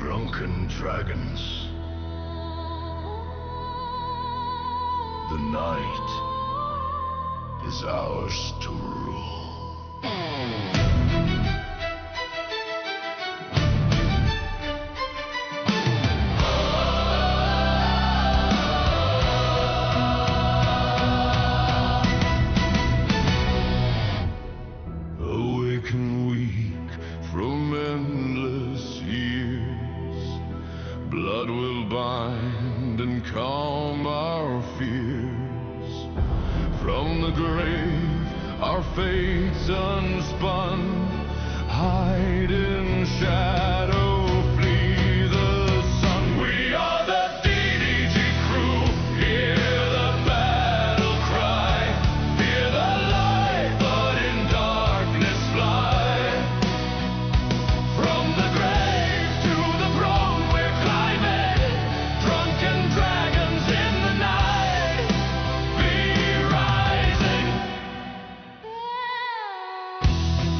Drunken Dragons. The night is ours to rule. Awaken weak from endless years. Blood will bind and calm our fears. From the grave, our fates unspun. Hide in shadow, flee the sun. We are the DDG crew. Hear the battle cry. Fear the light, but in darkness fly. From the grave to the throne we're climbing. Drunken dragons in the night. Be rising.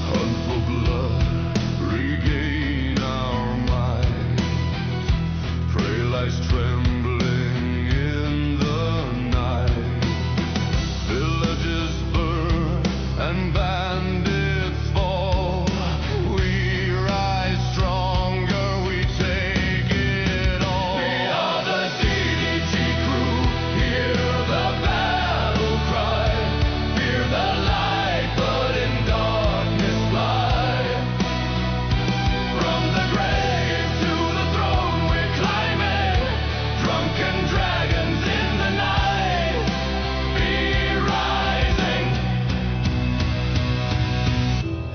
Hunt for blood, regain our might. Prey lies trembling in the night. Villages burn and bandits fall. We rise stronger, we take it all. We are the DDG crew. Hear the battle cry. Fear the light, but in darkness fly. From the grave to the throne we're climbing. Drunken dragons in the night. Be rising.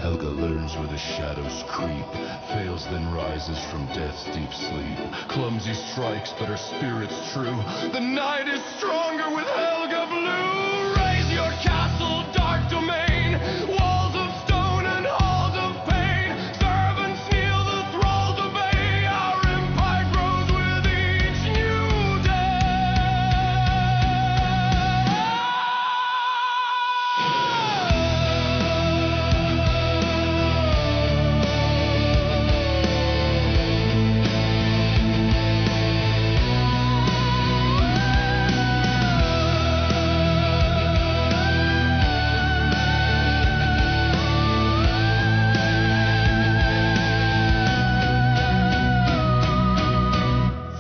Helga learns where the shadows creep. Fails, then rises from death's deep sleep. Clumsy strikes, but her spirit's true. The night is stronger with Helga blue. Raise your castle, dark domain. Walls of stone and halls of pain. Servants kneel, the thralls obey. Our empire grows with each new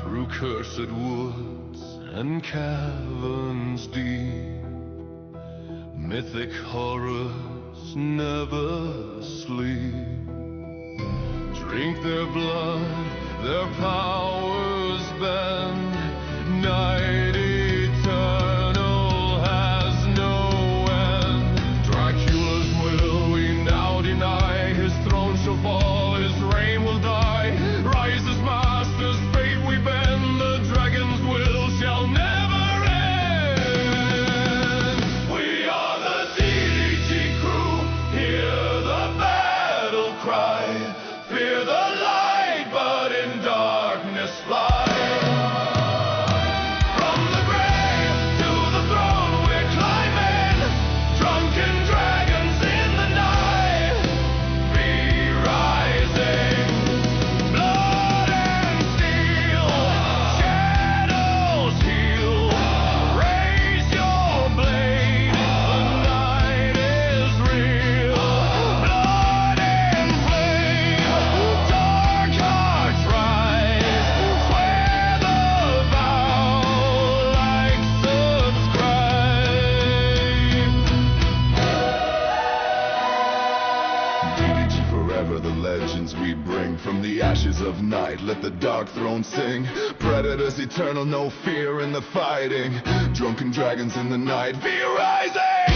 Through cursed woods and caverns deep, mythic horrors never sleep. Drink their blood, their powers bend. Night eternal has no end. Dracula's will we now deny. His throne shall fall, his reign will die. Rise as masters, fate we bend. The dragon's will shall never end. We are the DDG crew. Hear the battle cry. Fear the light, but in darkness fly. From the grave to the throne we're climbing. Drunken dragons in the night. Be rising. Blood and steel. Shadows heal. Raise your blade. The night is real. Blood and flame. Dark hearts rise. Swear the vow. Like subscribe. DDG forever, the legends we bring. From the ashes of night, let the dark throne sing. Predators eternal, no fear in the fighting. Drunken dragons in the night, be rising!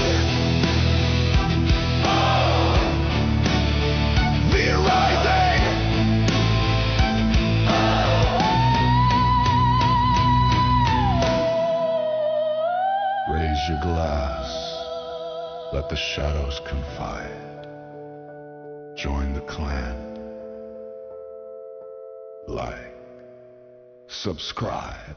Be rising! Raise your glass, let the shadows confide. Join the clan. Like, subscribe.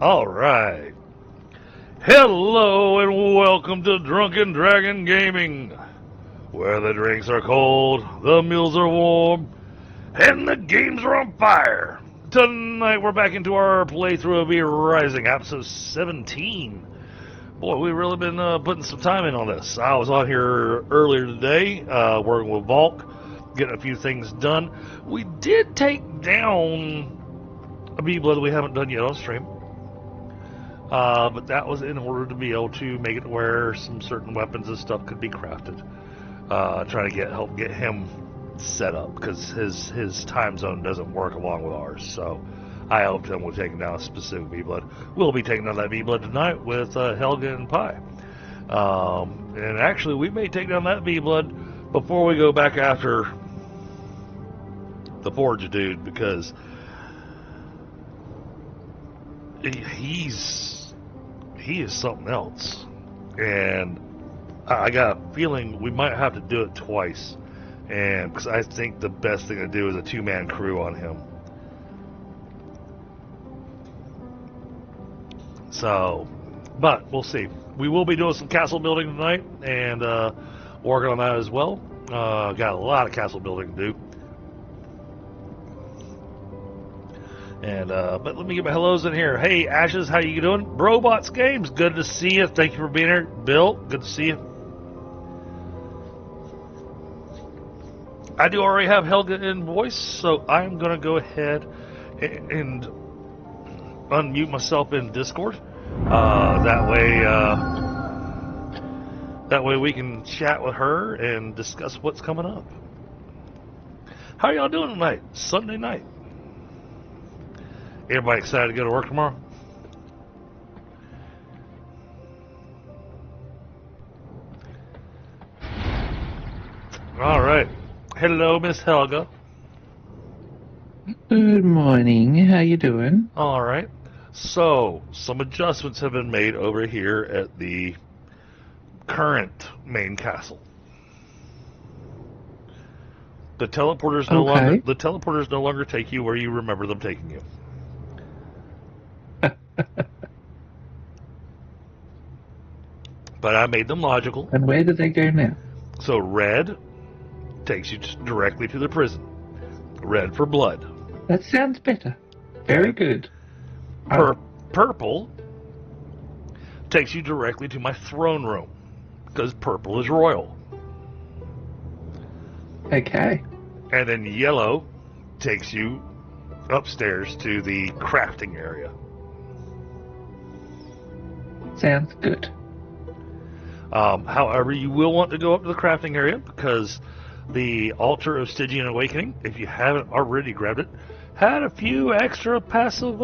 Alright. Hello and welcome to Drunken Dragon Gaming, where the drinks are cold, the meals are warm, and the games are on fire. Tonight we're back into our playthrough of Rising, episode 17. Boy, we've really been putting some time in on this. I was on here earlier today, working with Volk, getting a few things done. We did take down a B-Blood that we haven't done yet on stream. But that was in order to be able to make it where some certain weapons and stuff could be crafted. Trying to help get him set up, because his time zone doesn't work along with ours. So I helped him with taking down a specific B-Blood. We'll be taking down that B-Blood tonight with Helga and Pi. And actually, we may take down that B-Blood before we go back after the Forge dude, because he is something else, and I got a feeling we might have to do it twice, and because I think the best thing to do is a two-man crew on him. So, but we'll see. We will be doing some castle building tonight, and working on that as well. Got a lot of castle building to do. And but let me get my hellos in here. Hey Ashes, how you doing? Brobots Games, good to see you. Thank you for being here. Bill, good to see you. I do already have Helga in voice, so I'm gonna go ahead and unmute myself in Discord. That way we can chat with her and discuss what's coming up. How y'all doing tonight? Sunday night. Everybody excited to go to work tomorrow? All right. Hello, Miss Helga. Good morning. How you doing? All right. So, some adjustments have been made over here at the current main castle. The teleporters no longer take you where you remember them taking you. But I made them logical. And where do they go now? So red takes you directly to the prison. Red for blood. That sounds better. Very good. Purple takes you directly to my throne room, because purple is royal. Okay. And then yellow takes you upstairs to the crafting area. Sounds good. However, you will want to go up to the crafting area, because the Altar of Stygian Awakening, if you haven't already grabbed it, had a few extra passive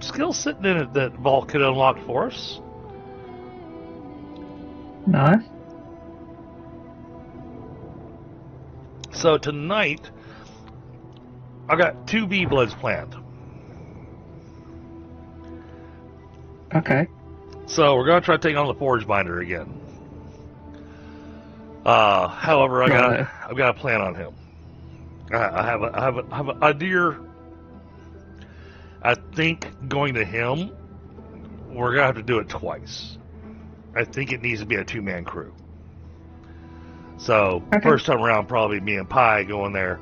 skills sitting in it that Vault could unlock for us. Nice. So tonight, I got 2 B-Bloods planned. Okay. So we're going to try to take on the Forge Binder again. However, I've got a plan on him. I have an idea. I think going to him, we're going to have to do it twice. I think it needs to be a 2-man crew. So, okay. First time around, probably me and Pi go in there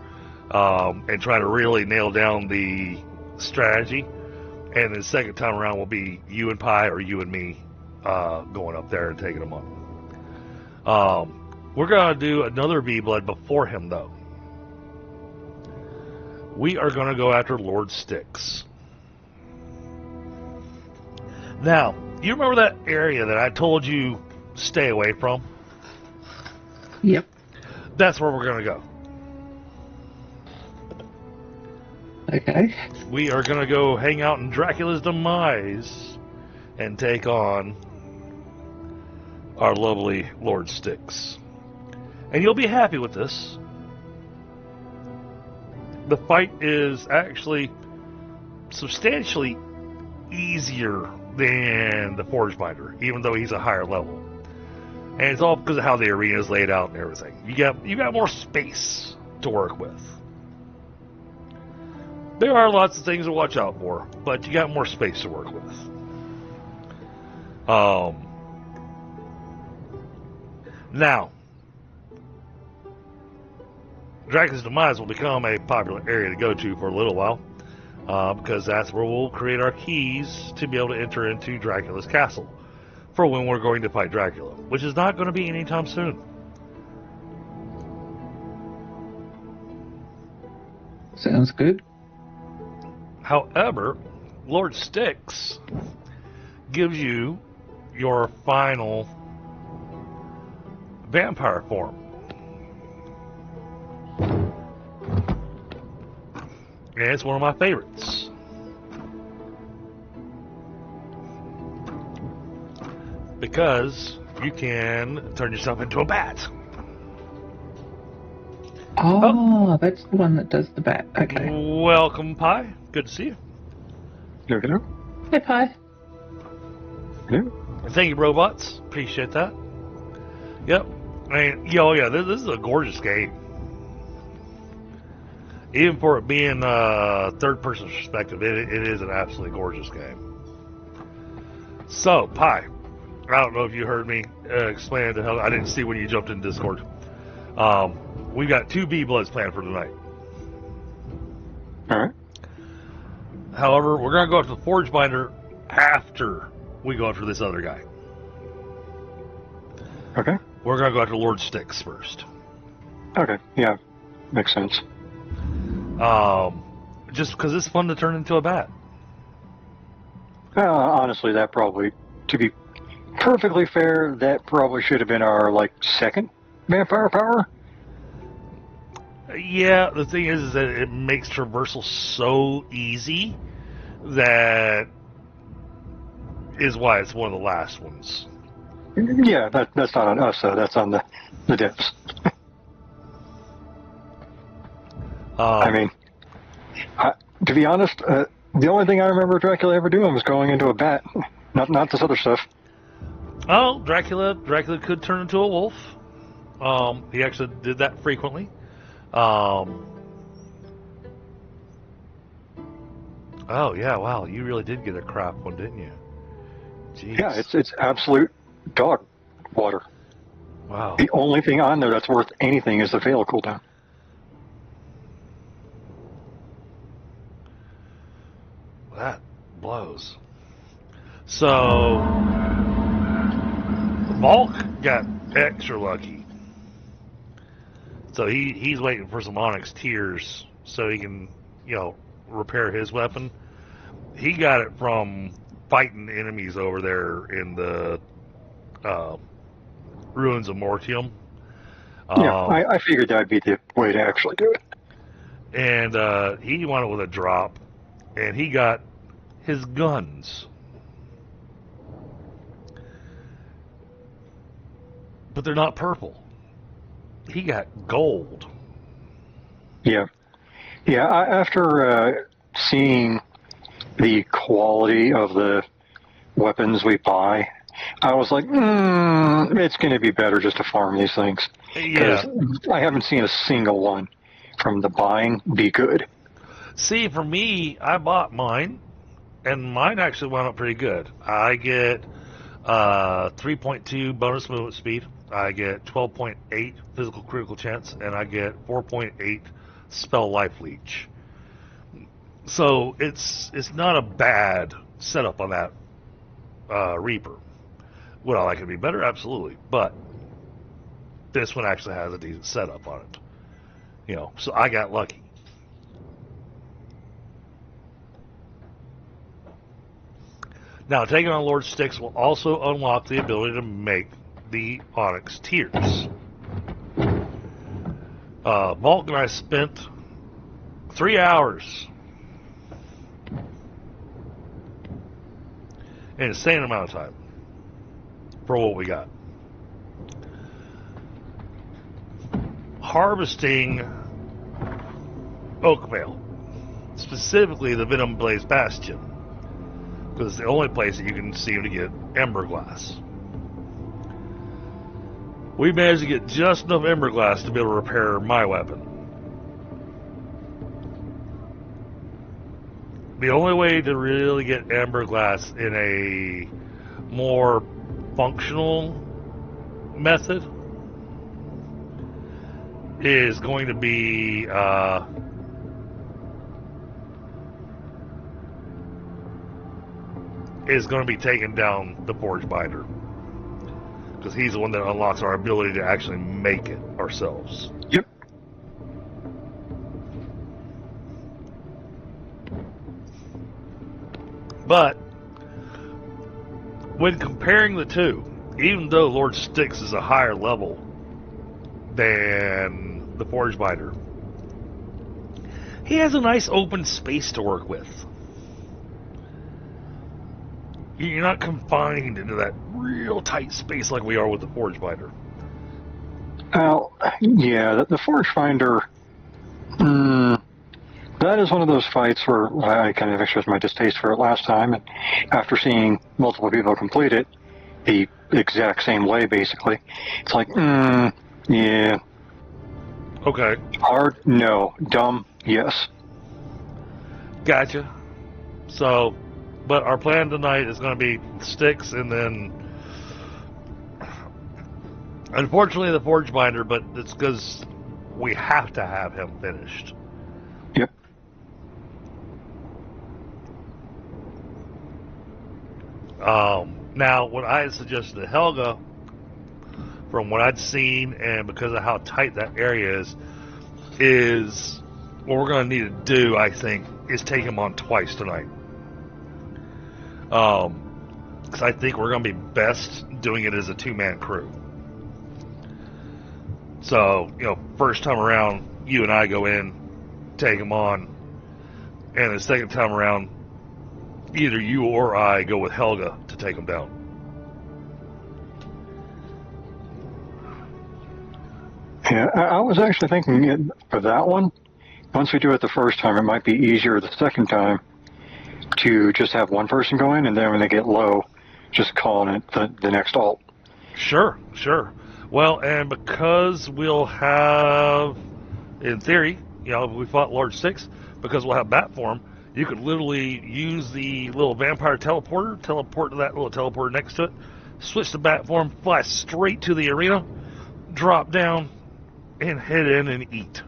and try to really nail down the strategy. And then second time around will be you and Pi or you and me going up there and taking them on. We're going to do another V-Blood before him, though. We are going to go after Lord Styx. Now, you remember that area that I told you stay away from? Yep. That's where we're going to go. Okay. We are going to go hang out in Dracula's Demise and take on our lovely Lord Styx. And you'll be happy with this. The fight is actually substantially easier than the Forge Binder, even though he's a higher level. And it's all because of how the arena is laid out and everything. You got more space to work with. There are lots of things to watch out for, but you got more space to work with. Now, Dracula's Demise will become a popular area to go to for a little while, because that's where we'll create our keys to be able to enter into Dracula's castle for when we're going to fight Dracula, which is not going to be anytime soon. Sounds good. However, Lord Styx gives you your final vampire form. And it's one of my favorites. Because you can turn yourself into a bat. Oh, that's the one that does the bat. Okay. Welcome, Pi. Good to see you. Hello. Hey, Pi. Hello. Thank you, robots. Appreciate that. Yep. I mean, yeah, this is a gorgeous game. Even for it being third-person perspective, it is an absolutely gorgeous game. So, Pi, I don't know if you heard me explain it to Helga. I didn't see when you jumped in Discord. We've got 2 B-Bloods planned for tonight. All right. However, we're going to go after the Forge Binder after we go after this other guy. Okay. We're going to go after Lord Styx first. Okay. Yeah. Makes sense. Just because it's fun to turn into a bat. Honestly, that probably, to be perfectly fair, that probably should have been our, second vampire power. Yeah, the thing is that it makes traversal so easy that is why it's one of the last ones. Yeah, that's not on us, though. That's on the devs. I mean, to be honest, the only thing I remember Dracula ever doing was going into a bat, not this other stuff. Oh, Dracula could turn into a wolf. He actually did that frequently. Oh yeah, wow, you really did get a crap one, didn't you? Jeez. Yeah, it's absolute dog water. Wow. The only thing on there that's worth anything is the fail cooldown. That blows. So Volk got extra lucky. So he's waiting for some Onyx Tears so he can, repair his weapon. He got it from fighting enemies over there in the Ruins of Mortium. Yeah, I figured that'd be the way to actually do it. And he went with a drop, and he got his guns. But they're not purple. He got gold. Yeah. Yeah, after seeing the quality of the weapons we buy, I was like, it's going to be better just to farm these things. Yeah. I haven't seen a single one from the buying be good. See, for me, I bought mine, and mine actually went up pretty good. I get 3.2 bonus movement speed. I get 12.8 physical critical chance, and I get 4.8 spell life leech. So it's not a bad setup on that Reaper. Would I like it to be better? Absolutely. But this one actually has a decent setup on it. So I got lucky. Now, taking on Lord Styx will also unlock the ability to make the Onyx Tears. Volk and I spent 3 hours, an insane amount of time, for what we got. Harvesting Oakveil, specifically the Venom Blaze Bastion, because it's the only place that you can seem to get Ember Glass. We managed to get just enough Ember Glass to be able to repair my weapon. the only way to really get amber glass in a more functional method is going to be taking down the forge binder, because he's the one that unlocks our ability to actually make it ourselves. Yep. But when comparing the two, even though Lord Styx is a higher level than the Forge Binder, he has a nice open space to work with. You're not confined into that real tight space like we are with the Forge Binder. Well, yeah, the Forge Finder, that is one of those fights where I kind of expressed my distaste for it last time, and after seeing multiple people complete it the exact same way, basically, it's like, yeah. Okay. Hard? No. Dumb? Yes. Gotcha. So, but our plan tonight is going to be Styx, and then, unfortunately, the Forge Binder, but it's because we have to have him finished. Yep. Now, what I had suggested to Helga, from what I'd seen, and because of how tight that area is what we're going to need to do, I think, is take him on twice tonight. Because I think we're going to be best doing it as a two-man crew. So, first time around, you and I go in, take him on, and the second time around, either you or I go with Helga to take him down. Yeah, I was actually thinking for that one, once we do it the first time, it might be easier the second time to just have one person go in, and then when they get low, just call it the next alt. Sure. Well, and because we'll have, in theory, if we fought Lord Styx, because we'll have bat form, you could literally use the little vampire teleporter, teleport to that little teleporter next to it, switch to bat form, fly straight to the arena, drop down, and head in and eat.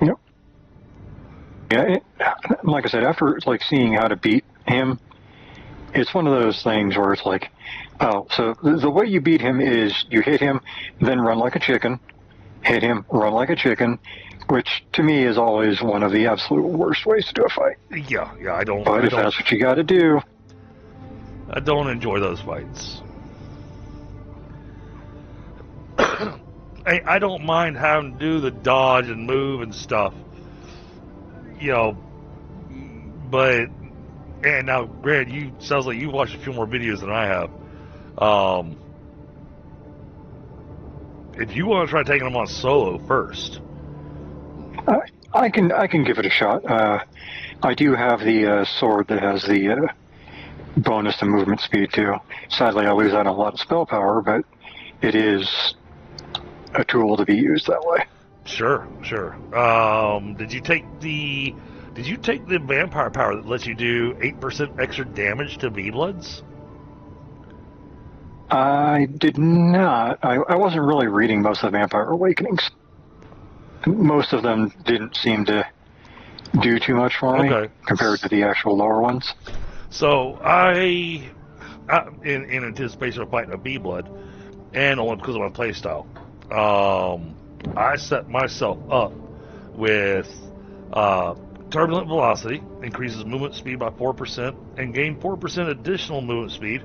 Yep. Yeah, like I said, after seeing how to beat him, it's one of those things where it's like, oh, so the way you beat him is you hit him, then run like a chicken, hit him, run like a chicken, which to me is always one of the absolute worst ways to do a fight. Yeah, I don't. But if that's what you got to do, I don't enjoy those fights. I don't mind having to do the dodge and move and stuff, but, and now, Grant, sounds like you've watched a few more videos than I have. If you want to try taking them on solo first, I can give it a shot. I do have the sword that has the bonus to movement speed too. Sadly, I lose out on a lot of spell power, but it is a tool to be used that way. Sure. Did you take the vampire power that lets you do 8% extra damage to V-Bloods? I did not. I wasn't really reading most of the Vampire Awakenings. Most of them didn't seem to do too much for me compared to the actual lower ones. So I in anticipation of fighting a V-Blood, and only because of my playstyle, I set myself up with Turbulent Velocity, increases movement speed by 4%, and gain 4% additional movement speed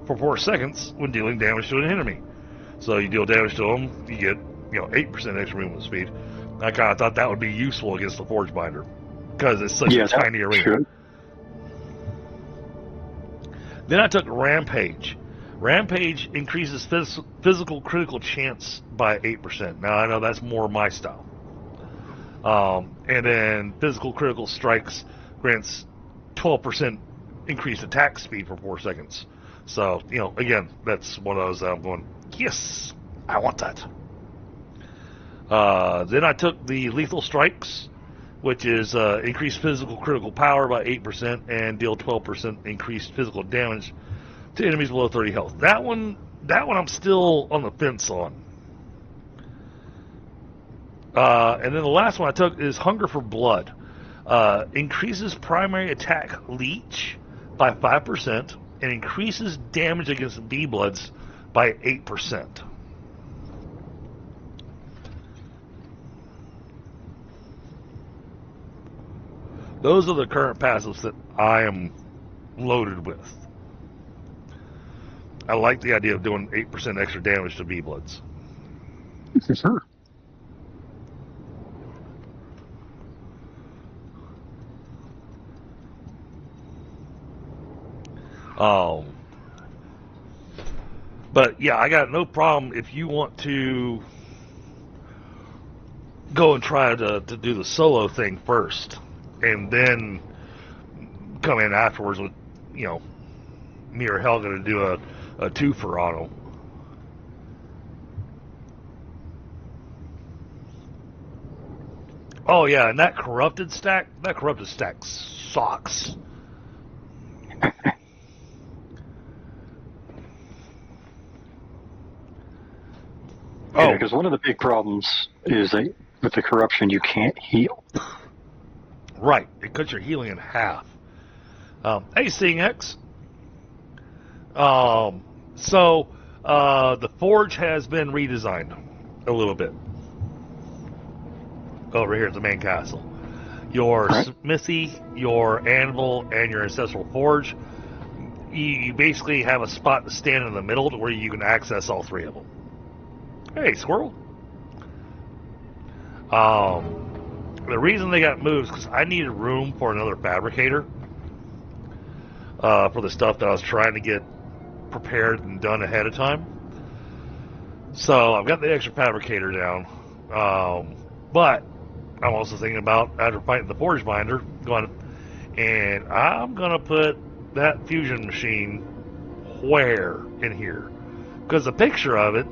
for 4 seconds when dealing damage to an enemy. So you deal damage to them, you get 8% extra movement speed. I kind of thought that would be useful against the Forge Binder, because it's such a tiny arena. Sure. Then I took Rampage. Rampage increases physical critical chance by 8%. Now, I know that's more my style. And then physical critical strikes grants 12% increased attack speed for 4 seconds. So, again, that's one of those I'm going, yes, I want that. Then I took the lethal strikes, which is increased physical critical power by 8% and deal 12% increased physical damage to enemies below 30 health. That one I'm still on the fence on. And then the last one I took is Hunger for Blood. Increases primary attack leech by 5% and increases damage against bee bloods by 8%. Those are the current passives that I am loaded with. I like the idea of doing 8% extra damage to bee bloods. For sure. But yeah, I got no problem if you want to go and try to do the solo thing first, and then come in afterwards with, me or Helga to do a twofer on them. Oh yeah, and that corrupted stack sucks. Yeah, because one of the big problems is that with the corruption, you can't heal. Right, it cuts your healing in half. Hey, Seeing X. So the forge has been redesigned a little bit over here at the main castle. Your smithy, your anvil, and your ancestral forge, you basically have a spot to stand in the middle to where you can access all three of them. Hey, squirrel. The reason they got moved is because I needed room for another fabricator for the stuff that I was trying to get prepared and done ahead of time. So I've got the extra fabricator down, but I'm also thinking about, after fighting the forge binder, and I'm gonna put that fusion machine where in here, because the picture of it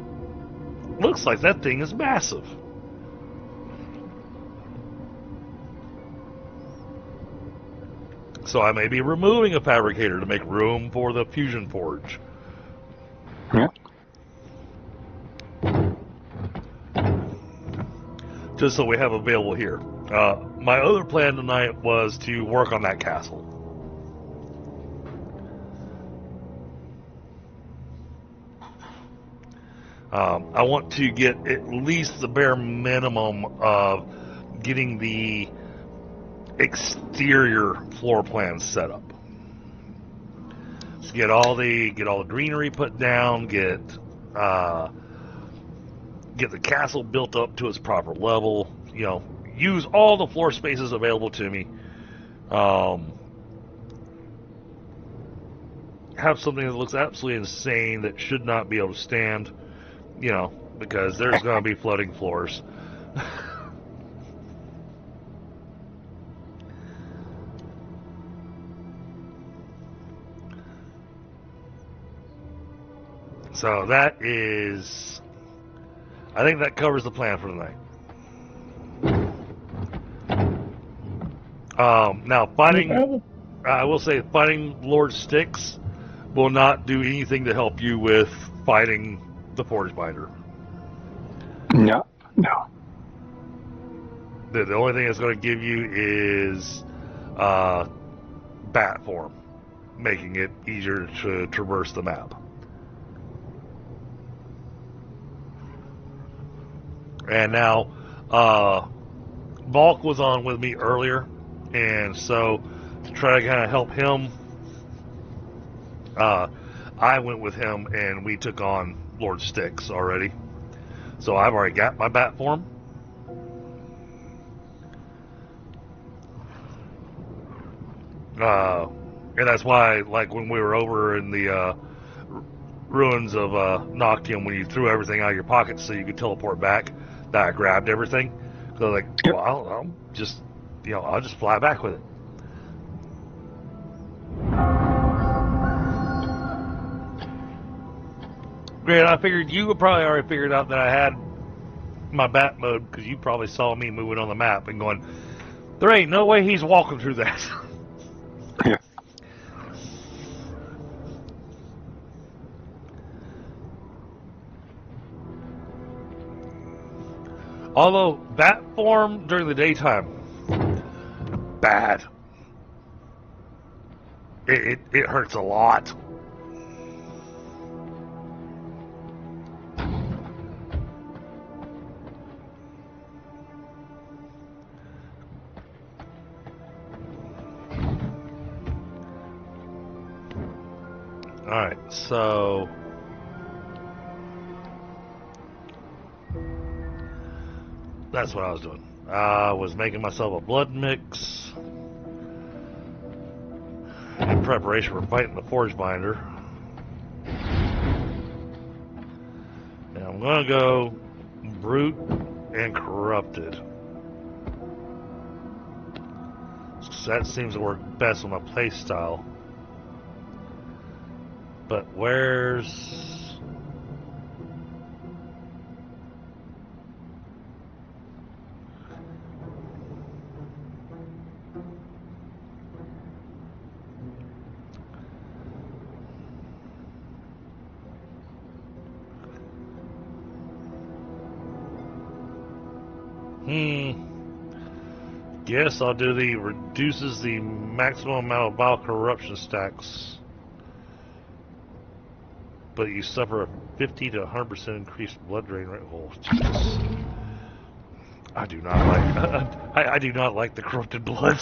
looks like that thing is massive. So I may be removing a fabricator to make room for the fusion forge. Yeah. Just so we have available here. My other plan tonight was to work on that castle. I want to get at least the bare minimum of getting the exterior floor plans set up. Get all the greenery put down. Get the castle built up to its proper level. Use all the floor spaces available to me. Have something that looks absolutely insane that should not be able to stand. Because there's going to be floating floors. So that is, I think that covers the plan for tonight. Now fighting, I will say fighting Lord Styx will not do anything to help you with fighting the forge binder. No. The only thing it's going to give you is bat form, making it easier to traverse the map. And now, Valk was on with me earlier, and so to try to kind of help him, I went with him, and we took on Lord Styx already. So I've already got my bat form. And that's why, like, when we were over in the ruins of Noctium, when you threw everything out of your pockets so you could teleport back, that I grabbed everything. So like, well, I'll just fly back with it. Grant, I figured you would probably already figured out that I had my bat mode, because you probably saw me moving on the map and going, There ain't no way he's walking through that. Yeah. Although, bat form during the daytime, bad. It hurts a lot. Alright, so that's what I was doing. I was making myself a blood mix in preparation for fighting the forge binder. And I'm gonna go brute and corrupted. So that seems to work best with my play style. But where's... Guess I'll do the reduces the maximum amount of bile corruption stacks, but you suffer a 50 to 100% increased blood drain rate. Oh, Jesus. I do not like. I do not like the corrupted blood.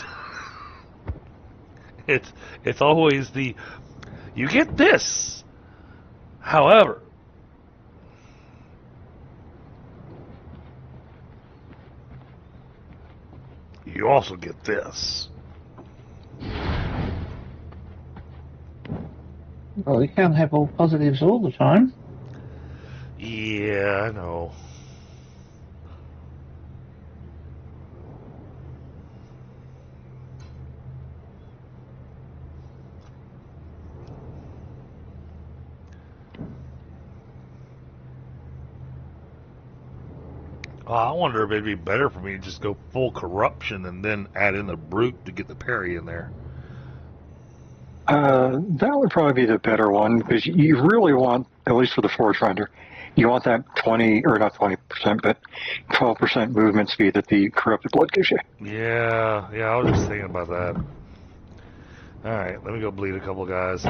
It's always the you get this. However, you also get this. Well, you can't have all positives all the time. Yeah, I know. I wonder if it'd be better for me to just go full corruption and then add in the brute to get the parry in there. That would probably be the better one, because you really want, at least for the Forge Finder, you want that 20, or not 20%, but 12% movement speed that the corrupted blood gives you. Yeah, I was just thinking about that. Alright, let me go bleed a couple guys.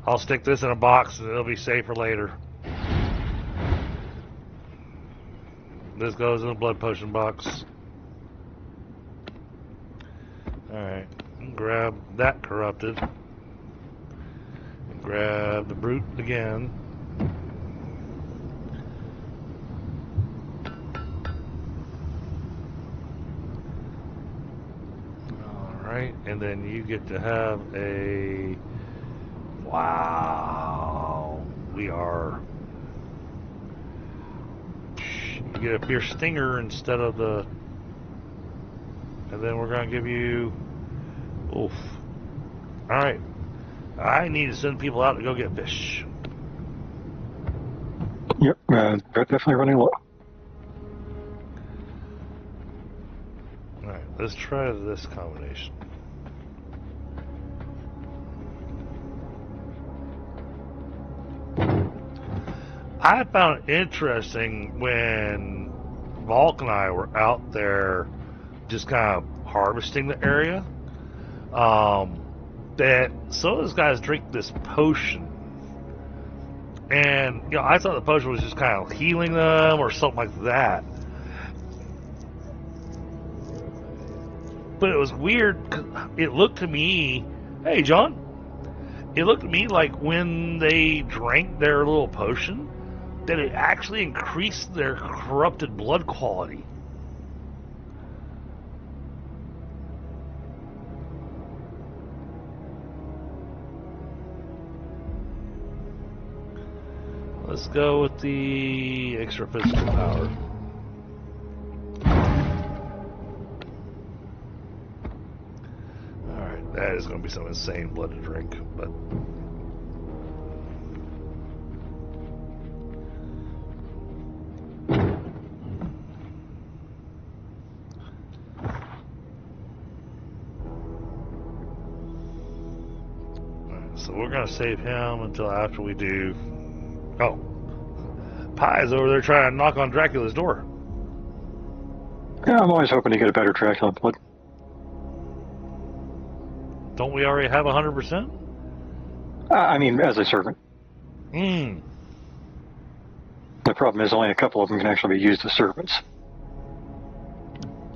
I'll stick this in a box and it'll be safe for later. This goes in a blood potion box. Alright, grab that corrupted. Grab the brute again. Alright, and then you get to have a... Wow. We are... You get a fierce stinger instead of the... And then we're going to give you... Oof. Alright. I need to send people out to go get fish. Yep, they're definitely running low. Alright, let's try this combination. I found it interesting when Volk and I were out there just kind of harvesting the area, that some of those guys drink this potion. And, I thought the potion was just kind of healing them or something like that. But it was weird, 'cause it looked to me, hey John, it looked to me like when they drank their little potion, that it actually increased their corrupted blood quality. Let's go with the extra physical power. Alright, that is going to be some insane blood to drink, but... So we're going to save him until after we do... Oh. Pie's over there trying to knock on Dracula's door. Yeah, I'm always hoping to get a better Dracula blood. Don't we already have 100%? I mean, as a servant. Hmm. The problem is only a couple of them can actually be used as servants.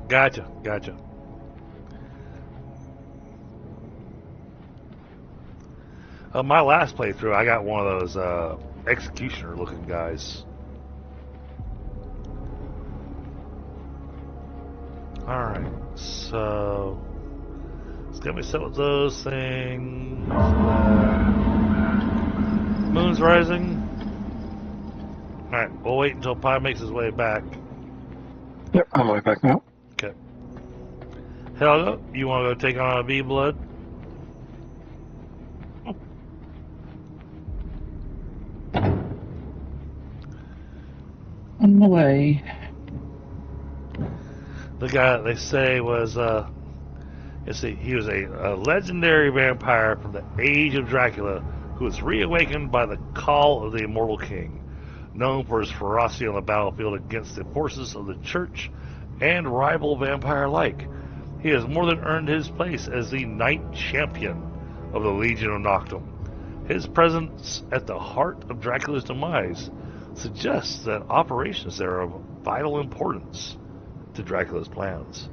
Gotcha. My last playthrough, I got one of those executioner-looking guys. Alright, so... Let's get me set with those things. Moon's rising. Alright, we'll wait until Pie makes his way back. Yep, I'm way back now. Okay. Helga, you want to go take on a V-Blood? On the way. The guy that they say was, he was a legendary vampire from the age of Dracula who was reawakened by the call of the immortal king, known for his ferocity on the battlefield against the forces of the church and rival vampire alike. He has more than earned his place as the knight champion of the Legion of Noctum. His presence at the heart of Dracula's demise suggests that operations there are of vital importance to Dracula's plans.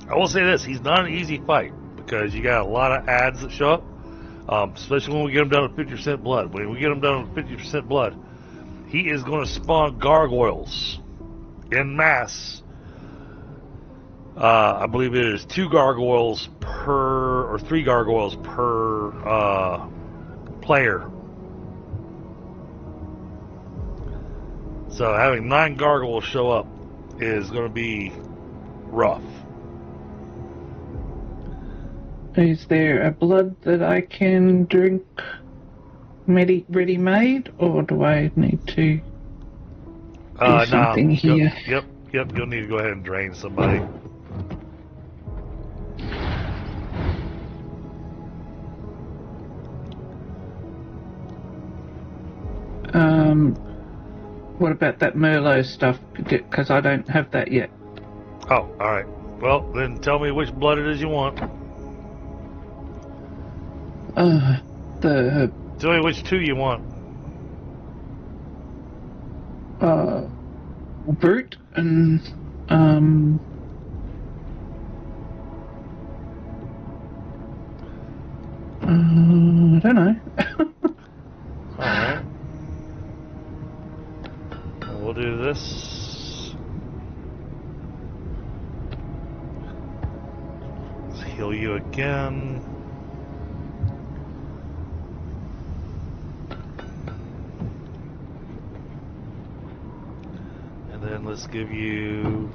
I will say this, he's not an easy fight because you got a lot of ads that show up, especially when we get him down to 50% blood. When we get him down to 50% blood, he is going to spawn gargoyles en masse. I believe it is 2 gargoyles per, or 3 gargoyles per player. So having 9 gargoyles show up is going to be rough. Is there a blood that I can drink ready-made, or do I need to do something here? Yep. You'll need to go ahead and drain somebody. What about that Merlot stuff? Because I don't have that yet. Oh, alright. Well, then tell me which blood it is you want. Tell me which 2 you want. Brute and, I don't know. Alright. We'll do this. Let's heal you again. And then let's give you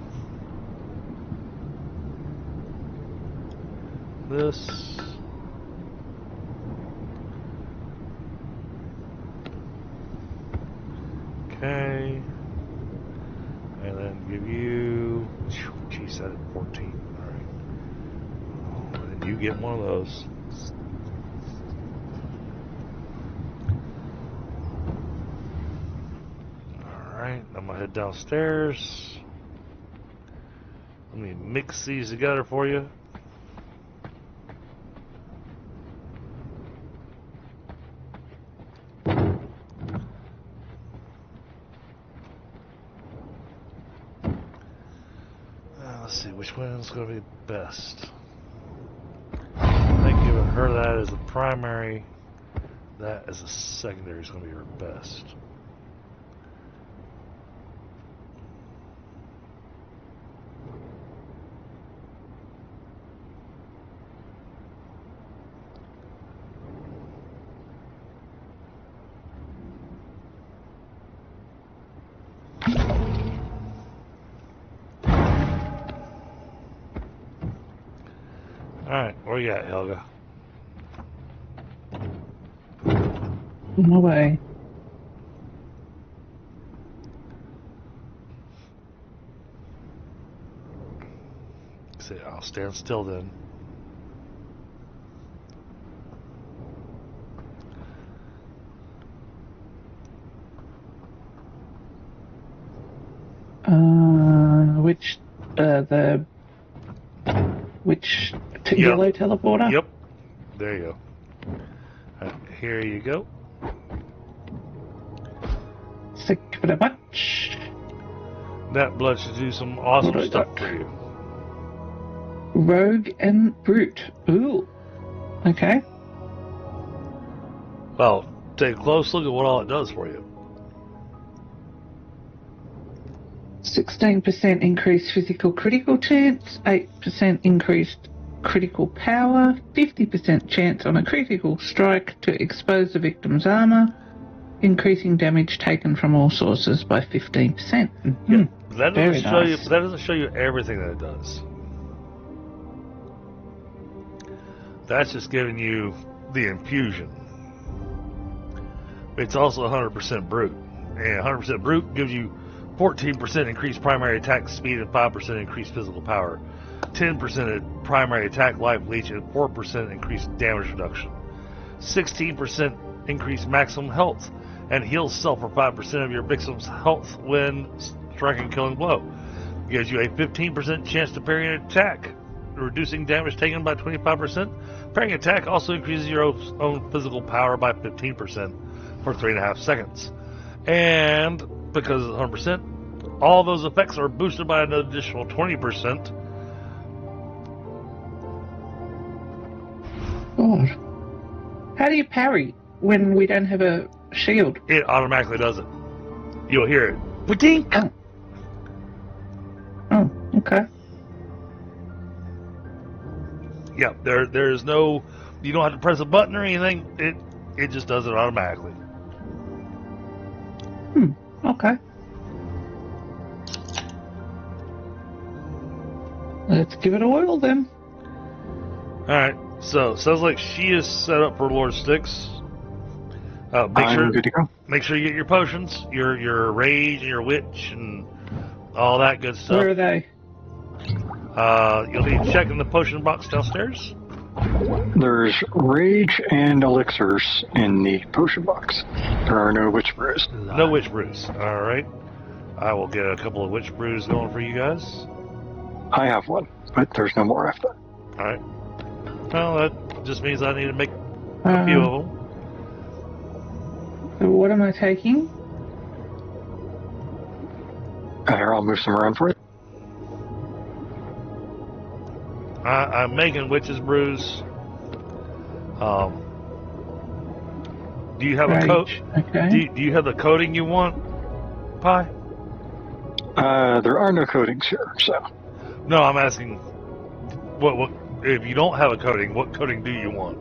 this. Okay. And then give you, geez, that at 14. Alright. And then you get one of those. Alright, I'm gonna head downstairs. Let me mix these together for you. Let's see, which one's going to be best? I think giving her that as the primary, that as a secondary is going to be her best. Alright, where you at, Helga? No way. See, I'll stand still then. Which Yep. yellow teleporter? Yep. There you go. Here you go. Thank you very much. That blood should do some awesome stuff for you. Rogue and Brute. Ooh. Okay. Well, take a close look at what all it does for you. 16% increased physical critical chance, 8% increased critical power, 50% chance on a critical strike to expose the victim's armor, increasing damage taken from all sources by 15%. Mm-hmm. Yeah, that Very doesn't show nice. you. That doesn't show you everything that it does. That's just giving you the infusion. It's also 100% brute, and 100% brute gives you 14% increased primary attack speed and 5% increased physical power, 10% primary attack life leech, and 4% increased damage reduction, 16% increased maximum health, and heals self for 5% of your victim's health when striking killing blow. Gives you a 15% chance to parry an attack, reducing damage taken by 25%. Parrying attack also increases your own physical power by 15% for 3.5 seconds. And because it's 100%, all those effects are boosted by an additional 20%. God. How do you parry when we don't have a shield? It automatically does it. You'll hear it. Ba-dink! Oh, okay. Yeah, there's no, you don't have to press a button or anything. It just does it automatically. Okay. Let's give it a whirl then. Alright, so sounds like she is set up for Lord Styx. I'm good to go. Make sure you get your potions, your rage and your witch and all that good stuff. Where are they? You'll need to check in the potion box downstairs. There's rage and elixirs in the potion box. There are no witch brews. No witch brews. Alright. I will get a couple of witch brews going for you guys. I have one, but there's no more after. Alright. Well, that just means I need to make a few of them. So what am I taking? Here, I'll move some around for you. I'm making witch's brews. Do you have a coat? Okay. Do you have the coating you want, Pie? There are no coatings here, so. No, I'm asking. What? If you don't have a coating, what coating do you want?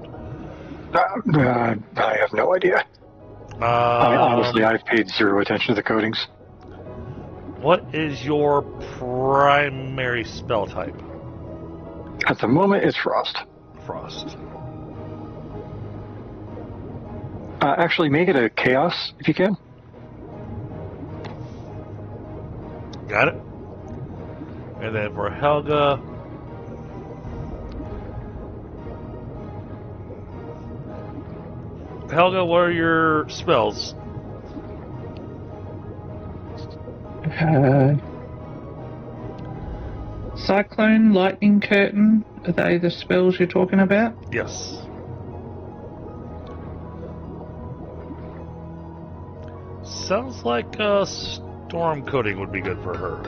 I have no idea. Honestly, I've paid zero attention to the coatings. What is your primary spell type? At the moment, it's frost. Frost. Actually, make it a chaos if you can. Got it. And then for Helga, what are your spells? Cyclone, Lightning Curtain, are they the spells you're talking about? Yes. Sounds like storm coating would be good for her.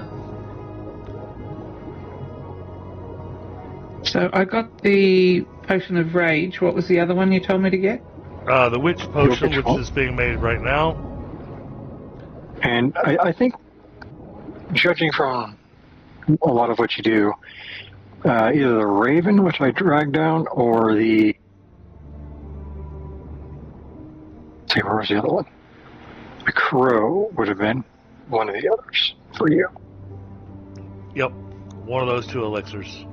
So I got the Potion of Rage. What was the other one you told me to get? The Witch Potion, which is being made right now. And I think, judging from a lot of what you do, either the Raven, which I dragged down, or the... Let's see, where was the other one? The Crow would have been one of the others for you. Yep, one of those two elixirs.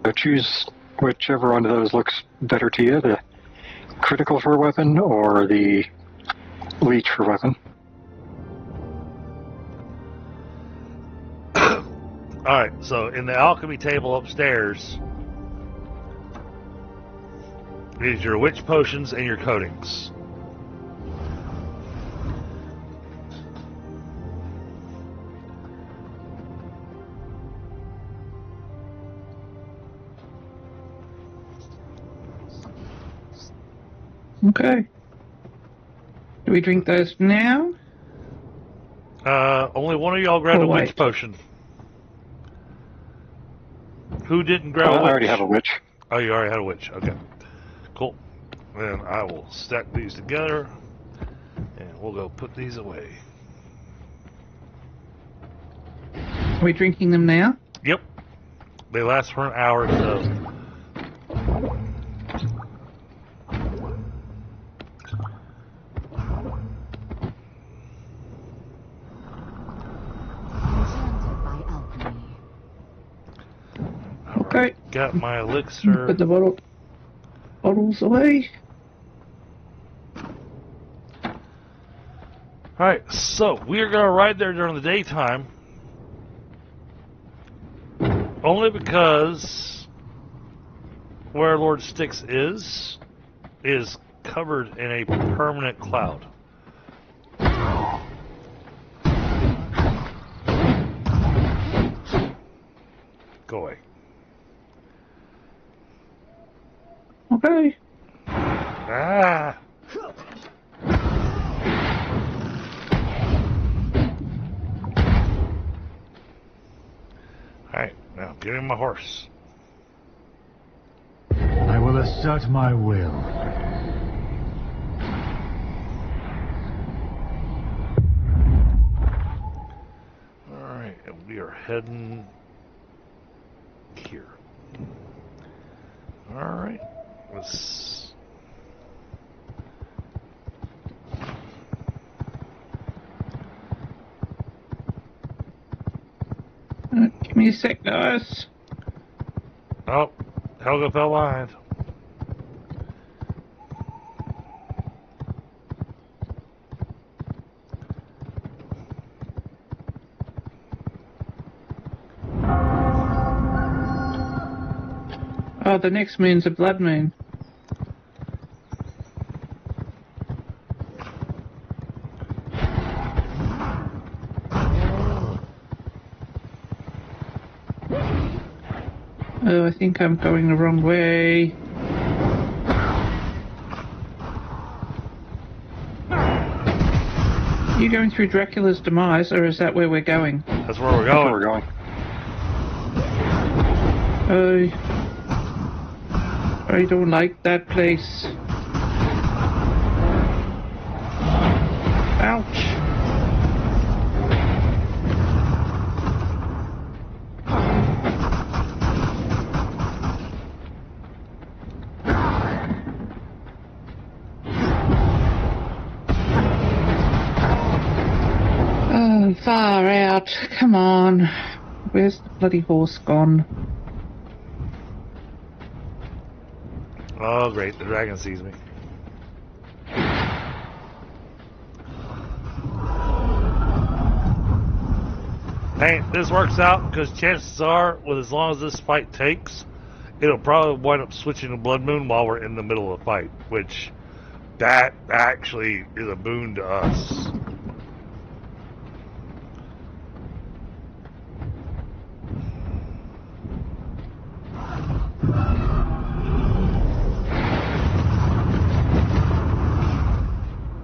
So choose whichever one of those looks better to you, the critical for weapon or the leech for weapon. Alright, so in the alchemy table upstairs is your witch potions and your coatings. Okay. Do we drink those now? Only one of y'all grabbed a witch wait. potion. Who didn't grab a witch? I already have a witch. Oh, you already had a witch. Okay. Cool. Then I will stack these together, and we'll go put these away. Are we drinking them now? Yep. They last for an hour, so... Okay. Got my elixir. Put the bottles away. Alright, so we are going to ride there during the daytime. Only because where Lord Styx is covered in a permanent cloud. Go away. Okay. Ah! Alright, now give me my horse. I will assert my will. Alright, and we are heading here. Alright, let's... Give me a sec, guys. Oh, Helga fell behind. Oh, the next moon's a blood moon. Oh, I think I'm going the wrong way. You going through Dracula's demise, or is that where we're going? That's where we're That's going. where we're going. I don't like that place. Ouch. Oh, far out. Come on. Where's the bloody horse gone? Oh, great. The dragon sees me. Hey, this works out because chances are, with as long as this fight takes, it'll probably wind up switching to Blood Moon while we're in the middle of the fight, which that actually is a boon to us.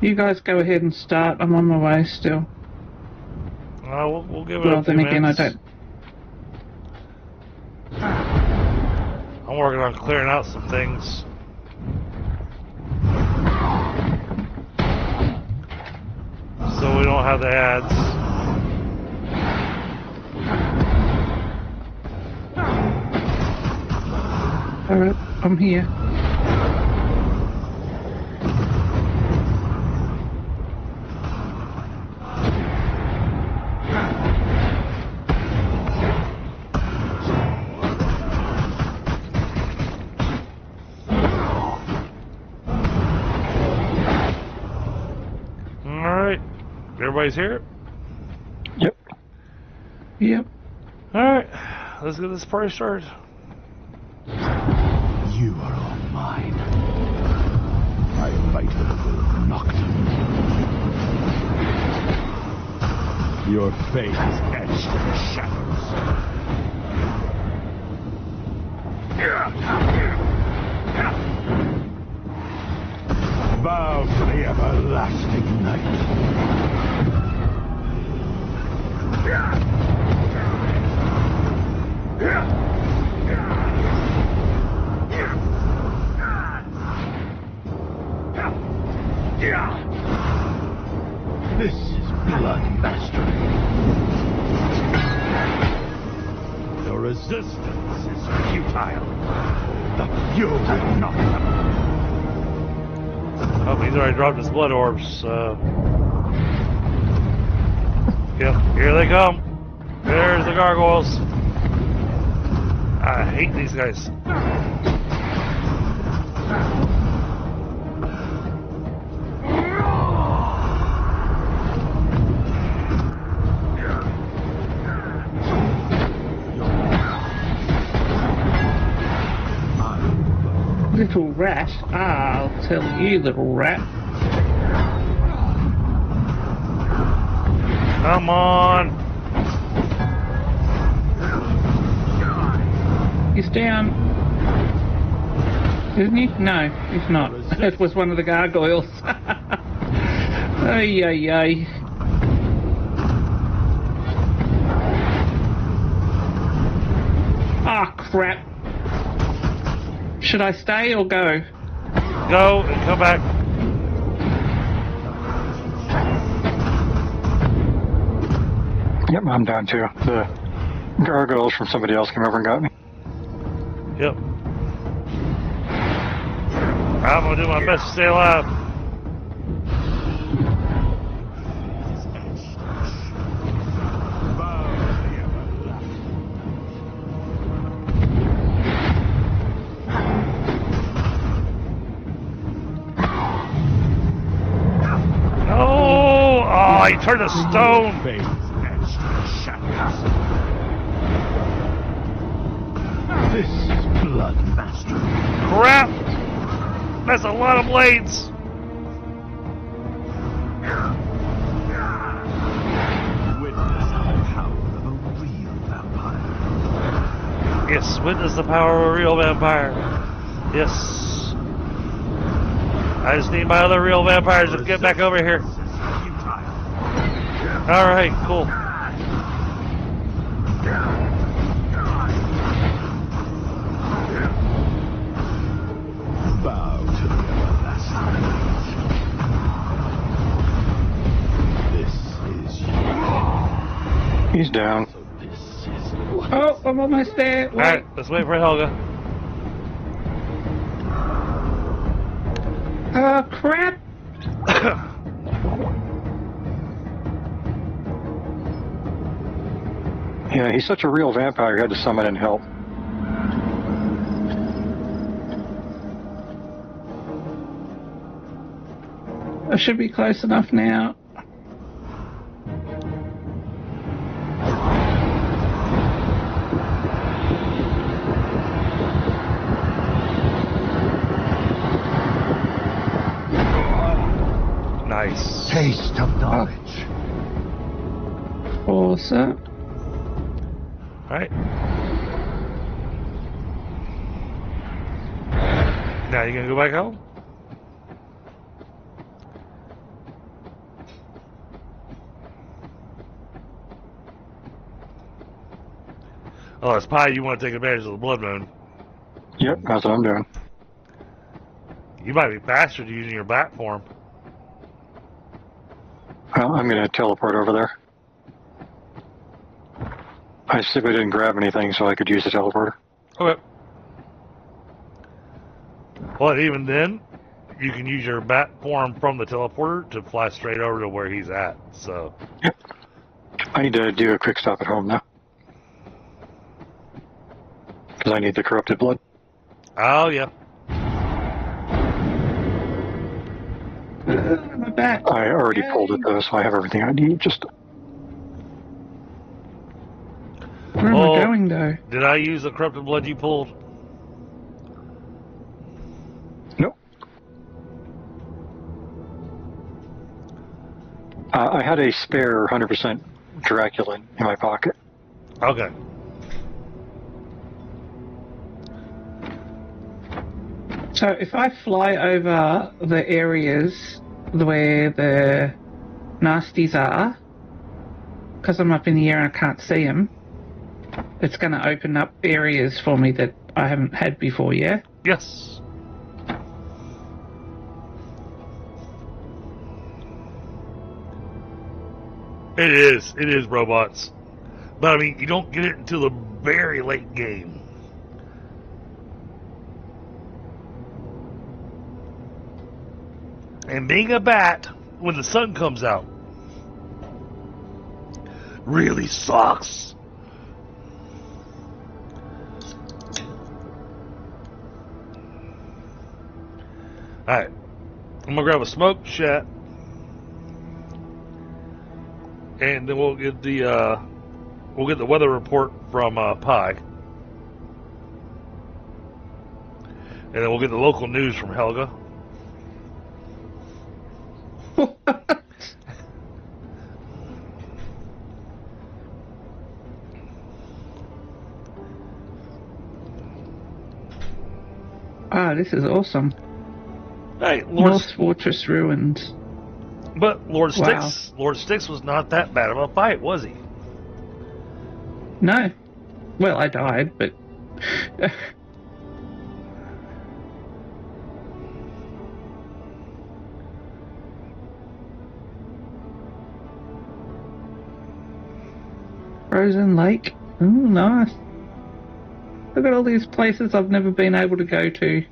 You guys go ahead and start. I'm on my way still. We'll give it Well, a few then again, minutes. I don't. I'm working on clearing out some things. So we don't have the ads. Alright, I'm here. everybody's here? Yep. Yep. Alright, let's get this party started. You are all mine. I fight for the will of Nocturne. Your fate is etched in the shadows. Bow to the everlasting night. This is blood mastery. Your resistance is futile. The fury of Nocturne. Oh, he's already dropped his blood orbs, so... Yep, here they come. There's the gargoyles. I hate these guys. Little rat. I'll tell you, little rat. Come on. He's down. Isn't he? No, he's not. That was one of the gargoyles. Ay, ay, ay. Ah, crap. Should I stay or go? Go and come back. Yep, I'm down too. The gargoyles from somebody else came over and got me. Yep. I'm gonna do my best to stay alive. Oh, he turned to stone. This is blood mastery. Crap! That's a lot of blades. Witness the power of a real vampire. Yes, witness the power of a real vampire. Yes. I just need my other real vampires to get back over here. Alright, cool. Bow to the everlasting. This is you. He's down. So this is Oh, I'm almost there. Wait. Alright, let's wait for Helga. Oh, crap. Yeah, he's such a real vampire, he had to summon in help. I should be close enough now. Nice. taste of knowledge. Awesome. Alright. Now you gonna go back home? Oh, it's pie. You want to take advantage of the blood moon. Yep, that's what I'm doing. You might be faster to using your bat form. Well, I'm going to teleport over there. I simply didn't grab anything so I could use the teleporter. Okay. But even then, you can use your bat form from the teleporter to fly straight over to where he's at. So. Yep. I need to do a quick stop at home now. Because I need the corrupted blood. Oh, yeah. My bat. I already pulled it though, so I have everything I need. Just Where am I going though? Did I use the corrupted blood you pulled? nope. I had a spare 100% Dracula in my pocket. Okay. So if I fly over the areas where the nasties are, because I'm up in the air and I can't see them, it's going to open up areas for me that I haven't had before, yeah? Yes. It is robots. But I mean, you don't get it until the very late game. And being a bat when the sun comes out really sucks. Alright. I'm gonna grab a smoke chat. And then we'll get the weather report from Pi. And then we'll get the local news from Helga. Ah, this is awesome. Hey, North Fortress ruins. But Lord Wow. Styx was not that bad of a fight, was he? No. Well, I died, but... Frozen Lake. Ooh, nice. Look at all these places I've never been able to go to.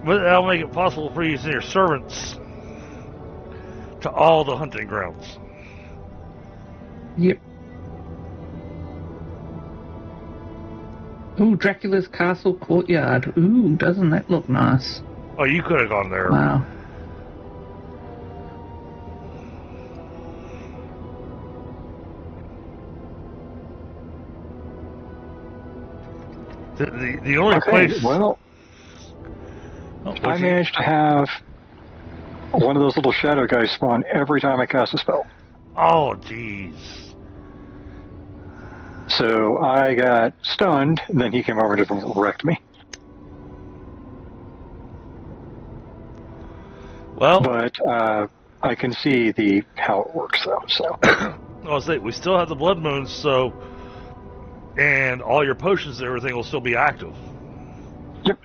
But that'll make it possible for you to send your servants to all the hunting grounds. Yep. Ooh, Dracula's Castle Courtyard. Ooh, doesn't that look nice? Oh, you could have gone there. Wow. The only Okay, place. well, I managed to have one of those little shadow guys spawn every time I cast a spell. Oh, jeez. So I got stunned, and then he came over and wrecked me. Well, But I can see how it works, though. So I'll say we still have the blood moons, so and all your potions and everything will still be active. yep.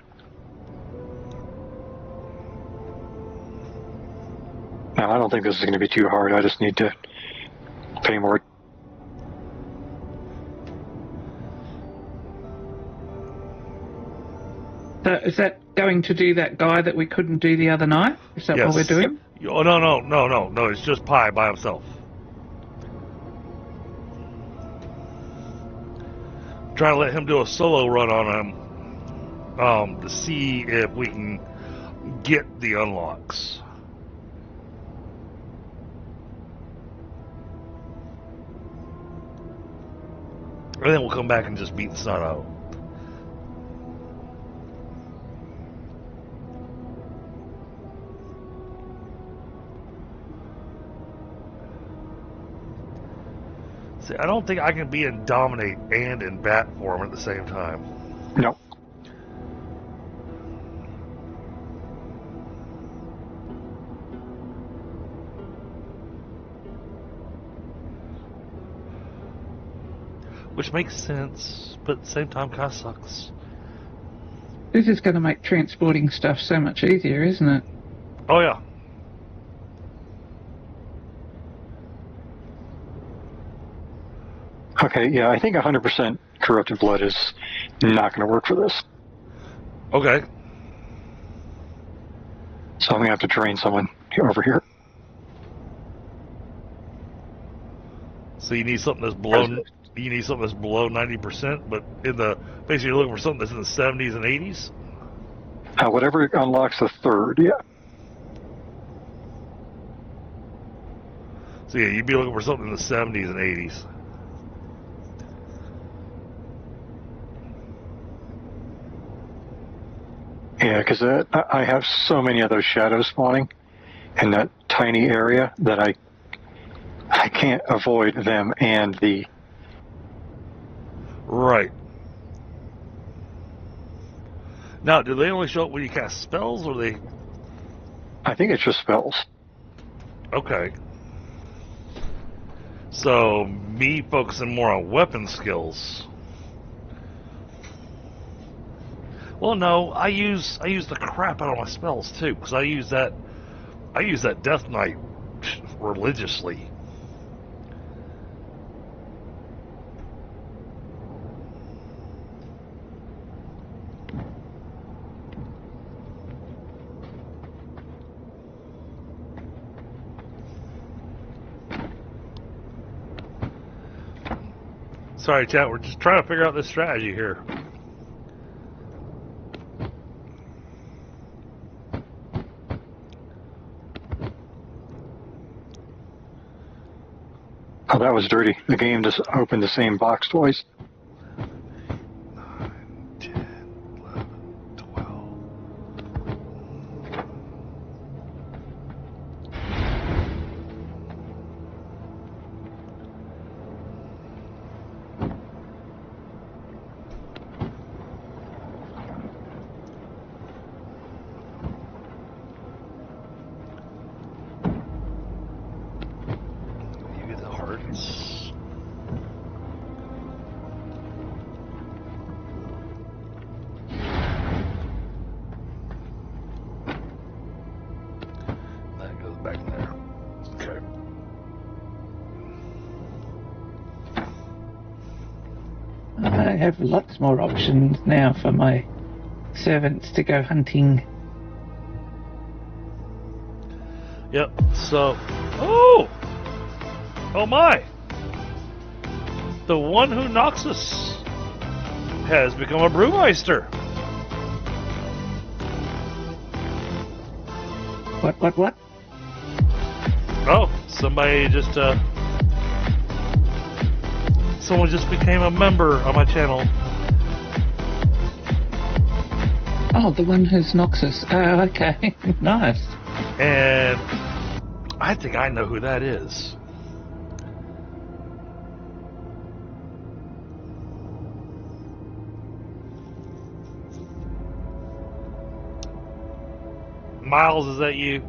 Now I don't think this is going to be too hard. I just need to pay more. So is that going to do that guy that we couldn't do the other night? Is that what we're doing? Oh, no. It's just Pi by himself. Trying to let him do a solo run on him to see if we can get the unlocks. And then we'll come back and just beat the snot out. See, I don't think I can be in Dominate and in Bat form at the same time. No. Which makes sense, but at the same time kind of sucks. This is going to make transporting stuff so much easier, isn't it? Oh, yeah. Okay, yeah, I think 100% corrupted blood is not going to work for this. Okay. So I'm going to have to train someone over here. So you need something that's below. You need something that's below 90%, but in the Basically, you're looking for something that's in the 70s and 80s? Whatever unlocks the third, yeah. So yeah, you'd be looking for something in the 70s and 80s. Yeah, because I have so many of those shadows spawning in that tiny area that I can't avoid them and the... Right. Now, do they only show up when you cast spells, or they... I think it's just spells. Okay. So, me focusing more on weapon skills. Well, no, I use the crap out of my spells too, because I use that Death Knight religiously. Sorry, chat, we're just trying to figure out this strategy here. Oh, that was dirty. The game just opened the same box twice. 9, 10, 11, 12. You get the hearts. That goes back there. Okay. I have lots more options now for my servants to go hunting. Yep. So, oh my! The one who knocks us has become a brewmeister. What? Oh, somebody just someone just became a member on my channel. Oh, the one who's Noxus. Oh, okay. Nice. And I think I know who that is. Miles, is that you?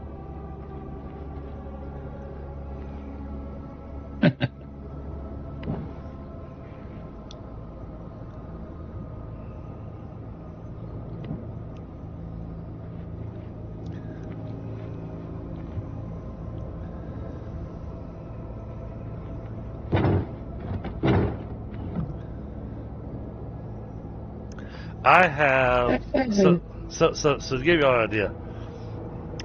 I have so to give you an idea.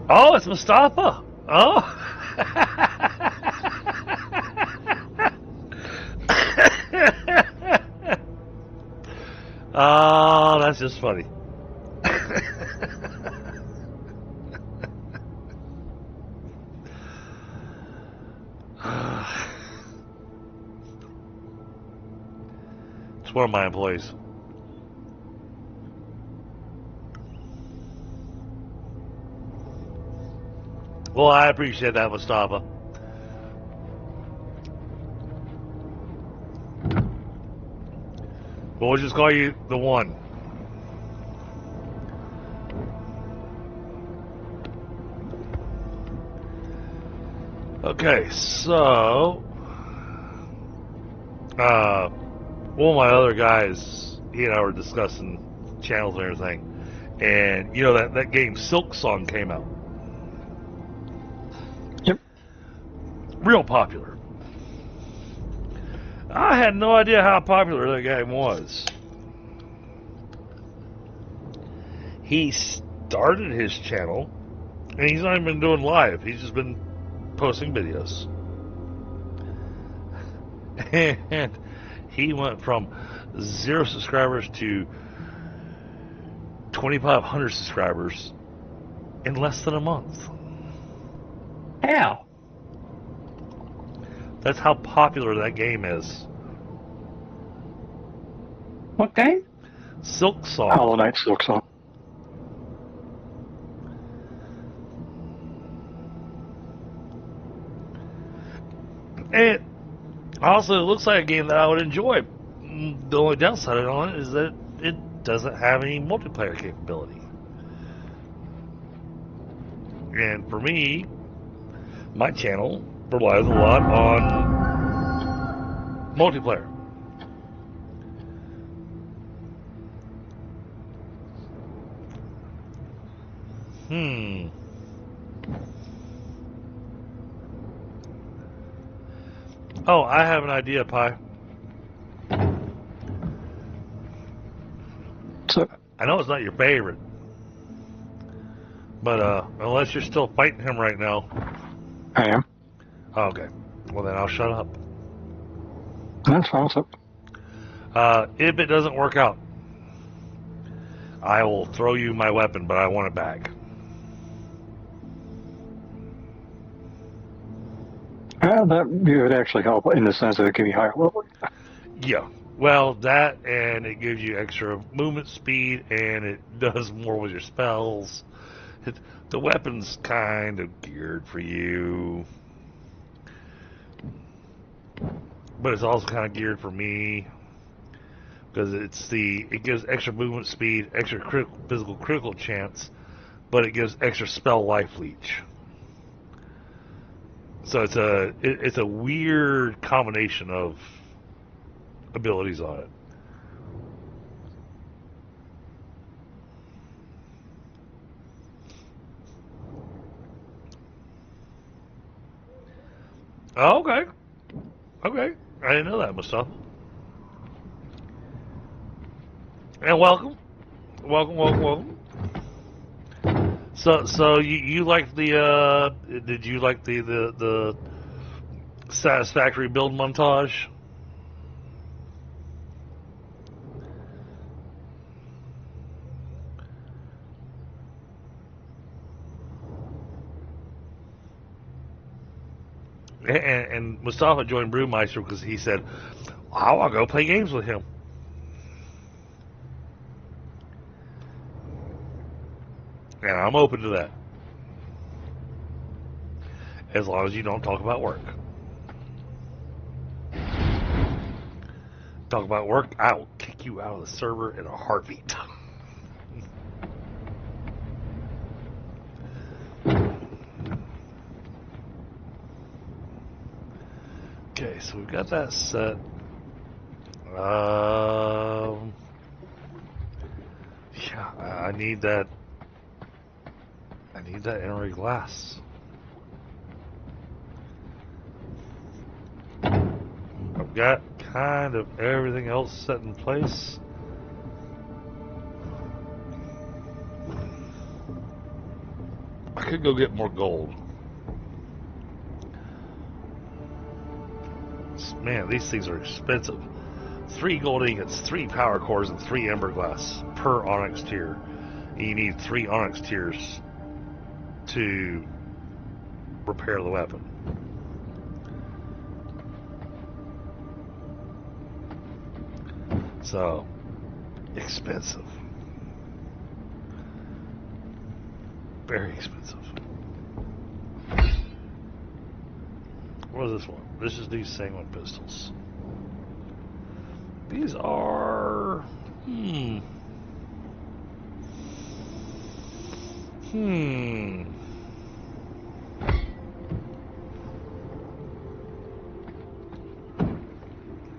Oh, it's Mustafa. Oh. Oh, that's just funny. It's one of my employees. Well, I appreciate that, Mustafa. But we'll just call you the one. Okay, so one of my other guys, he and I were discussing channels and everything, and you know that game Silk Song came out. Yep. Real popular. I had no idea how popular that game was. He started his channel, and he's not even been doing live. He's just been posting videos. And He went from 0 subscribers to 2,500 subscribers in less than a month. How? That's how popular that game is. What game? Silk Song. Hollow Knight Silk Song. And also, it looks like a game that I would enjoy. The only downside on it is that it doesn't have any multiplayer capability. And for me, my channel relies a lot on multiplayer. Oh, I have an idea, Pi. So, I know it's not your favorite, but unless you're still fighting him right now. I am. Okay. Well, then I'll shut up. That's fine. So, If it doesn't work out, I will throw you my weapon, but I want it back. that would actually help in the sense that it can be higher level. Yeah. Well, that, and it gives you extra movement speed, and it does more with your spells. The weapon's kind of geared for you, but it's also kind of geared for me because it gives extra movement speed, extra physical critical chance, but it gives extra spell life leech. So it's a weird combination of abilities on it. Oh, okay. Okay. I didn't know that, Mustafa. And welcome. Welcome. So you like the did you like the satisfactory build montage? And Mustafa joined Brewmeister because he said, I want to go play games with him. And I'm open to that. As long as you don't talk about work. Talk about work, I will kick you out of the server in a heartbeat. Okay, so we've got that set. Yeah, I need that. I need that inner glass. I've got kind of everything else set in place. I could go get more gold. Man, these things are expensive. 3 gold ingots, 3 power cores, and 3 ember glass per onyx tier. And you need 3 onyx tiers to repair the weapon. So, expensive. Very expensive. What is this one? This is these sanguine pistols. These are...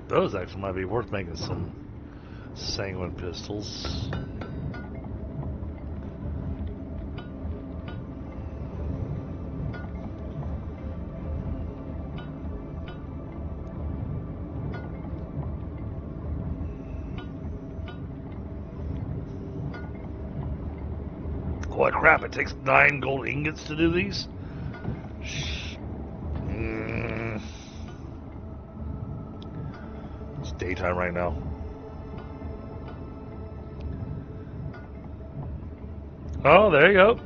Those actually might be worth making some sanguine pistols. Holy crap, it takes 9 gold ingots to do these? It's daytime right now. Oh, there you go.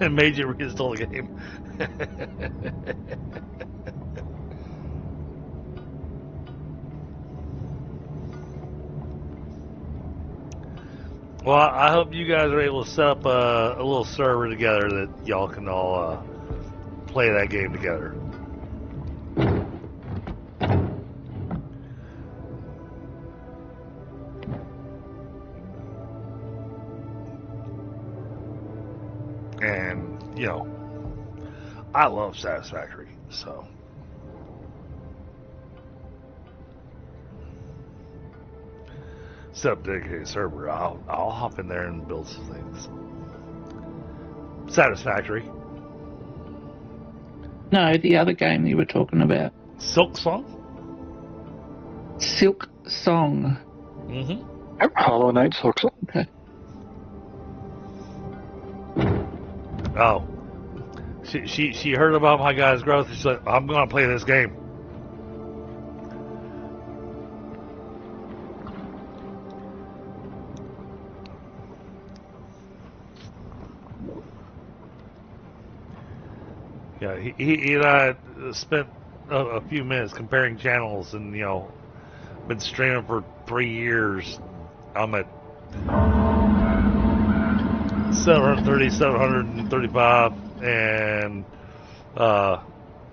It made you reinstall the game. Well, I hope you guys are able to set up a little server together that y'all can all play that game together. And, you know, I love Satisfactory, so. Set up a dedicated server. I'll hop in there and build some things. Satisfactory. No, the other game you were talking about. Silk Song? Silk Song. Mm-hmm. Hollow Knight Silk Song. Okay. Oh. She heard about my guy's growth. She's like, I'm going to play this game. Yeah, he and I spent a few minutes comparing channels, and you know, been streaming for 3 years. I'm at 730, 735, and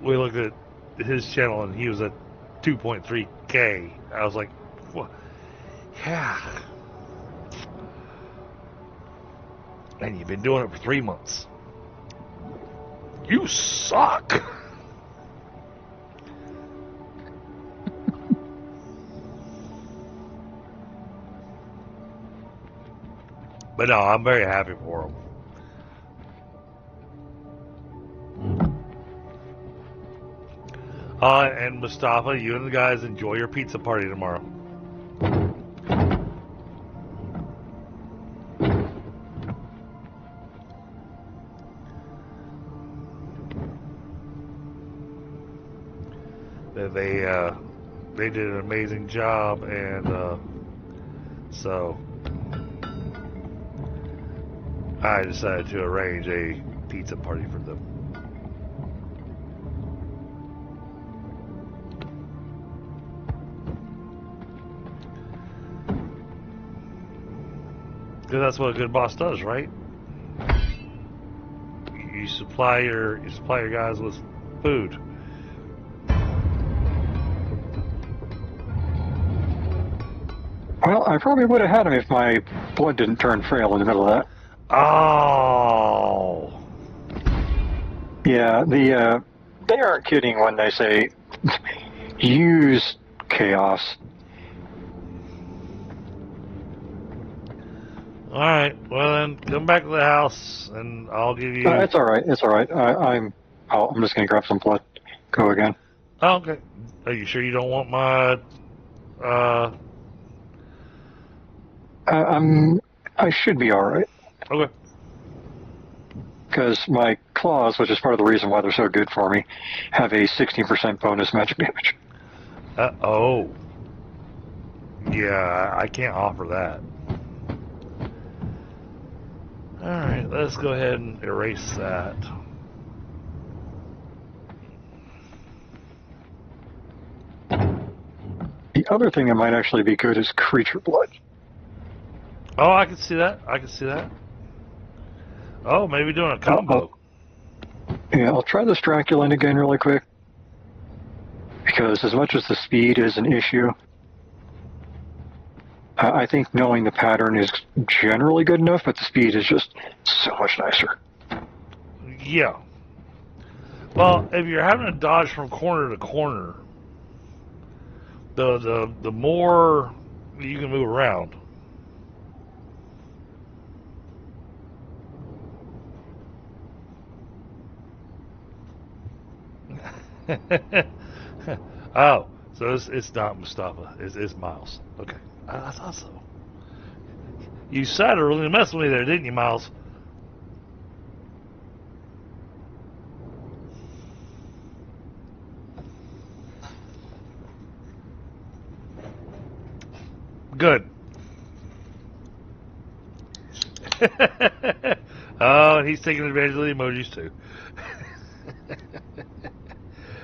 we looked at his channel, and he was at 2.3K. I was like, what? Yeah. And you've been doing it for 3 months. You suck. But no, I'm very happy for him. And Mustafa, you and the guys enjoy your pizza party tomorrow. They did an amazing job, and so I decided to arrange a pizza party for them. Because that's what a good boss does, right? You supply your guys with food. Well, I probably would have had him if my blood didn't turn frail in the middle of that. Oh. Yeah, they aren't kidding when they say use chaos. All right. Well, then come back to the house, and I'll give you. It's all right. It's all right. I'm just gonna grab some blood. Go again. Oh, okay. Are you sure you don't want my? I should be all right. Okay. Because my claws, which is part of the reason why they're so good for me, have a 16% bonus magic damage. Oh. Yeah, I can't offer that. Alright, let's go ahead and erase that. The other thing that might actually be good is creature blood. Oh, I can see that. I can see that. Oh, maybe doing a combo. Yeah, I'll try this Draculant again really quick. Because as much as the speed is an issue, I think knowing the pattern is generally good enough, but the speed is just so much nicer. Yeah. Well, if you're having to dodge from corner to corner, the more you can move around. Oh, so it's not Mustafa. It's Miles. Okay. I thought so. You decided to really mess with me there, didn't you, Miles? Good. Oh, and he's taking advantage of the emojis too.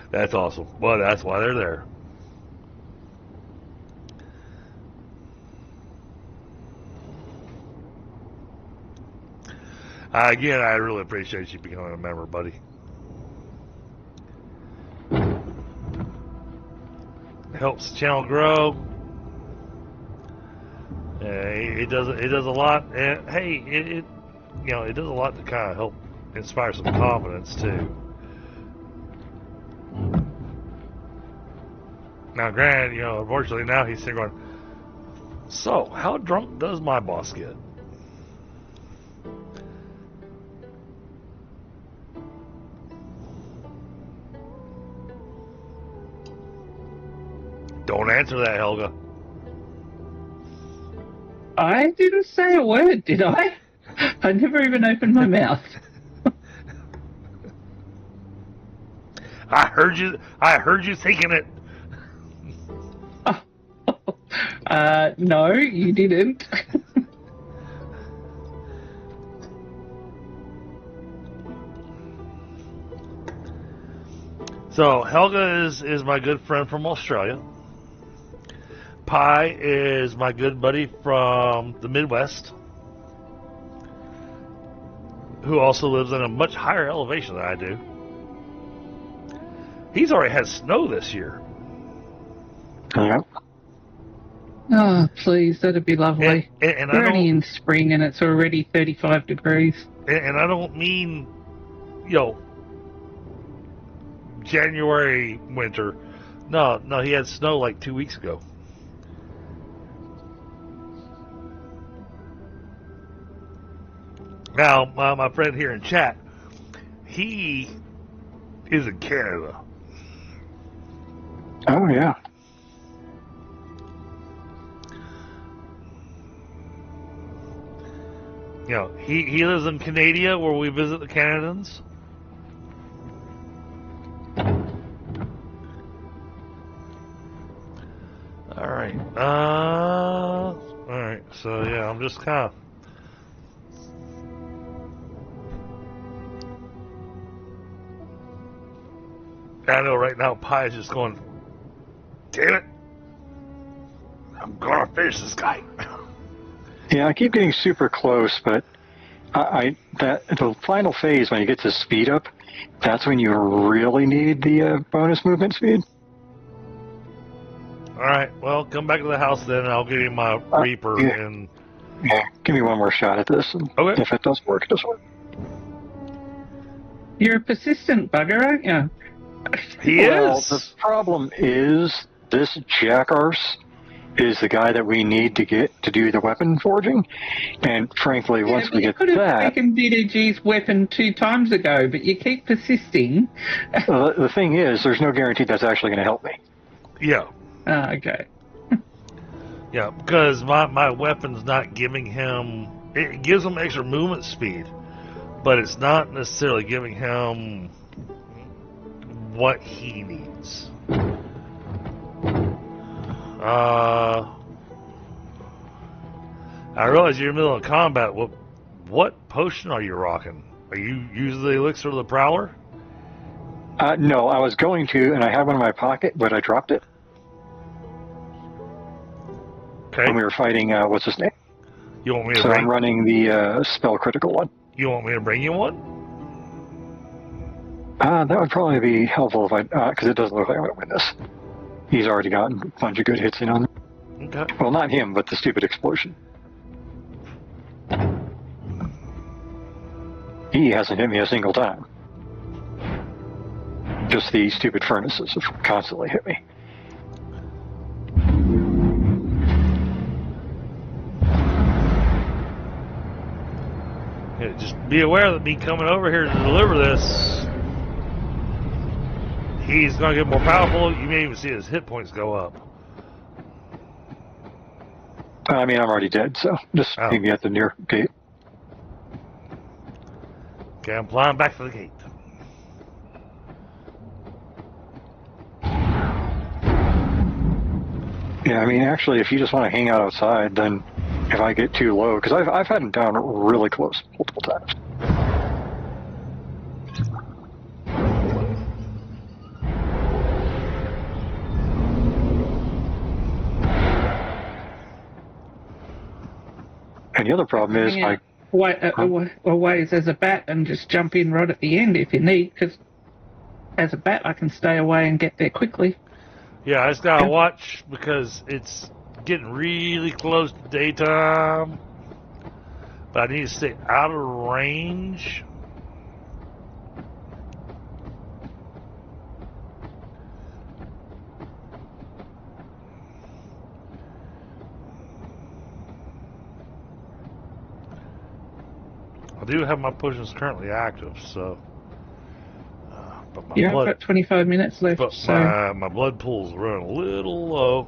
That's awesome. Well, that's why they're there. Again, I really appreciate you becoming a member, buddy. Helps the channel grow. It does a lot, and hey, it does a lot to kind of help inspire some confidence too. Now, granted, unfortunately now he's sitting going, so how drunk does my boss get? Don't answer that, Helga. I didn't say a word, did I? I never even opened my mouth. I heard you thinking it. No, you didn't. So Helga is my good friend from Australia. Pi is my good buddy from the Midwest, who also lives in a much higher elevation than I do. He's already had snow this year. Yep. Oh, please, that'd be lovely. And We're only in spring and it's already 35 degrees. And I don't mean, January winter. No, he had snow like 2 weeks ago. Now, my friend here in chat, he is in Canada. Oh, yeah. He lives in Canada, where we visit the Canadians. Alright. Alright, so yeah, I'm just kind of... I know right now Pi is just going, damn it, I'm gonna finish this guy. Yeah, I keep getting super close, but the final phase when you get to speed up, that's when you really need the bonus movement speed. Alright, well, come back to the house then, and I'll give you my Reaper. Yeah. And Yeah, give me one more shot at this. And okay. If it does work, it does work. You're a persistent bugger, aren't you? He is. The problem is this jackarse is the guy that we need to get to do the weapon forging, and frankly, once we get you could have that, taken DDG's weapon 2 times ago, but you keep persisting. the thing is, there's no guarantee that's actually going to help me. Yeah. Okay. Yeah, because my weapon's not giving him... It gives him extra movement speed, but it's not necessarily giving him what he needs. I realize you're in the middle of combat. What potion are you rocking? Are you using the elixir of the Prowler? No, I was going to, and I had one in my pocket, but I dropped it. Okay. When we were fighting, what's his name? You want me to So I'm running the spell critical one. You want me to bring you one? That would probably be helpful if because it doesn't look like I'm going to win this. He's already gotten a bunch of good hits in on him. Okay. Well, not him, but the stupid explosion. He hasn't hit me a single time. Just the stupid furnaces have constantly hit me. Yeah, just be aware that me coming over here to deliver this, he's going to get more powerful. You may even see his hit points go up. I mean, I'm already dead, so just meet me at the near gate. Okay, I'm flying back to the gate. Yeah, I mean, actually, if you just want to hang out outside, then if I get too low, because I've had them down really close multiple times. And the other problem is, Hang out ways as a bat and just jump in right at the end if you need, because as a bat I can stay away and get there quickly. Yeah, I just gotta watch because it's getting really close to daytime. But I need to stay out of range. I do have my potions currently active, so. But my Yeah, blood, I've got 25 minutes left, but so... my blood pool's running a little low.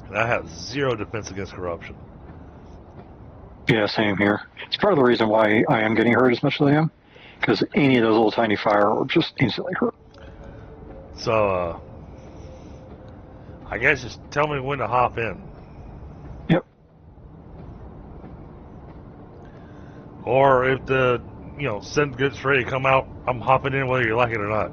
And I have 0 defense against corruption. yeah, same here. It's part of the reason why I am getting hurt as much as I am, because any of those little tiny fire orbs just instantly hurt. So, I guess just tell me when to hop in. Yep. Or if the, send gets ready to come out, I'm hopping in whether you like it or not.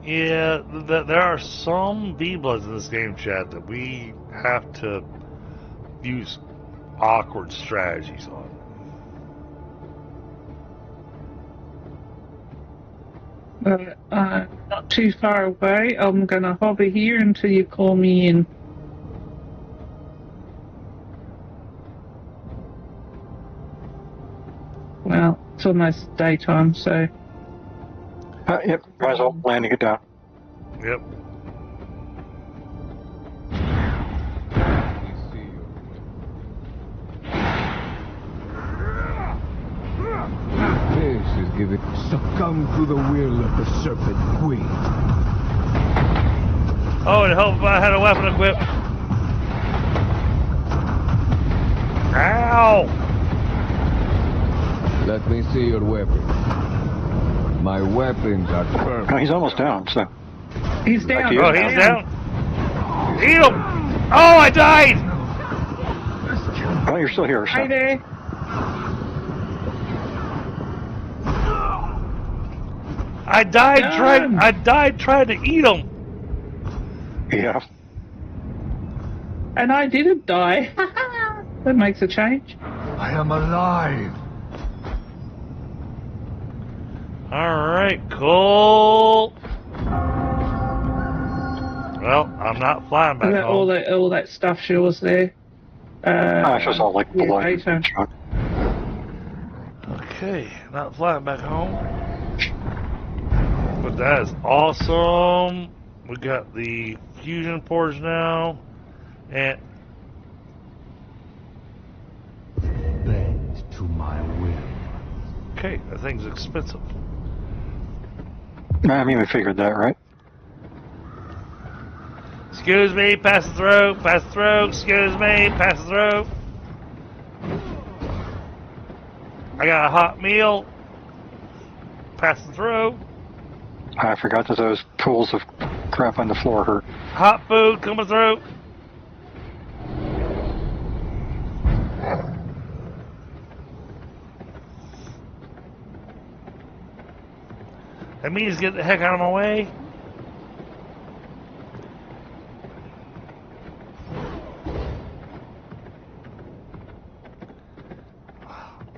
Yeah, there are some V-Bloods in this game, chat, that we have to use awkward strategies on. Not too far away. I'm gonna hover here until you call me in. Well, it's almost daytime, so... Yep, might as well land and get down. Yep. This is giving. Succumb to the will of the Serpent Queen. Oh, it'd help if I had a weapon equipped. Ow! Let me see your weapon. My weapons are firm. Oh, he's almost down, so. He's down. Oh, he's down. Eat him! Oh, I died! Oh, you're still here, so. Hi there. I died trying to eat him. Yeah. And I didn't die. That makes a change. I am alive. Alright, cool. Well, I'm not flying back home. All that stuff shows there. It's just all like the light. daytime. Okay, not flying back home. But that is awesome. We got the fusion forge now. And Bend to my will. okay, that thing's expensive. I mean, we figured that, right? Excuse me, pass the throat, pass the throat, excuse me, pass the throat. I got a hot meal. Pass the throat. I forgot that those pools of crap on the floor hurt. Hot food coming through. That means get the heck out of my way.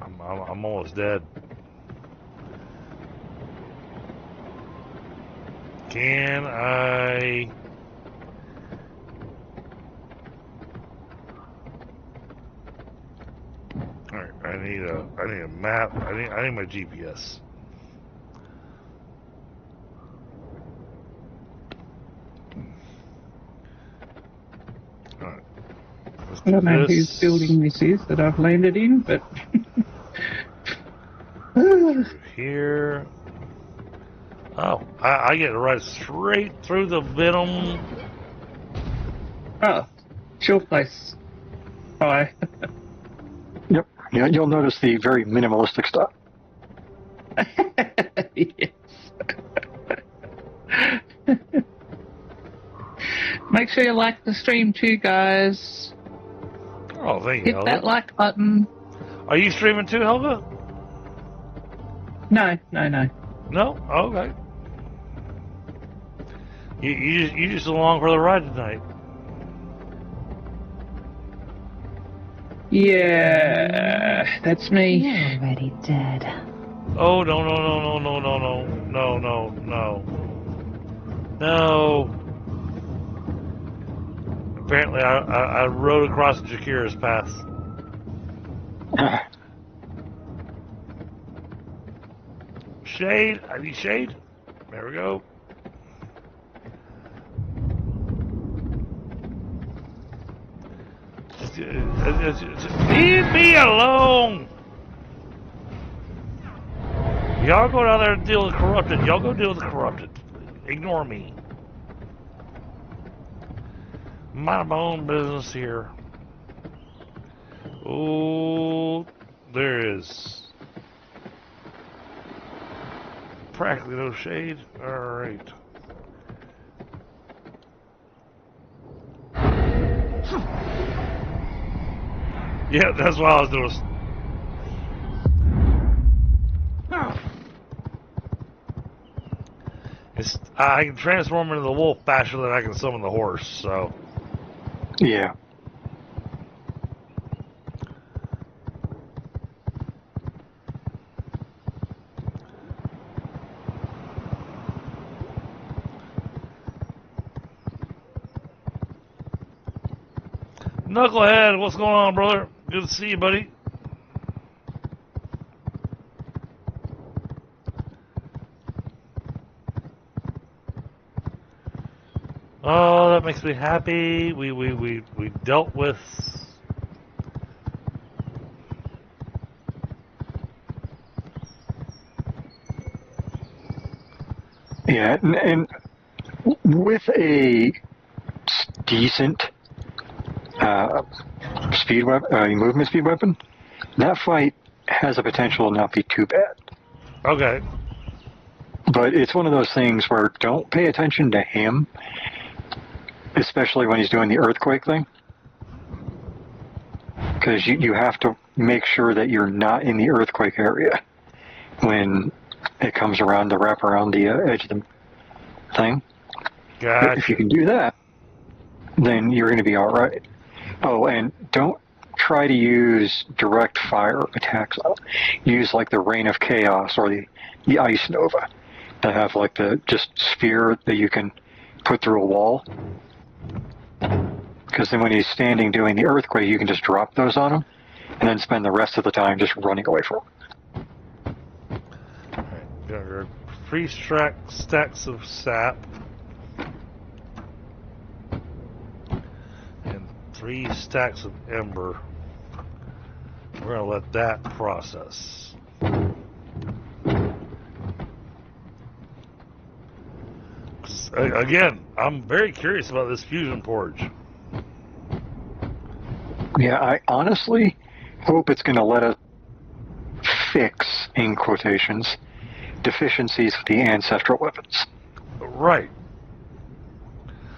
I'm almost dead. Can I... Alright, I need a map. I need my GPS. Alright. I don't know whose building this is that I've landed in, but... Here. Oh, I get to ride straight through the venom. Oh, it's your place. Hi. Yep. Yeah, you'll notice the very minimalistic stuff. Yes. Make sure you like the stream too, guys. Oh, thank you, Hit that Helga. like button. Are you streaming too, Helga? No. No? Okay. You just along for the ride tonight. Yeah, that's me. You're already dead. Oh, no. No. Apparently, I rode across Jakira's path. Shade. I need shade. There we go. Leave me alone. Y'all go down there and deal with the corrupted. Y'all go deal with the corrupted. Ignore me. Mind my own business here. Oh, there is practically no shade. Alright. Yeah, that's what I was doing. I can transform into the wolf faster than I can summon the horse, so. Yeah. Knucklehead, what's going on, brother? Good to see you, buddy. Oh, that makes me happy. We dealt with. Yeah, and with a decent movement speed weapon, that fight has a potential to not be too bad. Okay. But it's one of those things where don't pay attention to him, especially when he's doing the earthquake thing. Because you have to make sure that you're not in the earthquake area when it comes around to wrap around the edge of the thing. Gotcha. If you can do that, then you're going to be all right. Oh, and don't try to use direct fire attacks. Use like the Rain of Chaos or the Ice Nova that have like the just sphere that you can put through a wall. Because then when he's standing doing the earthquake, you can just drop those on him and then spend the rest of the time just running away from him. Alright, got our 3 stacks of sap. And 3 stacks of ember. We're going to let that process. Again, I'm very curious about this fusion porridge. Yeah, I honestly hope it's going to let us fix, in quotations, deficiencies with the ancestral weapons. Right.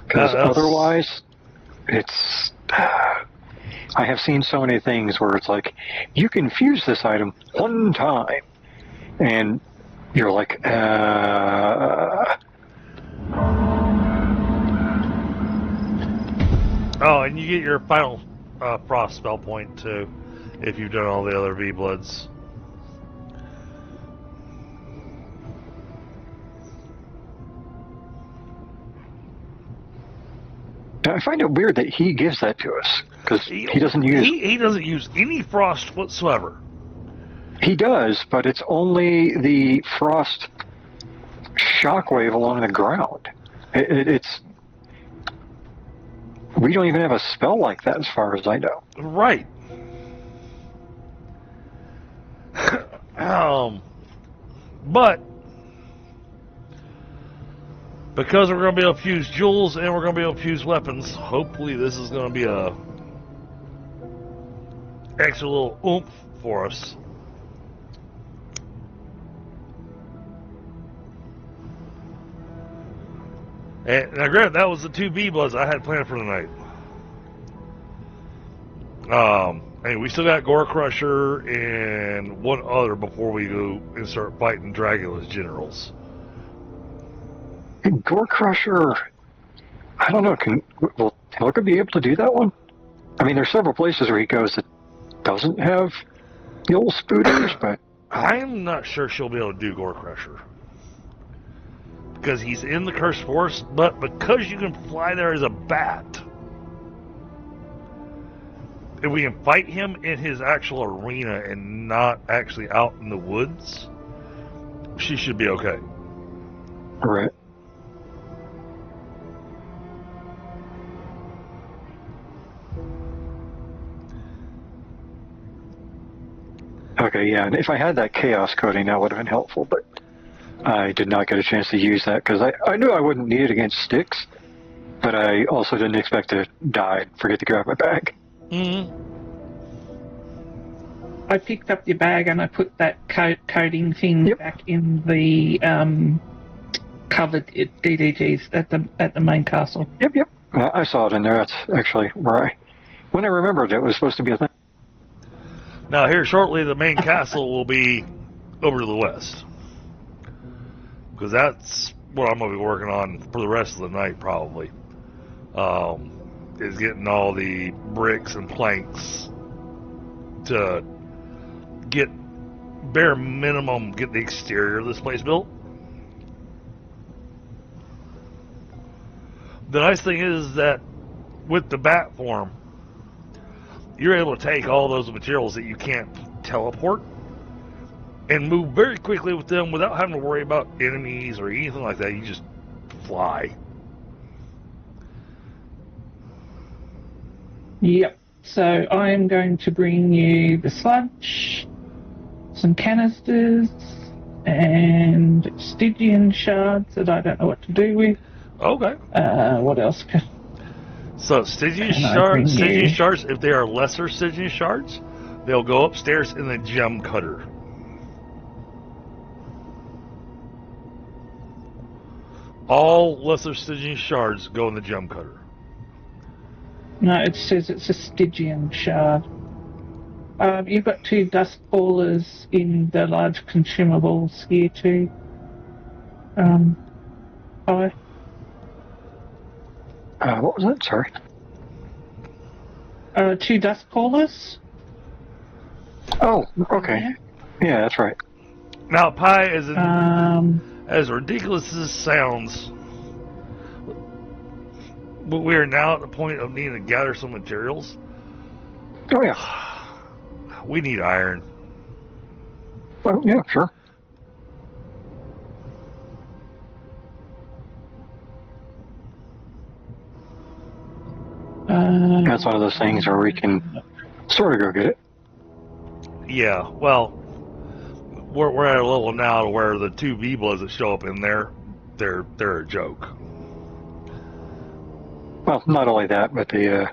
Because otherwise, it's... I have seen so many things where it's like, you can fuse this item one time, and you're like, Oh, and you get your final frost spell point too, if you've done all the other V-Bloods. I find it weird that he gives that to us, because he doesn't use... He doesn't use any frost whatsoever. He does, but it's only the frost shockwave along the ground. It's we don't even have a spell like that, as far as I know. Right. But because we're going to be able to fuse jewels and we're going to be able to fuse weapons, hopefully this is going to be a extra little oomph for us. And now, granted, that was the 2 B-Bloods I had planned for the night. And we still got Gore Crusher and one other before we go and start fighting Dragula's generals. Gore Crusher, I don't know. Will Helga be able to do that one? I mean, there's several places where he goes that doesn't have the old spooters, but I'm not sure she'll be able to do Gore Crusher. Because he's in the Cursed Forest, but because you can fly there as a bat, if we can fight him in his actual arena and not actually out in the woods, she should be okay. Right. Okay, yeah, and if I had that chaos coating, that would have been helpful, but I did not get a chance to use that because I knew I wouldn't need it against sticks, but I also didn't expect to die and forget to grab my bag. Mm-hmm. I picked up your bag and I put that coating thing back in the covered DDGs at the main castle. Yep. I saw it in there. That's actually where when I remembered it was supposed to be a thing. Now, here shortly, the main castle will be over to the west. Because that's what I'm going to be working on for the rest of the night, probably. Is getting all the bricks and planks to get bare minimum, get the exterior of this place built. The nice thing is that with the bat form, you're able to take all those materials that you can't teleport and move very quickly with them without having to worry about enemies or anything like that. You just fly. Yep. So I am going to bring you the sludge, some canisters, and Stygian shards that I don't know what to do with. Okay. What else? So Stygian shards, if they are lesser Stygian shards, they'll go upstairs in the gem cutter. All lesser Stygian shards go in the gem cutter. No, it says it's a Stygian shard. You've got 2 dust ballers in the large consumables here too. What was that? Sorry. 2 dust ballers. Oh, okay. Yeah, that's right. Now, Pi, as ridiculous as this sounds, but we are now at the point of needing to gather some materials. Oh, yeah. We need iron. Well, yeah, sure. That's one of those things where we can sort of go get it. Yeah, well, we're at a level now to where the 2 V-Bloods that show up in there, they're a joke. Well, not only that, but the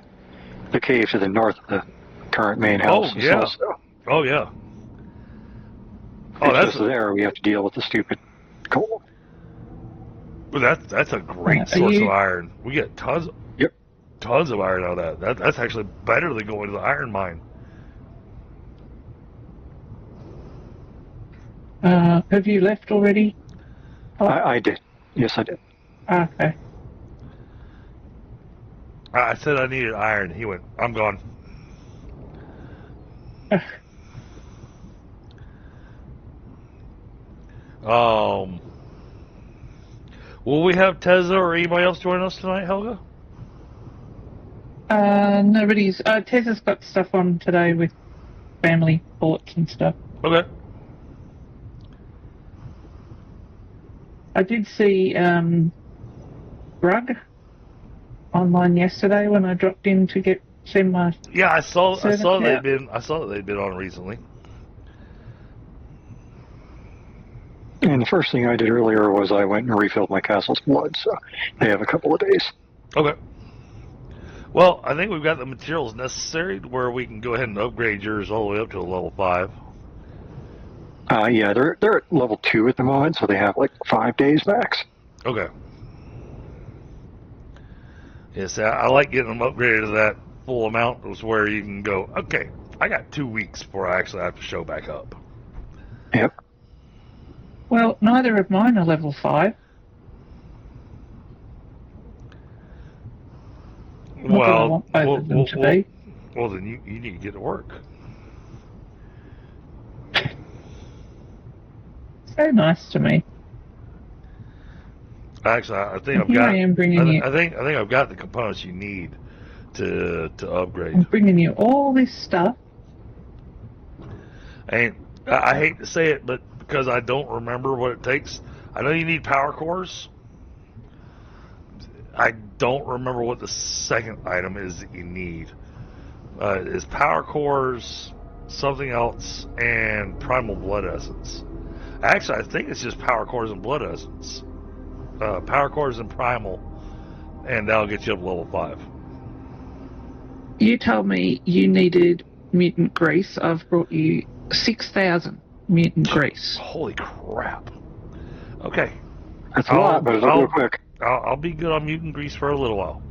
cave to the north of the current main house. Oh, yeah. Also, oh, yeah. Oh, that's just there we have to deal with the stupid coal. Well, that's a great source of iron. We get tons of iron out of that. That's actually better than going to the iron mine. Have you left already? Oh. I did. Yes, I did. Okay. I said I needed iron. He went, I'm gone. Will we have Teza or anybody else join us tonight, Helga? Nobody's. Tessa's got stuff on today with family thoughts and stuff. Okay. I did see Rug online yesterday when I dropped in to send my Yeah, I saw servants that out. they'd been on recently. And the first thing I did earlier was I went and refilled my castle's blood, so they have a couple of days. Okay. Well, I think we've got the materials necessary to where we can go ahead and upgrade yours all the way up to a level 5. Yeah, they're at level 2 at the moment, so they have like 5 days max. Okay. Yes, I like getting them upgraded to that full amount. Is where you can go, okay, I got 2 weeks before I actually have to show back up. Yep. Well, neither of mine are level 5. Not that I want both of them to be. Well, then you need to get to work. So nice to me. Actually, I think And I've here got. I am bringing you. I think I've got the components you need to upgrade. I'm bringing you all this stuff. And I hate to say it, but because I don't remember what it takes, I know you need power cores. I don't remember what the second item is that you need. Is power cores, something else, and primal blood essence. Actually, I think it's just power cores and blood essence. Power cores and primal, and that'll get you up to level 5. You told me you needed mutant grease. I've brought you 6,000 mutant grease. Holy crap. Okay. That's a lot, but it'll go quick. I'll be good on mutant grease for a little while.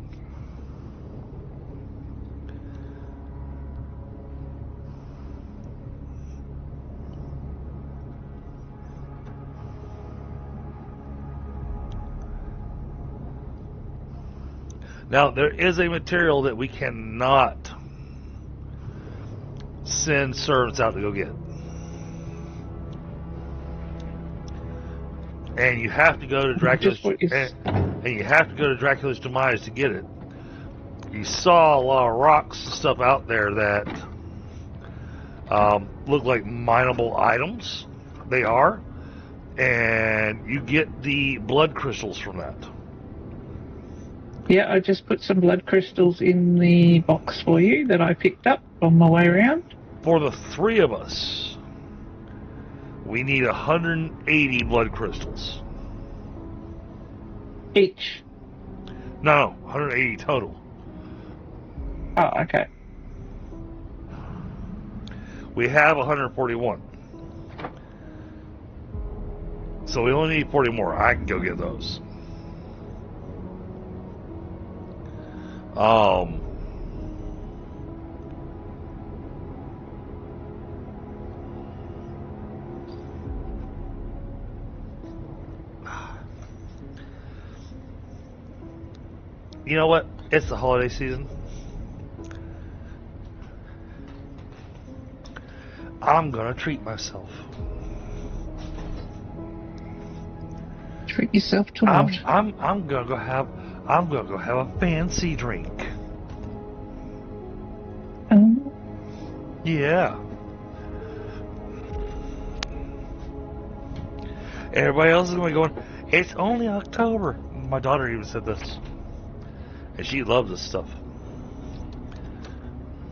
Now, there is a material that we cannot send servants out to go get. And you have to go to Dracula's and you have to go to Dracula's demise to get it. You saw a lot of rocks and stuff out there that look like mineable items. They are. And you get the blood crystals from that. Yeah, I just put some blood crystals in the box for you that I picked up on my way around. For the 3 of us, we need 180 blood crystals. Each. No, 180 total. Oh, okay. We have 141. So we only need 40 more. I can go get those. You know what? It's the holiday season. I'm gonna treat myself. Treat yourself to what? I'm gonna go have a fancy drink. Yeah. Everybody else is gonna be going, it's only October. My daughter even said this. And she loves this stuff.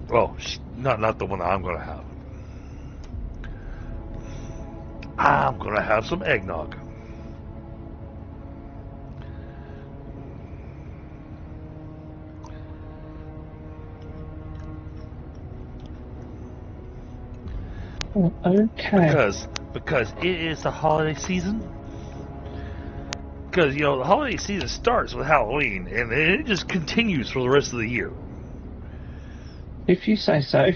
Well, not the one that I'm gonna have. I'm gonna have some eggnog. Okay. Because it is the holiday season. Because, the holiday season starts with Halloween, and it just continues for the rest of the year. If you say so.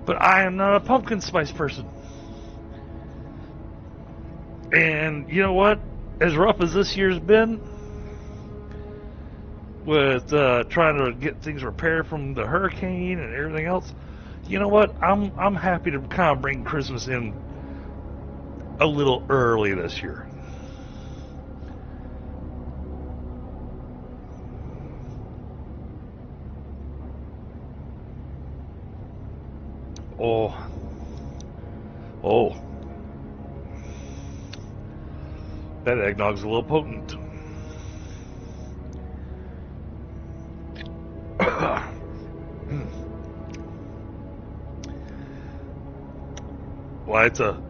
But I am not a pumpkin spice person. And you know what? As rough as this year's been, with trying to get things repaired from the hurricane and everything else, you know what? I'm happy to kind of bring Christmas in a little early this year. Oh. That eggnog's a little potent. Well, it's a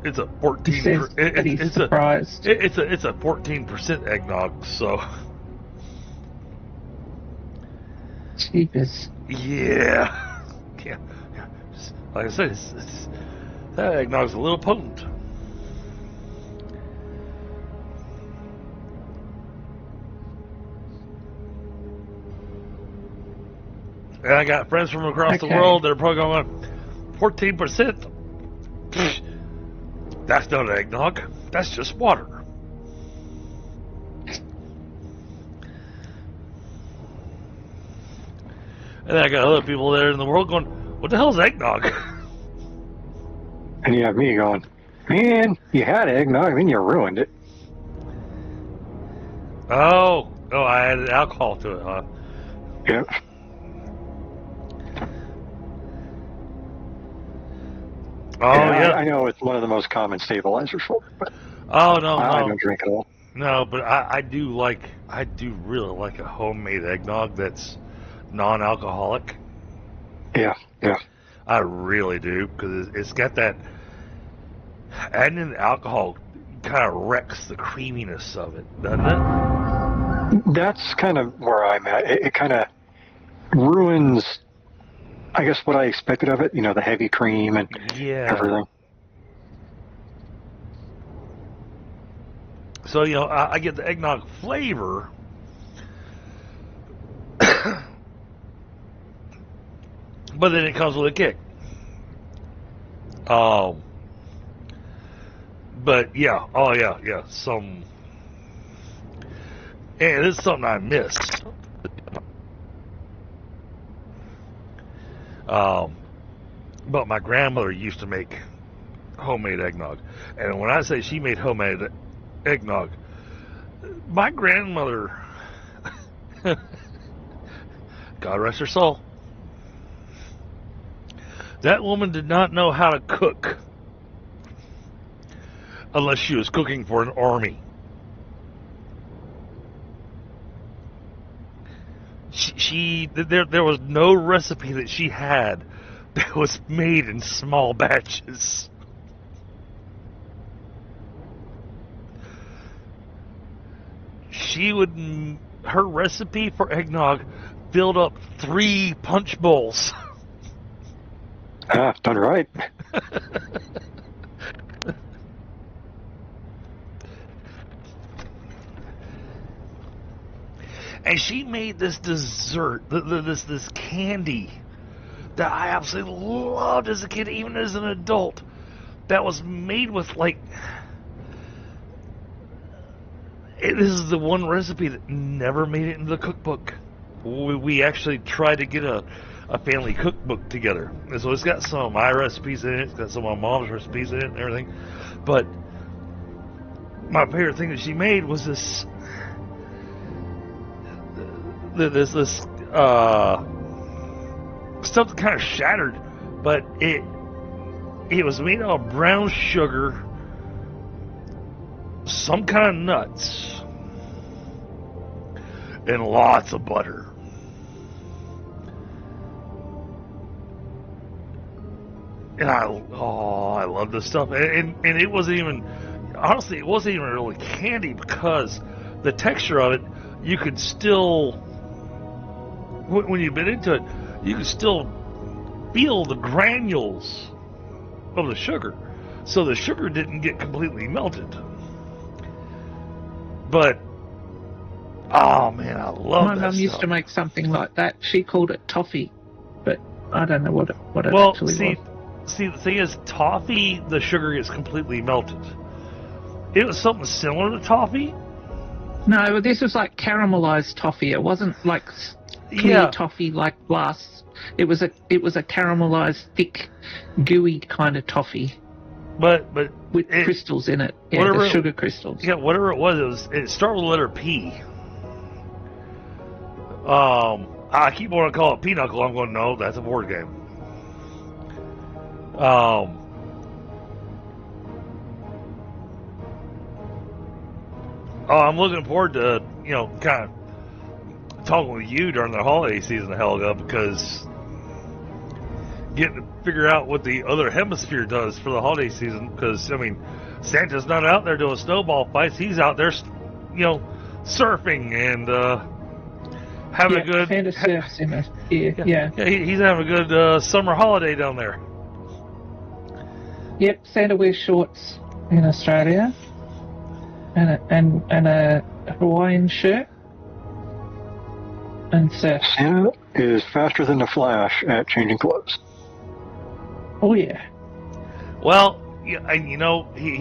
14. He's surprised. It's a 14% eggnog. So. Jeepers. Yeah. Yeah. Like I said, that eggnog's a little potent. And I got friends from across the world that are probably going, 14%? That's not eggnog. That's just water. And I got other people there in the world going, what the hell is eggnog? And you have me going, man, you had eggnog, then you ruined it. Oh, I added alcohol to it, huh? Yep. Oh, yeah. I know it's one of the most common stabilizers for it, but oh, no. I don't drink it all. No, but I do really like a homemade eggnog that's non-alcoholic. Yeah. I really do, because it's got that, adding in the alcohol kind of wrecks the creaminess of it, doesn't it? That's kind of where I'm at. It kind of ruins, I guess, what I expected of it, the heavy cream and everything. So, I get the eggnog flavor, but then it comes with a kick. But yeah, and it's something I missed. But my grandmother used to make homemade eggnog, and when I say she made homemade eggnog, my grandmother, God rest her soul, that woman did not know how to cook unless she was cooking for an army. There was no recipe that she had that was made in small batches. Her recipe for eggnog filled up 3 punch bowls. Done right. And she made this dessert, this candy that I absolutely loved as a kid, even as an adult. That was made with this is the one recipe that never made it into the cookbook. We actually tried to get a family cookbook together. And so it's got some of my recipes in it, it's got some of my mom's recipes in it and everything. But my favorite thing that she made was this stuff that kind of shattered, but it was made out of brown sugar, some kind of nuts, and lots of butter. And I love this stuff. And it wasn't even, honestly, it wasn't even really candy, because the texture of it, you could still, when you bit into it, you could still feel the granules of the sugar. So the sugar didn't get completely melted. But, oh man, I love that. My mum used to make something like that. She called it toffee, but I don't know what it actually was. See, the thing is, toffee, the sugar gets completely melted. It was something similar to toffee. No, but this was like caramelized toffee. It wasn't like clear toffee like glass. It was a caramelized, thick, gooey kind of toffee. But with crystals in it. Yeah, the sugar crystals. Yeah, whatever it started with the letter P. I keep wanting to call it Pinochle. I'm going, no, that's a board game. Oh, I'm looking forward to, kind of talking with you during the holiday season, Helga, because getting to figure out what the other hemisphere does for the holiday season. Because, Santa's not out there doing snowball fights. He's out there, surfing and having a good... Santa surfs in a year, yeah. He's having a good summer holiday down there. Yep, Santa wears shorts in Australia and a Hawaiian shirt and surfs. Santa is faster than the Flash at changing clothes. Oh, yeah. Well, he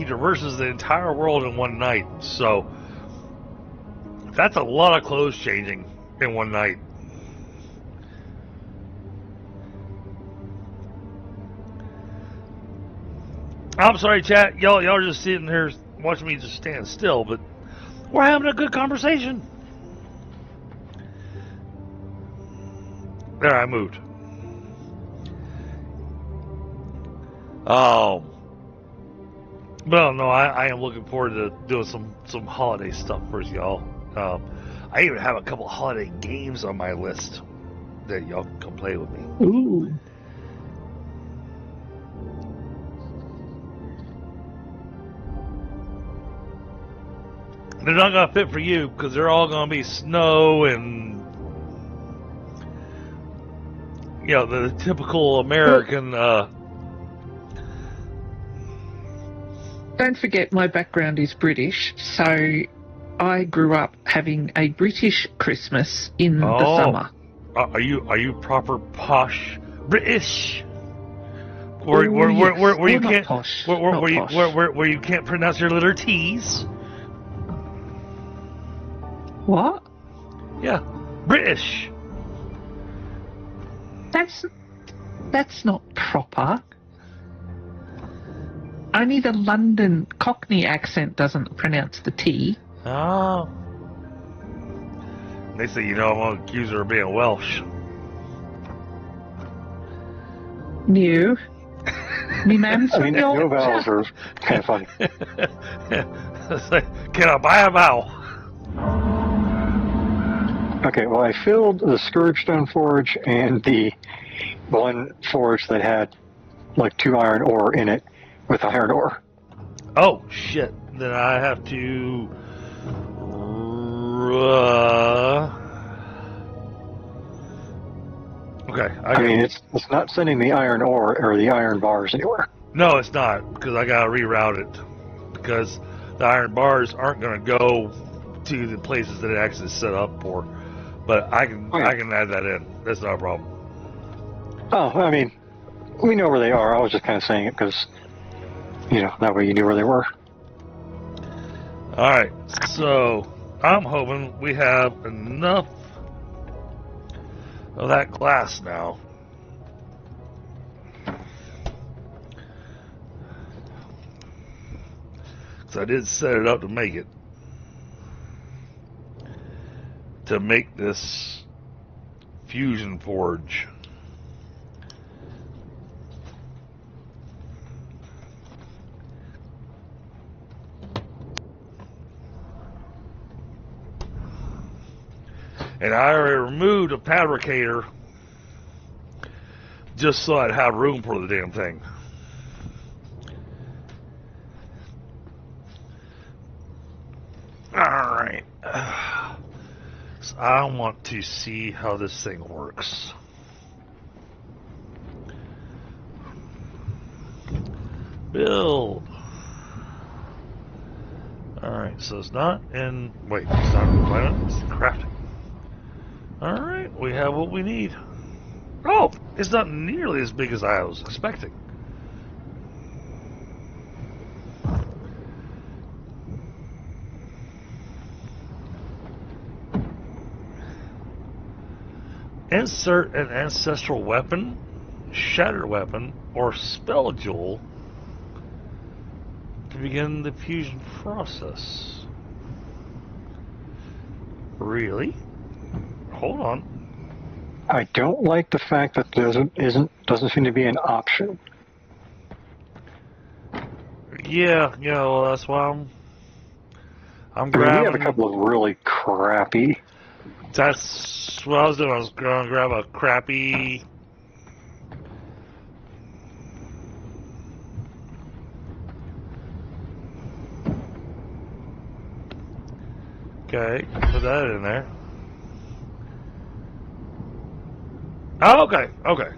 traverses the entire world in one night, so that's a lot of clothes changing in one night. I'm sorry, chat. Y'all are just sitting here watching me just stand still, but we're having a good conversation. There, I moved. Oh. Well, no, I am looking forward to doing some holiday stuff for y'all. I even have a couple holiday games on my list that y'all can come play with me. Ooh. They're not going to fit for you because they're all going to be snow and, the typical American. Don't forget, my background is British, so I grew up having a British Christmas in the summer. Are you proper posh British? Where you can't posh. where you can't pronounce your letter T's? What? Yeah, British. That's not proper. Only the London Cockney accent doesn't pronounce the T. Oh. They say, I'm going to accuse her of being Welsh. No. Me man's from no Yorkshire. vowels are kind of funny. It's like, can I buy a vowel? Okay, well, I filled the Scourgestone Forge and the one forge that had like 2 iron ore in it with iron ore. Oh, shit. Then I have to... Okay. I mean, it's not sending the iron ore or the iron bars anywhere. No, it's not, because I got to reroute it. Because the iron bars aren't going to go to the places that it actually is set up for. But I can add that in. That's not a problem. Oh, I mean, we know where they are. I was just kind of saying it because, that way you knew where they were. Alright, so I'm hoping we have enough of that glass now. Because I did set it up to make it. To make this fusion forge. And I already removed a fabricator just so I'd have room for the damn thing. Alright. So I want to see how this thing works. Build. Alright, so it's not in... Wait, it's not in planet, it's crafting. Alright, we have what we need. Oh, it's not nearly as big as I was expecting. Insert an ancestral weapon, shatter weapon, or spell jewel to begin the fusion process. Really? Hold on. I don't like the fact that there doesn't seem to be an option. Yeah, well, that's why I'm I mean, we have a grabbing... couple of really crappy. That's what I was doing. I was going to grab a crappy... Okay, put that in there. Oh, okay, okay.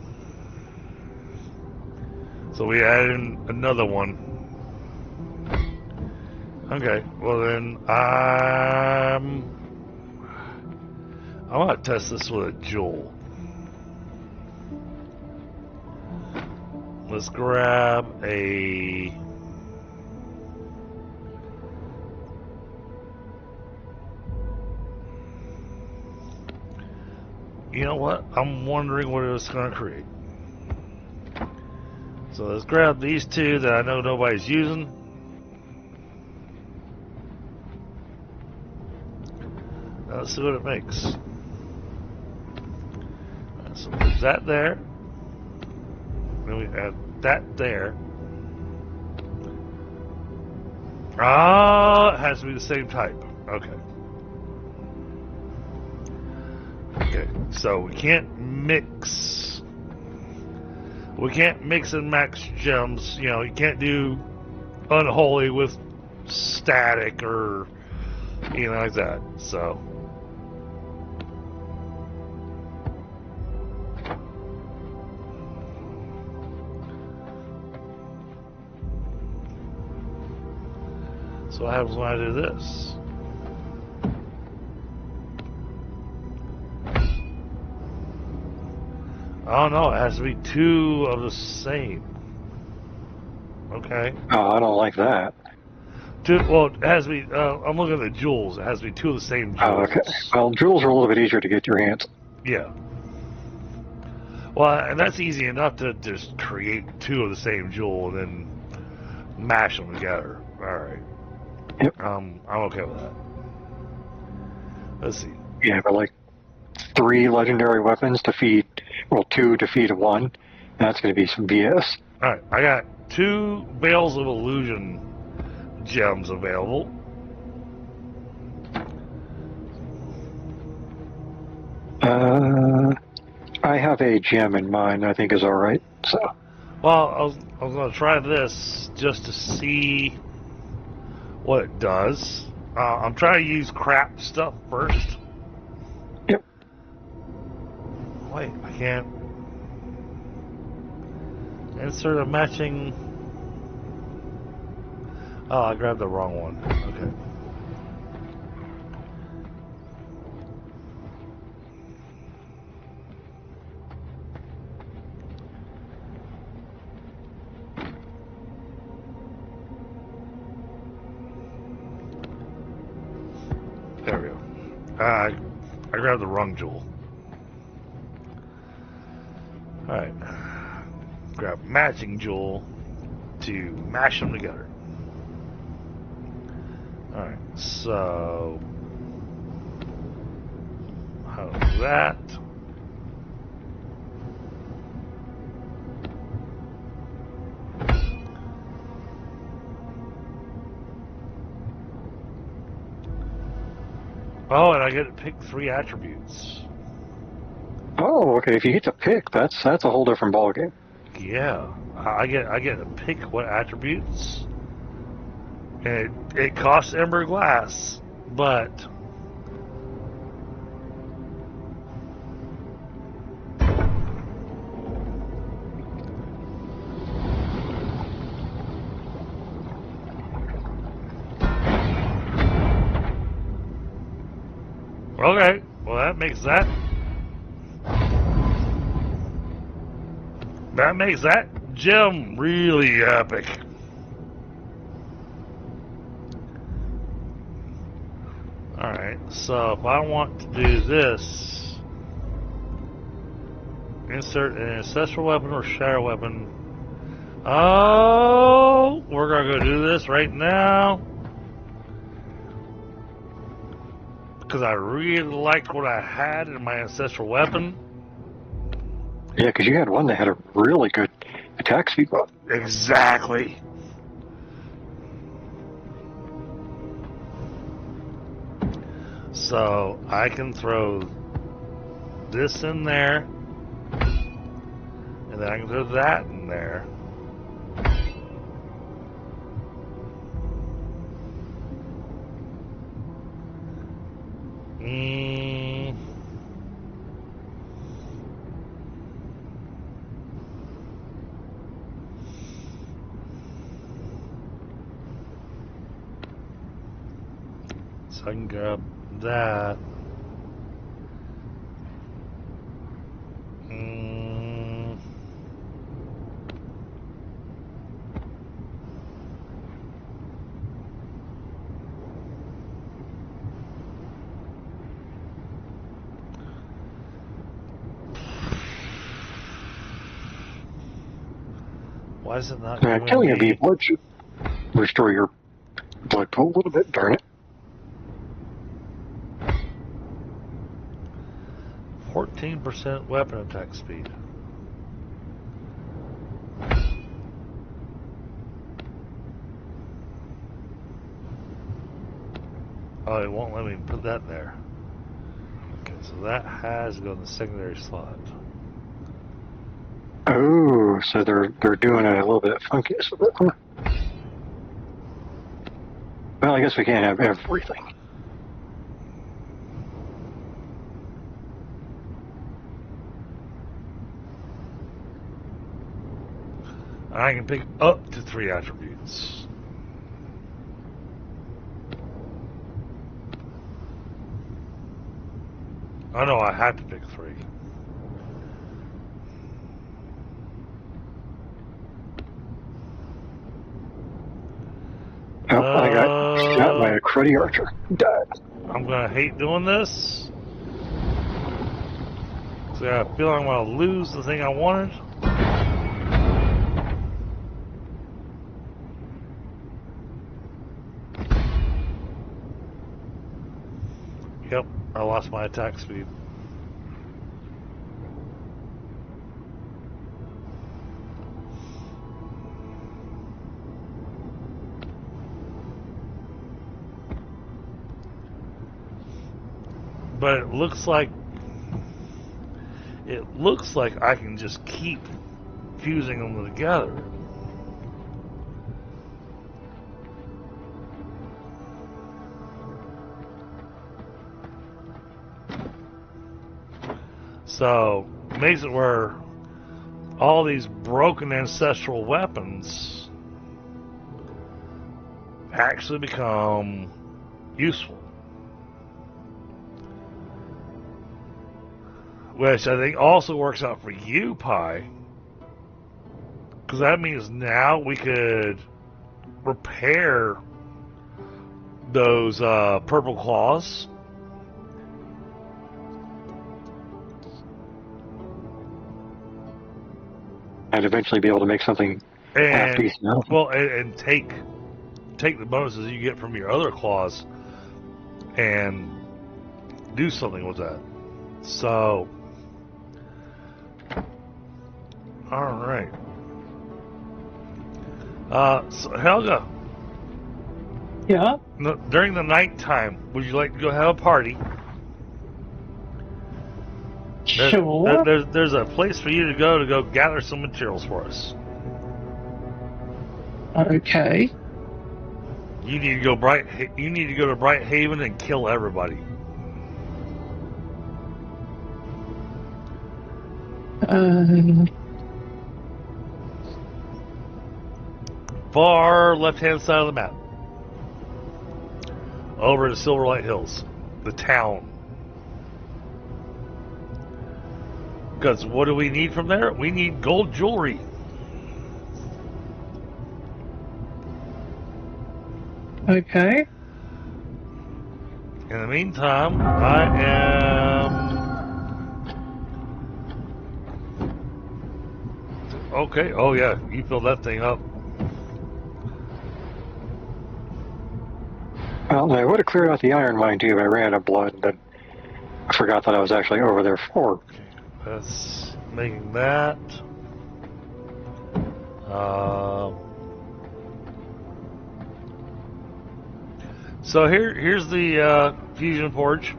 So we added in another one. Okay, well then I want to test this with a jewel. Let's grab a... You know what? I'm wondering what it's going to create. So let's grab these two that I know nobody's using. Now let's see what it makes. Right, so put that there. Then we add that there. Ah, it has to be the same type. Okay. Okay, so we can't mix. We can't mix and match gems. You know, you can't do unholy with static or anything like that. So. So what happens when I do this? Oh no, it has to be two of the same. Okay. Oh, I don't like that. Well, it has to be, I'm looking at the jewels. It has to be two of the same jewels. Oh, okay. Well, jewels are a little bit easier to get your hands. Yeah. Well, and that's easy enough to just create two of the same jewel and then mash them together. Alright. Yep. I'm okay with that. Let's see. Yeah, but like 3 legendary weapons to feed, well, 2 to feed 1. That's going to be some BS. Alright, I got 2 Bales of Illusion gems available. I have a gem in mind I think is alright, so. Well, I was going to try this just to see what it does. I'm trying to use crap stuff first. Yep. Wait, I can't insert a matching. Oh, I grabbed the wrong one. Okay. There we go. I grabbed the wrong jewel. Alright. Grab matching jewel to mash them together. Alright, so how's that? Oh, and I get to pick 3 attributes. Oh, okay. If you get to pick, that's a whole different ballgame. Yeah, I get to pick what attributes, and it costs Ember Glass, but okay. Well, that makes that gem really epic. Alright, so if I want to do this, insert an ancestral weapon or shadow weapon. Oh, we're gonna go do this right now because I really liked what I had in my ancestral weapon. Yeah, because you had one that had a really good attack speed buff. Exactly. So I can throw this in there, and then I can throw that in there. So I can grab that. Why is it not Killing a giving bee me... blood should restore your blood pool a little bit, darn it. 14% weapon attack speed. Oh, it won't let me put that there. Okay, so that has to go in the secondary slot. Oh, so they're doing it a little bit funky. Well, I guess we can't have everything. I can pick up to 3 attributes. Oh no, I have to pick 3. Oh, I got shot by a cruddy archer. Died. I'm gonna hate doing this. So I feel like I'm gonna lose the thing I wanted. Yep, I lost my attack speed. But it looks like I can just keep fusing them together. So it makes it where all these broken ancestral weapons actually become useful. Which I think also works out for you, Pi. Because that means now we could repair those purple claws. I'd eventually be able to make something half decent out of it. Well, and take the bonuses you get from your other claws and do something with that. So, all right. So Helga. Yeah. During the nighttime, would you like to go have a party? Sure. There's a place for you to go gather some materials for us. Okay. You need to go to Bright Haven and kill everybody. Far left-hand side of the map. Over to Silverlight Hills, the town. Because what do we need from there? We need gold jewelry. Okay. In the meantime, I am... Okay, oh yeah, you filled that thing up. Well, I would have cleared out the iron mine too if I ran out of blood, but I forgot that I was actually over there for. Okay, that's making that. So here's the fusion forge.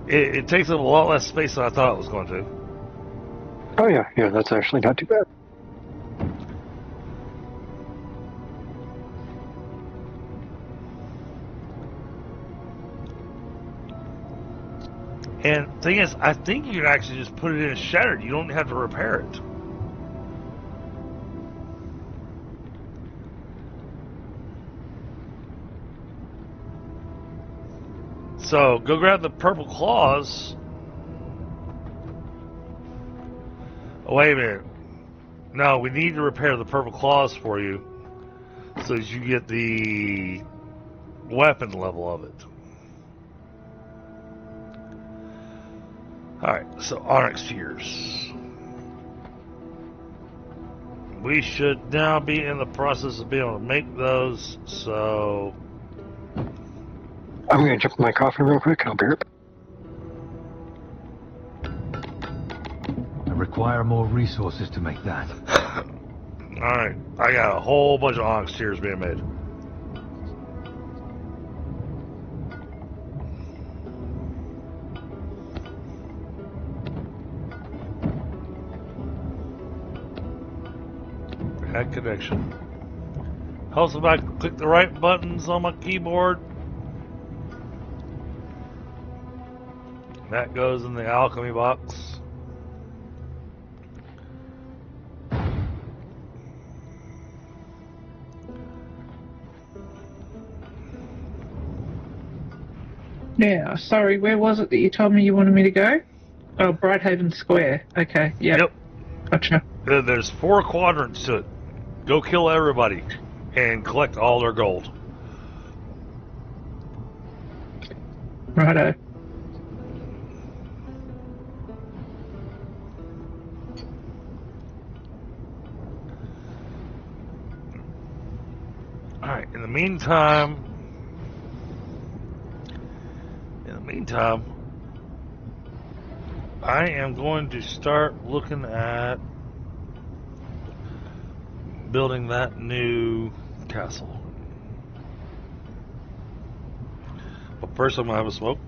It takes up a lot less space than I thought it was going to. Oh yeah, yeah, that's actually not too bad. And the thing is, I think you can actually just put it in shattered. You don't have to repair it. So go grab the purple claws. Oh, wait a minute. No, we need to repair the purple claws for you so that you get the weapon level of it. Alright, so onyx tears. We should now be in the process of being able to make those, so... I'm going to jump in my coffin real quick. I'll be right back. I require more resources to make that. Alright, I got a whole bunch of onyx tears being made. Add connection. Helps if I click the right buttons on my keyboard. That goes in the alchemy box. Yeah, sorry, where was it that you told me you wanted me to go? Oh, Brighthaven Square. Okay, yeah. Yep. Gotcha. There's 4 quadrants to it. Go kill everybody and collect all their gold. Righto. Alright, in the meantime, I am going to start looking at building that new castle. But first I'm going to have a smoke.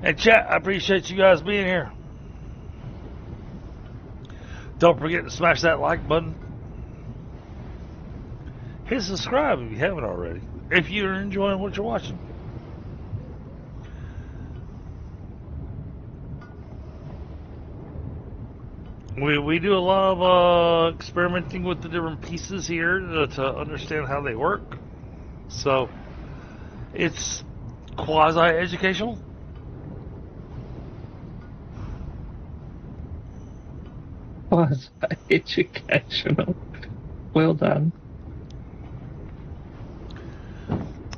And chat, I appreciate you guys being here. Don't forget to smash that like button. Hit subscribe if you haven't already, if you're enjoying what you're watching. We do a lot of experimenting with the different pieces here to understand how they work. So it's quasi-educational. Was educational. Well done.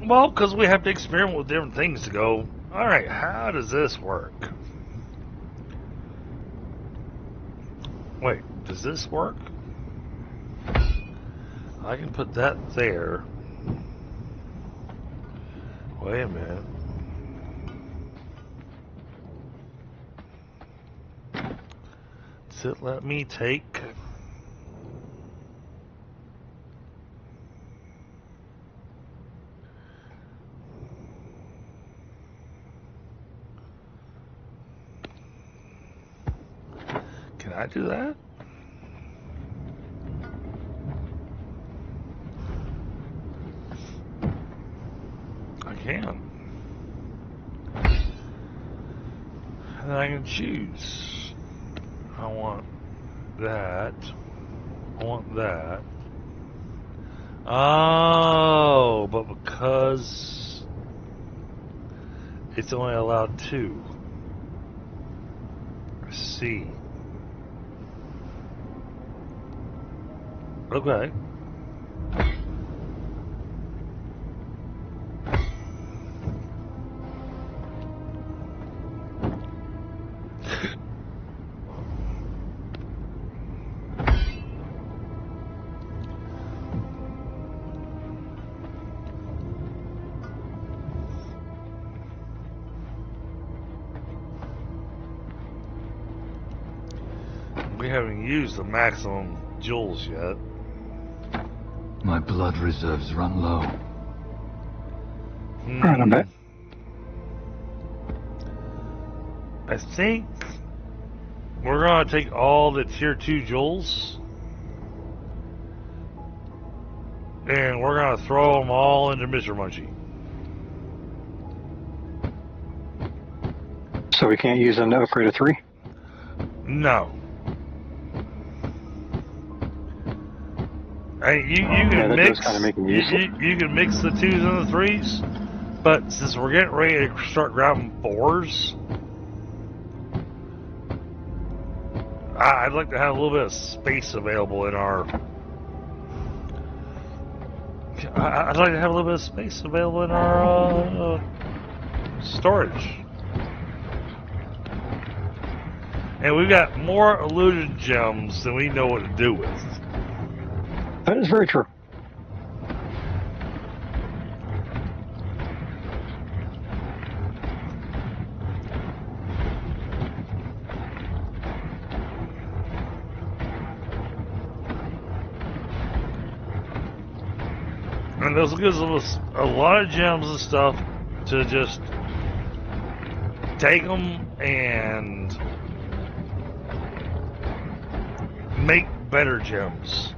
Well, because we have to experiment with different things to go, alright, how does this work? Wait, does this work? I can put that there. Wait a minute. Does it let me take... Can I do that? I can. And I can choose. I want that. I want that. Oh, but because it's only allowed 2. I see. Okay. We haven't used the maximum jewels yet. My blood reserves run low. Right, I bet. I think we're gonna take all the tier 2 jewels and we're gonna throw them all into Mr. Munchie. So we can't use them to upgrade a 3? No. You Yeah, can that mix does kind of make them useless. you can mix the 2s and the 3s, but since we're getting ready to start grabbing 4s, I'd like to have a little bit of space available in our. I'd like to have a little bit of space available in our storage. And we've got more eluded gems than we know what to do with. That is very true. And this gives us a lot of gems and stuff to just take them and make better gems.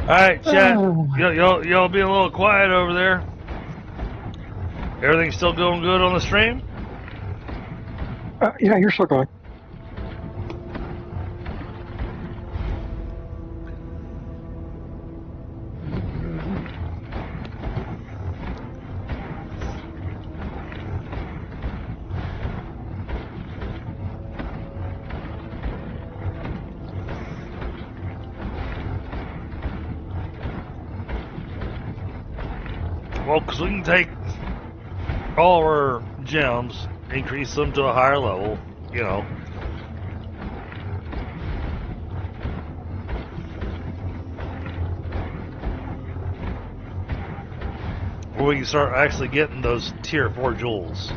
Alright, chat. Y'all be a little quiet over there. Everything's still going good on the stream? Yeah, you're still going. Well, because we can take all of our gems, increase them to a higher level, you know. Or we can start actually getting those tier 4 jewels.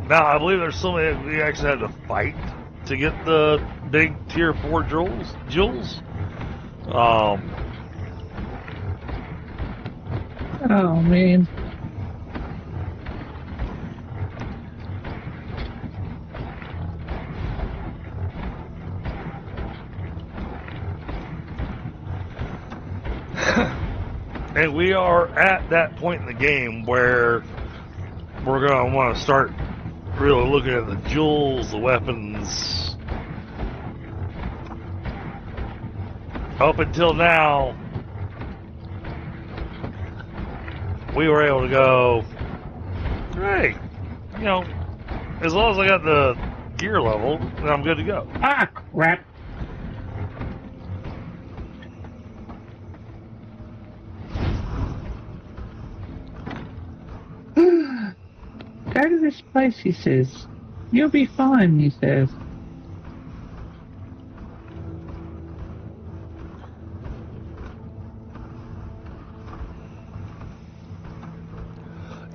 Now, I believe there's somebody that we actually had to fight to get the big tier 4 jewels. Oh, man. And we are at that point in the game where we're going to want to start really looking at the jewels, the weapons. Up until now, we were able to go, hey, you know, as long as I got the gear level, then I'm good to go. Ah, crap. Go to this place, he says. You'll be fine, he says.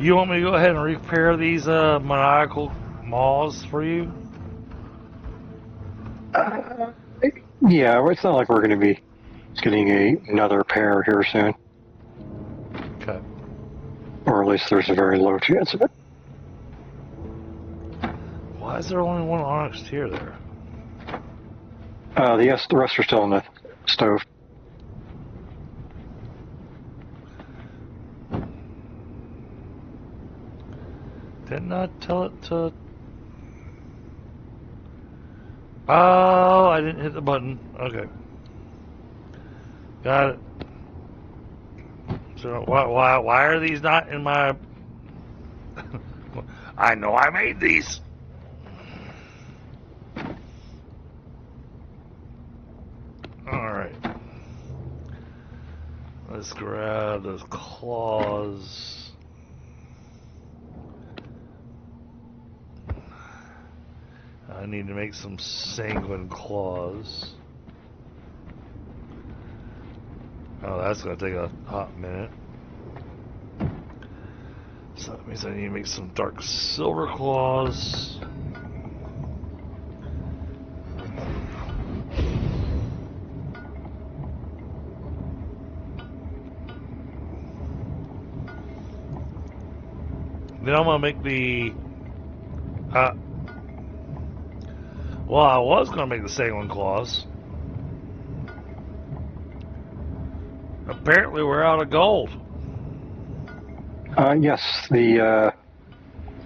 You want me to go ahead and repair these maniacal maws for you? Yeah, it's not like we're going to be getting another pair here soon. Okay. Or at least there's a very low chance of it. Why is there only one onyx tier there? The rest are still in the stove. Didn't I tell it to... Oh, I didn't hit the button. Okay. Got it. So why are these not in my... I know I made these. Alright. Let's grab those claws. I need to make some sanguine claws. Oh, that's going to take a hot minute. So that means I need to make some dark silver claws. Then I'm going to make the... well, I was going to make the sanguine claws. Apparently we're out of gold. Yes, the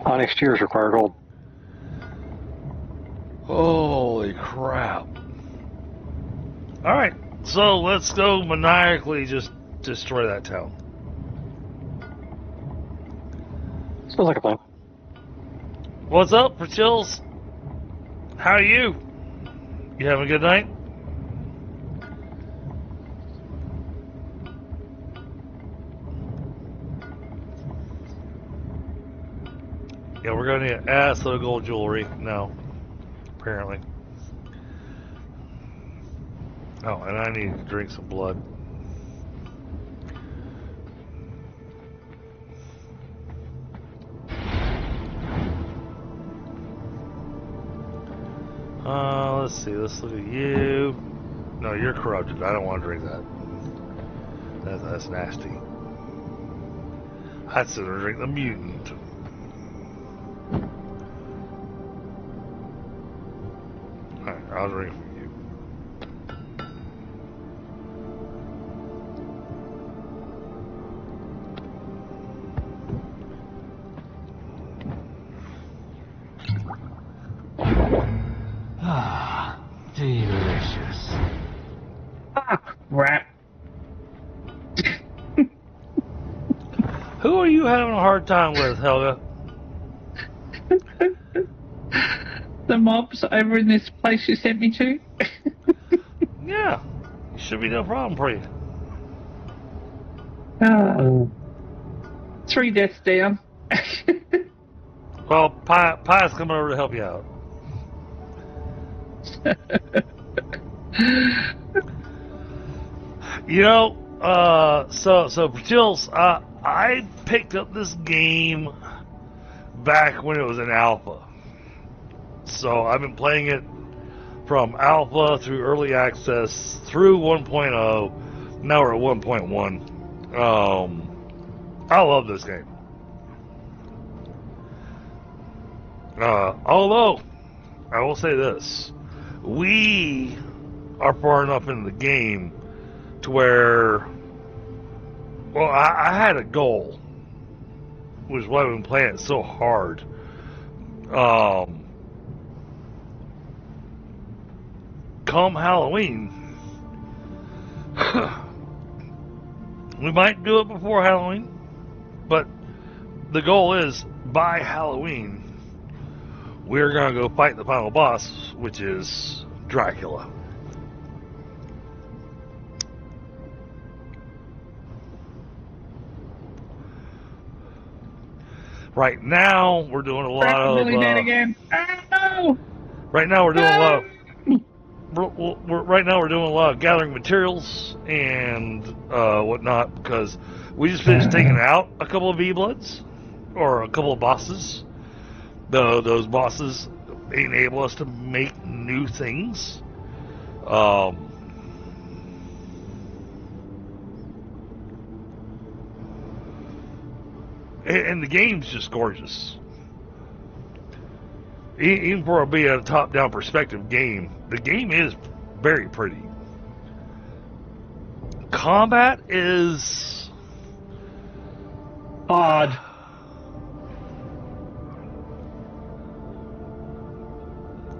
onyx tears require gold. Holy crap. Alright, so let's go maniacally just destroy that town. Sounds like a plan. What's up, for chills? How are you? You having a good night? Yeah, we're gonna need an ass load of gold jewelry now, apparently. Oh, and I need to drink some blood. Let's see, let's look at you. No, you're corrupted. I don't want to drink that. That's nasty. I'd sooner drink the mutant. Alright, I'll drink for you. Ah, delicious. Ah, crap. Who are you having a hard time with, Helga? The mobs over in this place you sent me to? Yeah, should be no problem for you. Oh. 3 deaths down. Well, Pie's coming over to help you out. You know, so for chills, I picked up this game back when it was in alpha. So I've been playing it from alpha through early access through 1.0. Now we're at 1.1. I love this game. Although, I will say this. We are far enough into the game to where, well, I had a goal, which is why I've been playing it so hard. Come Halloween, we might do it before Halloween, but the goal is by Halloween we're gonna go fight the final boss, which is Dracula. Right now we're doing a lot of Dead again. Oh, no. right now we're doing a lot of right now we're doing a lot of gathering materials and whatnot, because we just finished taking out a couple of V-Bloods, or a couple of bosses. Those bosses enable us to make new things. And the game's just gorgeous. Even for it being a top-down perspective game, the game is very pretty. Combat is odd.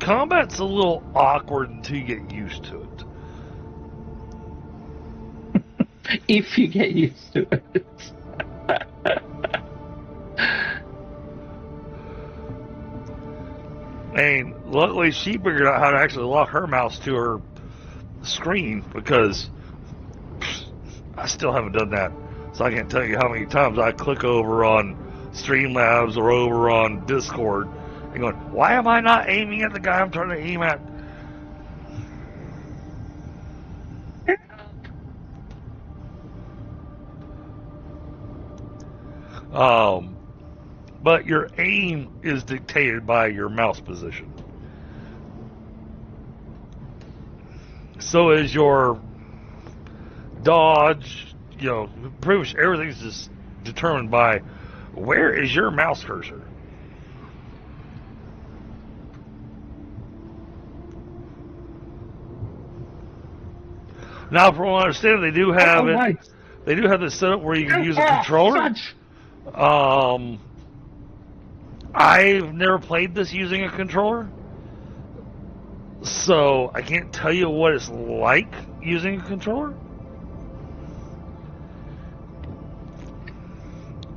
Combat's a little awkward until you get used to it. If you get used to it. And luckily she figured out how to actually lock her mouse to her screen, because I still haven't done that. So I can't tell you how many times I click over on Streamlabs or over on Discord and going, why am I not aiming at the guy I'm trying to aim at? But your aim is dictated by your mouse position. So is your dodge, pretty much everything's just determined by where is your mouse cursor. Now, from what I understand, they do have They do have this setup where you can use a controller. I've never played this using a controller, so I can't tell you what it's like using a controller.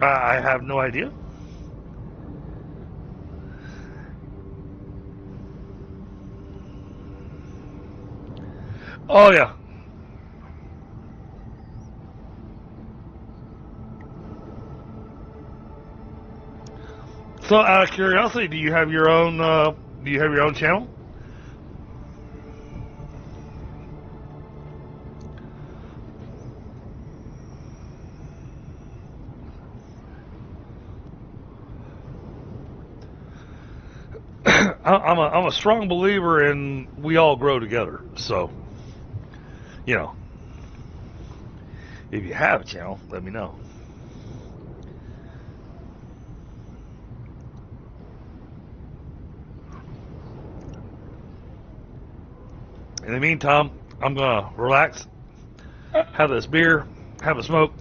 I have no idea. Oh, yeah. So, out of curiosity, do you have your own channel? I'm a strong believer in we all grow together. So, if you have a channel, let me know. In the meantime, I'm gonna relax, have this beer, have a smoke,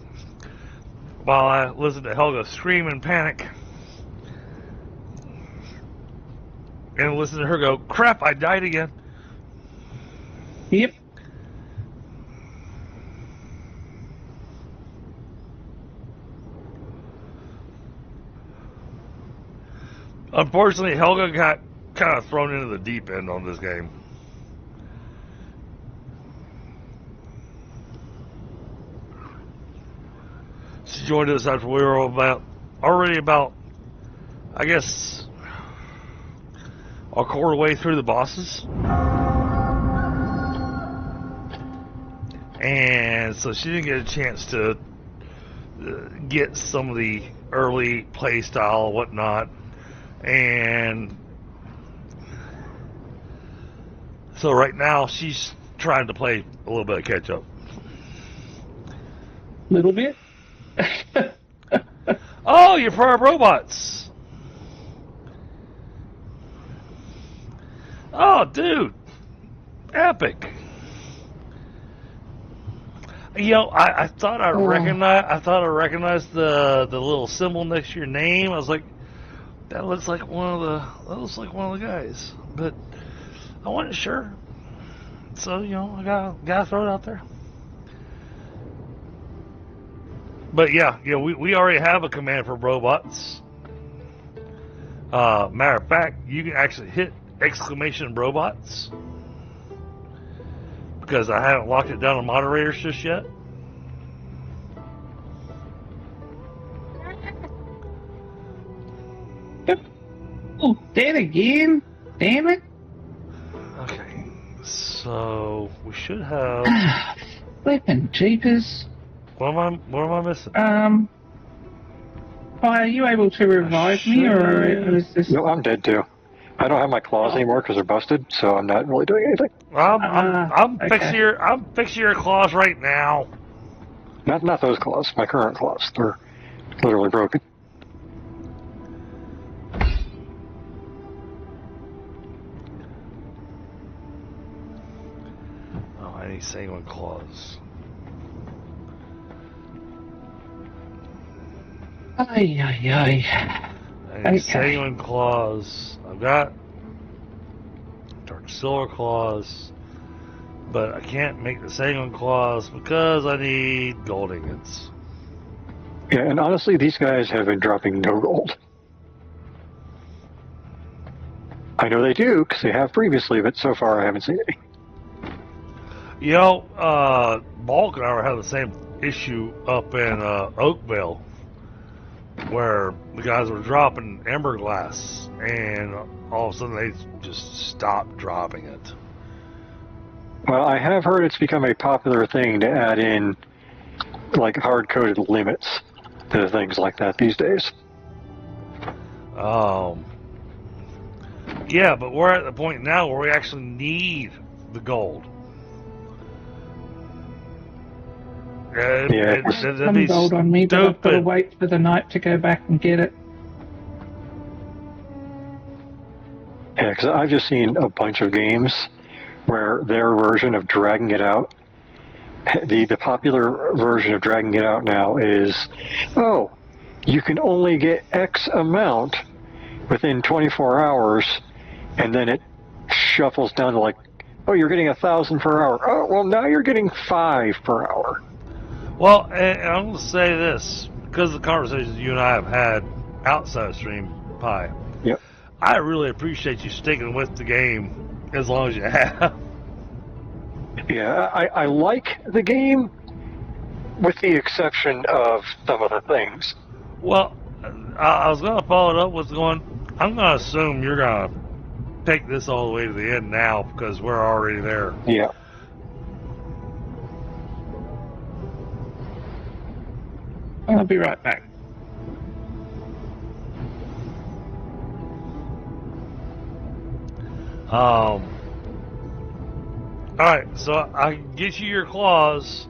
while I listen to Helga scream in panic, and listen to her go, crap, I died again. Yep. Unfortunately, Helga got kind of thrown into the deep end on this game. She joined us after we were already about, I guess, a quarter way through the bosses. And so she didn't get a chance to get some of the early play style and whatnot. And so right now she's trying to play a little bit of catch up. Little bit? Oh, you're part of robots. Oh, dude. Epic. I thought I recognized the little symbol next to your name. I was like, that looks like one of the guys, but I wasn't sure. So I gotta throw it out there. But yeah, we already have a command for robots. Matter of fact, you can actually hit exclamation robots, because I haven't locked it down on moderators just yet. Oh, dead again? Damn it. Okay, so we should have. Flippin' jeepers. What am I missing? Are you able to revive me, or is this? No, I'm dead too. I don't have my claws anymore because they're busted, so I'm not really doing anything. I'm okay. fixing your claws right now. Not those claws. My current claws. They're literally broken. Oh, I need sanguine claws. Ay, ay, ay. I need sanguine claws. I've got dark silver claws, but I can't make the sanguine claws because I need gold ingots. Yeah, and honestly, these guys have been dropping no gold. I know they do because they have previously, but so far I haven't seen any. Bulk and I were having the same issue up in Oakveil. where the guys were dropping ember glass, and all of a sudden they just stopped dropping it. Well, I have heard it's become a popular thing to add in like hard-coded limits to things like that these days. Yeah, but we're at the point now where we actually need the gold. Yeah, That'd be Some gold on me, but I've got to stupid. wait for the night to go back and get it. yeah, because I've just seen a bunch of games where their version of dragging it out, the popular version of dragging it out now is, oh, you can only get X amount within 24 hours, and then it shuffles down to like, oh, you're getting 1,000 per hour. Oh, well, now you're getting 5 per hour. Well, and I'm going to say this, because of the conversations you and I have had outside of Stream Pie, Yep. I really appreciate you sticking with the game as long as you have. Yeah, I like the game, with the exception of some of the things. Well, I was going to follow it up with going, I'm going to assume you're going to take this all the way to the end now because we're already there. Yeah. I'll be right back. Alright, so I can get you your claws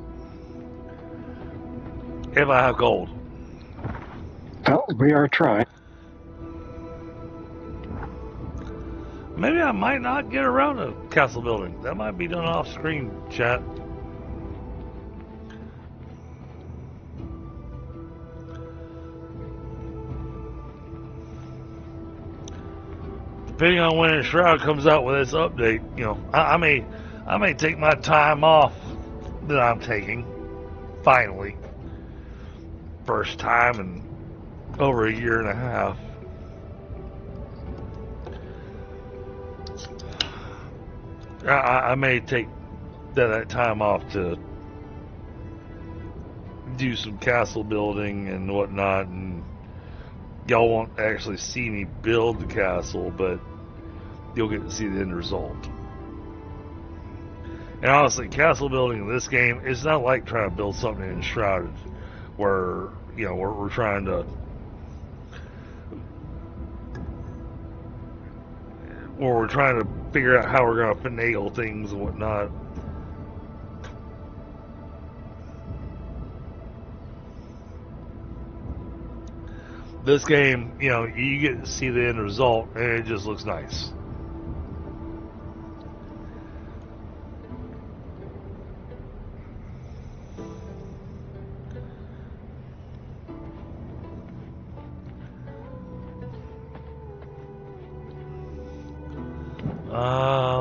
if I have gold. Well, we are trying. Maybe I might not get around to castle building. That might be done off screen, chat. Depending on when Shroud comes out with its update, you know, I may take my time off that I'm taking. Finally, first time in over a year and a half. I may take that time off to do some castle building and whatnot, and y'all won't actually see me build the castle, but you'll get to see the end result. And honestly, castle building in this game is not like trying to build something in Shrouded, where, you know, we're trying to figure out how we're going to finagle things and whatnot. This game, you know, you get to see the end result, and it just looks nice.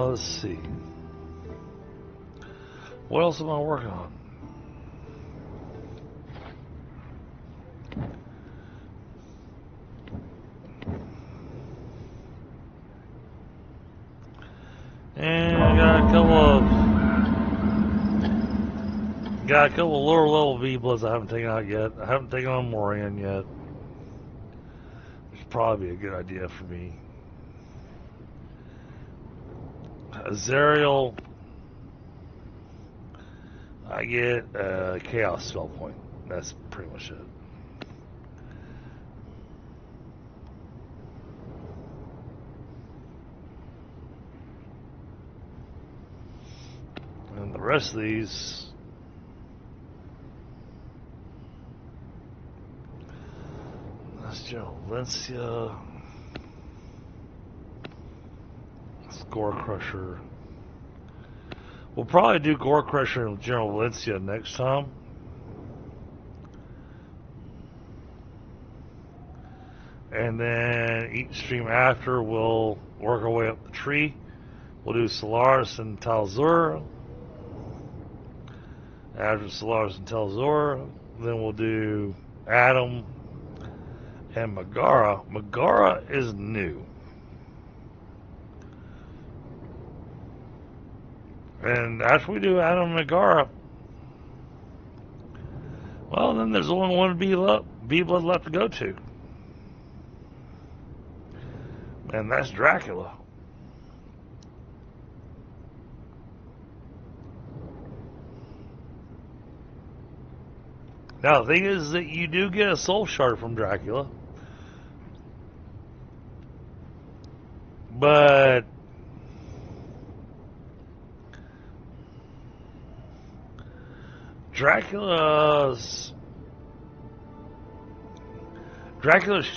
Let's see. What else am I working on? And I got a couple of lower level V-Bloods I haven't taken out yet. I haven't taken on Moran yet. Which would probably be a good idea for me. Azariel, I get a Chaos spell point. That's pretty much it. And the rest of these, that's General Valencia, Gore Crusher. We'll probably do Gore Crusher and General Valencia next time. And then each stream after, we'll work our way up the tree. We'll do Solaris and Talzor. After Solaris and Talzor, then we'll do Adam and Megara. Megara is new. And after we do Adam and Megara, Well, then there's only one B-Blood left to go to. And that's Dracula. Now, the thing is that you do get a soul shard from Dracula. But Dracula's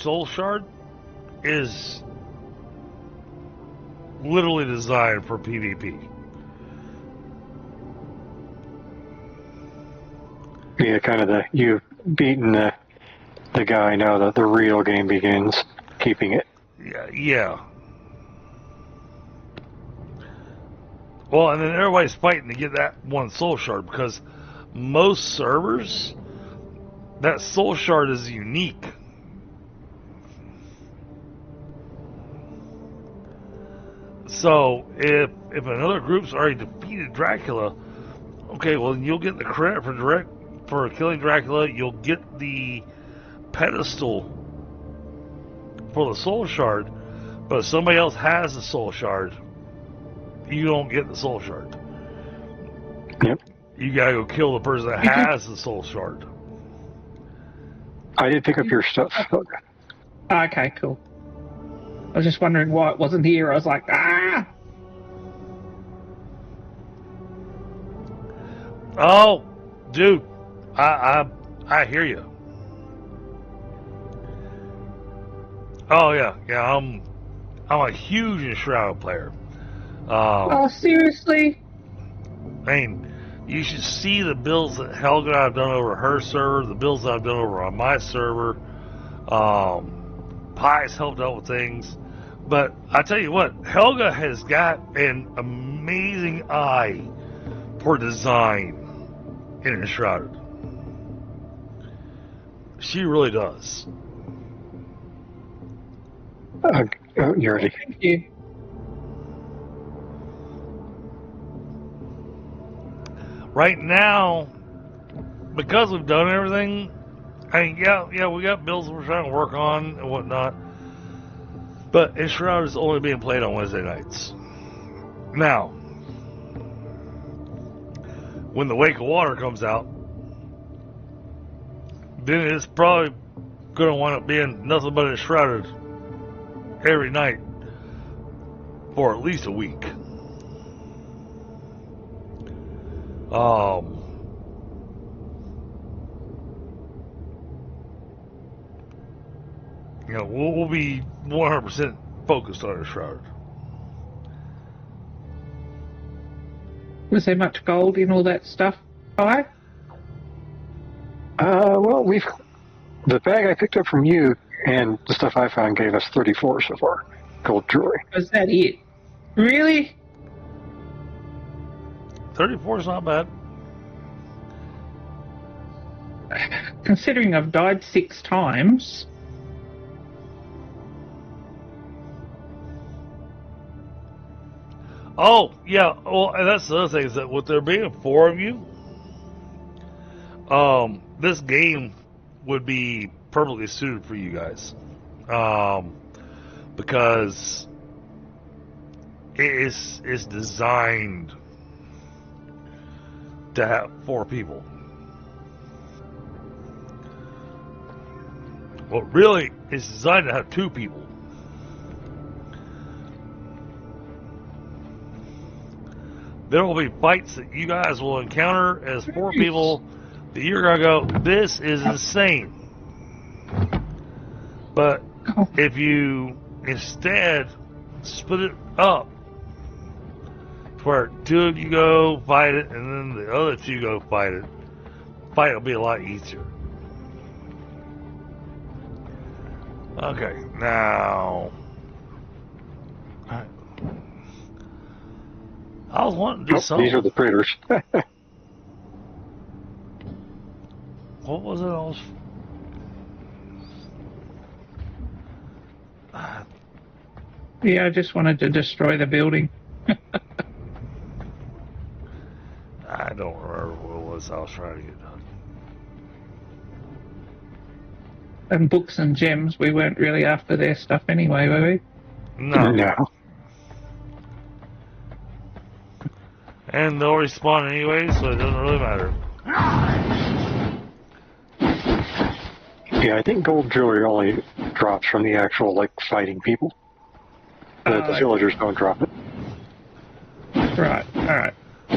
soul shard is literally designed for PvP. Yeah, kind of you've beaten the guy, now that the real game begins. Keeping it. Yeah. Well, and then everybody's fighting to get that one soul shard because most servers, that soul shard is unique. So if another group's already defeated Dracula, okay, well you'll get the credit for killing Dracula. You'll get the pedestal for the soul shard, but if somebody else has the soul shard, you don't get the soul shard. Yep. You gotta go kill the person that has the soul shard. I did pick up your stuff. Okay, cool. I was just wondering why it wasn't here. I was like, ah! Oh, dude, I hear you. Oh yeah, I'm a huge Enshrouded player. Oh, seriously? I mean, you should see the builds that Helga and I've done over her server, the builds that I've done over on my server. Pie's helped out with things. But I tell you what, Helga has got an amazing eye for design in Enshrouded. She really does. You're ready. Thank you. Right now, because we've done everything, I mean, yeah, we got builds we're trying to work on and whatnot. But Enshrouded is only being played on Wednesday nights. Now, when the Wake of Water comes out, then it's probably going to wind up being nothing but Enshrouded every night for at least a week. You know, we'll be 100% focused on Enshrouded. Was there much gold in all that stuff? Hi? Well, the bag I picked up from you and the stuff I found gave us 34 so far. Gold jewelry. Was that it? Really? 34 is not bad. Considering I've died 6 times. Oh, yeah. Well, and that's the other thing is that with there being 4 of you, this game would be perfectly suited for you guys. Because it's designed to have 4 people. Well, really, it's designed to have 2 people. There will be fights that you guys will encounter as 4 people that you're going to go, this is insane. But if you instead split it up, where 2 of you go fight it, and then the other 2 go fight it, fight will be a lot easier. Okay, now I was wanting to do something. These are the critters. What was it? Yeah, I just wanted to destroy the building. I don't remember what it was I was trying to get done. and books and gems, we weren't really after their stuff anyway, were we? No. No. And they'll respawn anyway, so it doesn't really matter. Yeah, I think gold jewelry only drops from the actual, like, fighting people. The villagers don't drop it. Right, alright.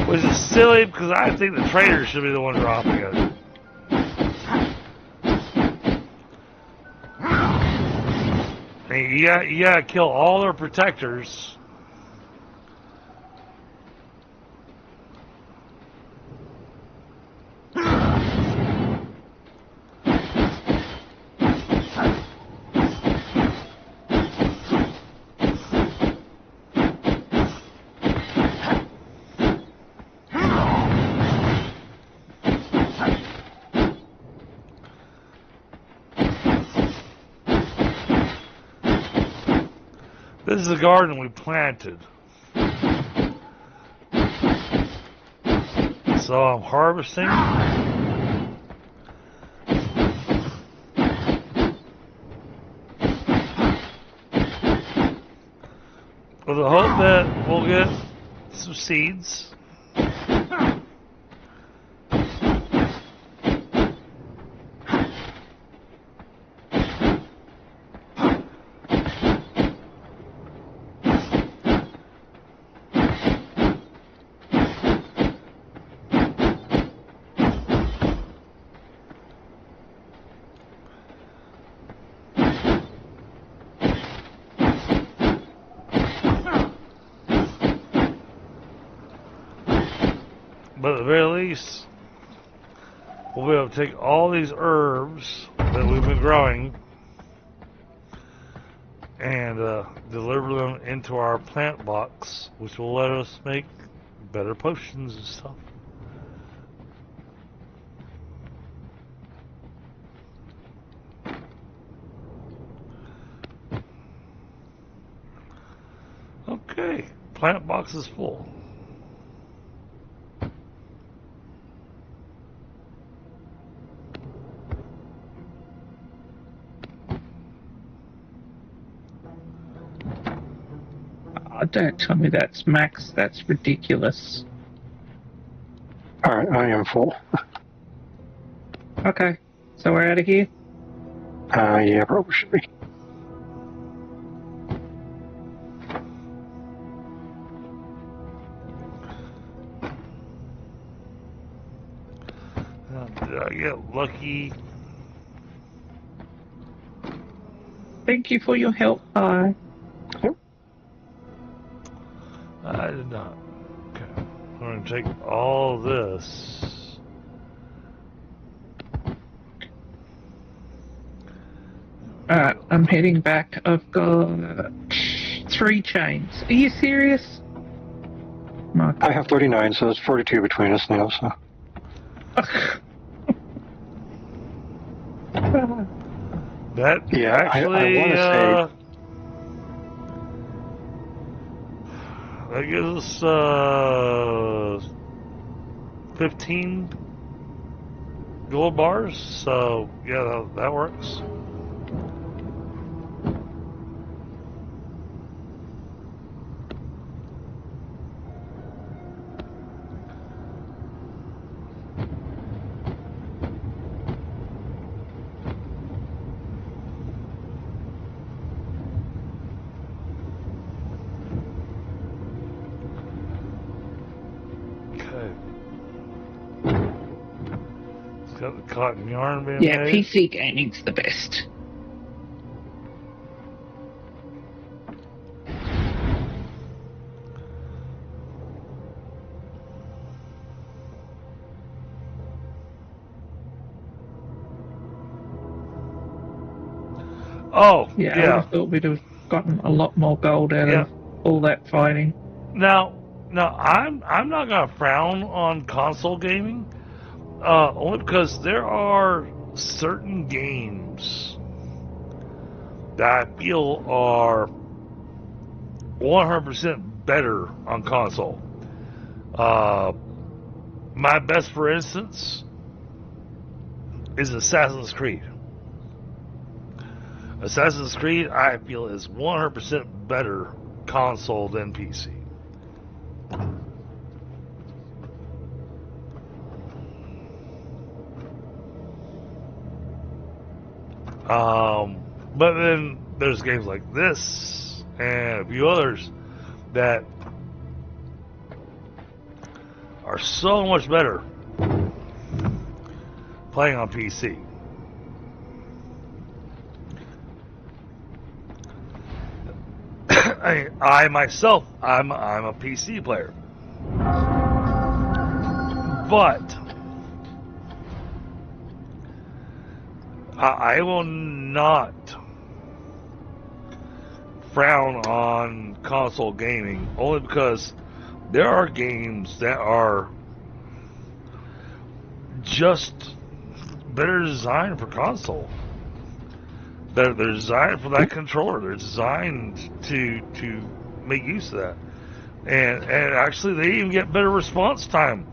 Which is silly, because I think the traders should be the one dropping it. I mean, you gotta kill all their protectors. This is the garden we planted. So I'm harvesting. With the hope that we'll get some seeds. But at the very least, we'll be able to take all these herbs that we've been growing and deliver them into our plant box, which will let us make better potions and stuff. Okay, plant box is full. Oh, don't tell me that's max. That's ridiculous. Alright, I am full. Okay, so we're out of here? Yeah, probably should be. Did I get lucky? Thank you for your help, bye. I did not. Okay. I'm going to take all this. Alright, I'm heading back. I've got 3 chains. Are you serious? Mark. I have 39, so it's 42 between us now, so. That Yeah, actually, I want to say. that gives us 15 gold bars. So yeah, that works. Got the cotton yarn being Yeah, made. PC gaming's the best. Oh, Yeah, I would yeah. have thought we'd have gotten a lot more gold out of all that fighting. Now, I'm not gonna frown on console gaming, only because there are certain games that I feel are 100% better on console. My best, for instance, is Assassin's Creed. Assassin's Creed, I feel, is 100% better console than PC. But then there's games like this and a few others that are so much better playing on PC. I myself, I'm a PC player, but I will not frown on console gaming only because there are games that are just better designed for console. They're designed for that controller. They're designed to make use of that, and actually they even get better response time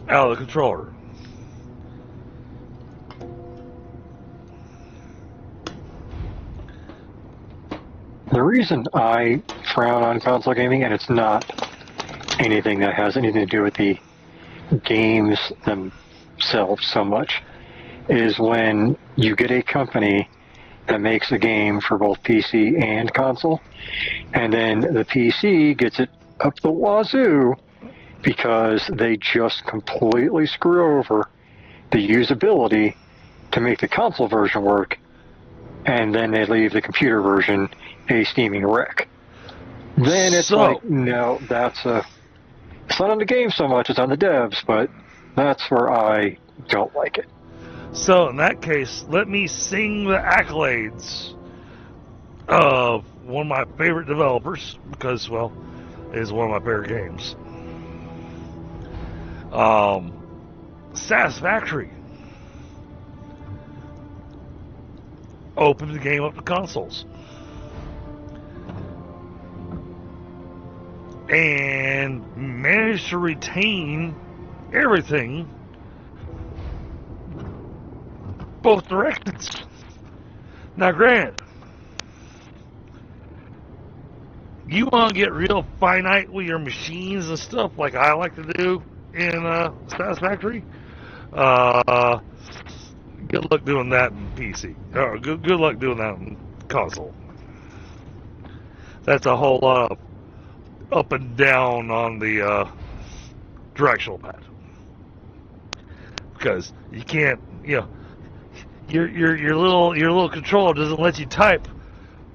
out of the controller. The reason I frown on console gaming, and it's not anything that has anything to do with the games themselves so much, is when you get a company that makes a game for both PC and console, and then the PC gets it up the wazoo because they just completely screw over the usability to make the console version work, and then they leave the computer version a steaming wreck. Then it's like, no, it's not on the game so much, it's on the devs, but that's where I don't like it. So in that case, let me sing the accolades of one of my favorite developers, because, well, it is one of my favorite games. Satisfactory opened the game up to consoles and managed to retain everything, both directions. Now, granted, you want to get real finite with your machines and stuff like I like to do in Satisfactory. Good luck doing that in PC. Or good luck doing that in console. That's a whole lot of up and down on the directional pad, because you can't, your little controller doesn't let you type.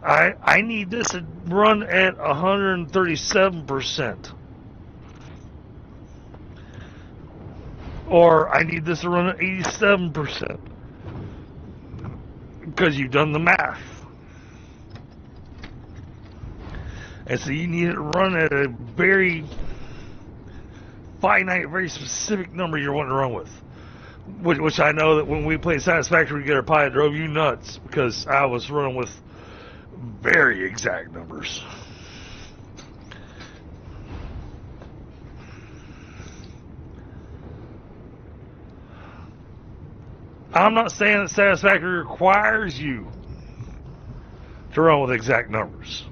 I need this to run at 137%, or I need this to run at 87%, because you've done the math. And so you need it to run at a very finite, very specific number you're wanting to run with. Which I know that when we played Satisfactory together, probably drove you nuts, because I was running with very exact numbers. I'm not saying that Satisfactory requires you to run with exact numbers,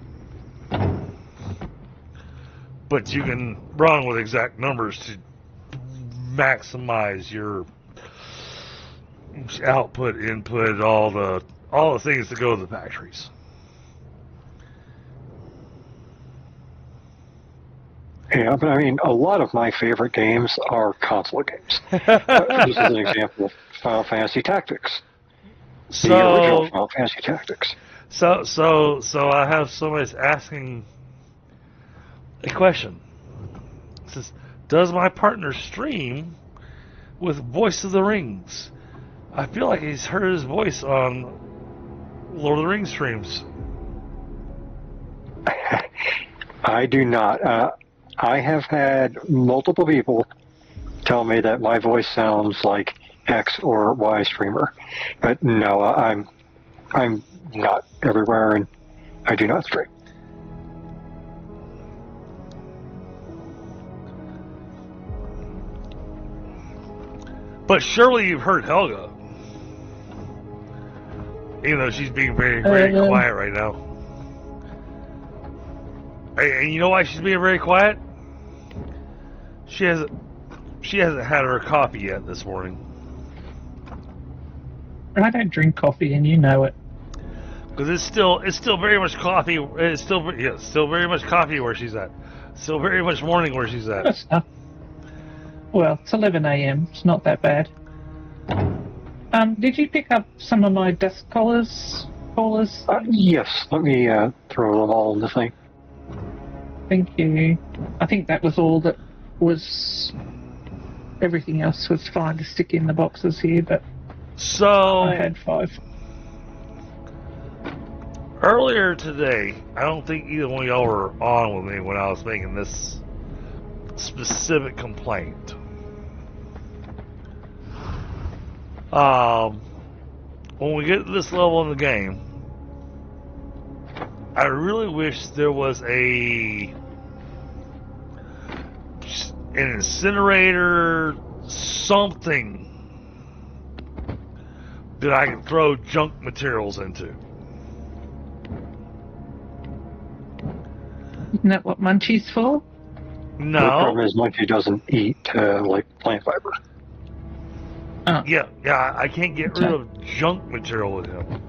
but you can run with exact numbers to maximize your output, input, all the things that go to the factories. Yeah, but I mean, a lot of my favorite games are console games. Just as an example, Final Fantasy Tactics. The original Final Fantasy Tactics. So I have somebody asking a question. It says, does my partner stream with Voice of the Rings? I feel like he's heard his voice on Lord of the Rings streams. I do not. I have had multiple people tell me that my voice sounds like X or Y streamer, but no, I'm not everywhere, and I do not stream. But surely you've heard Helga. Even though she's being very, very quiet right now. And you know why she's being very quiet? She hasn't had her coffee yet this morning. I don't drink coffee, and you know it. Because it's still very much coffee. It's still very much coffee where she's at. Still very much morning where she's at. That's enough. Well, it's 11 a.m. It's not that bad. Did you pick up some of my dust collars? Yes. Let me throw them all in the thing. Thank you. I think that was all that was. Everything else was fine to stick in the boxes here, but so I had 5. Earlier today, I don't think either one of y'all were on with me when I was making this specific complaint. When we get to this level in the game, I really wish there was an incinerator, something that I can throw junk materials into. Isn't that what Munchie's for? No. The problem is Munchie doesn't eat like plant fiber. Oh. Yeah, I can't get rid of junk material with him.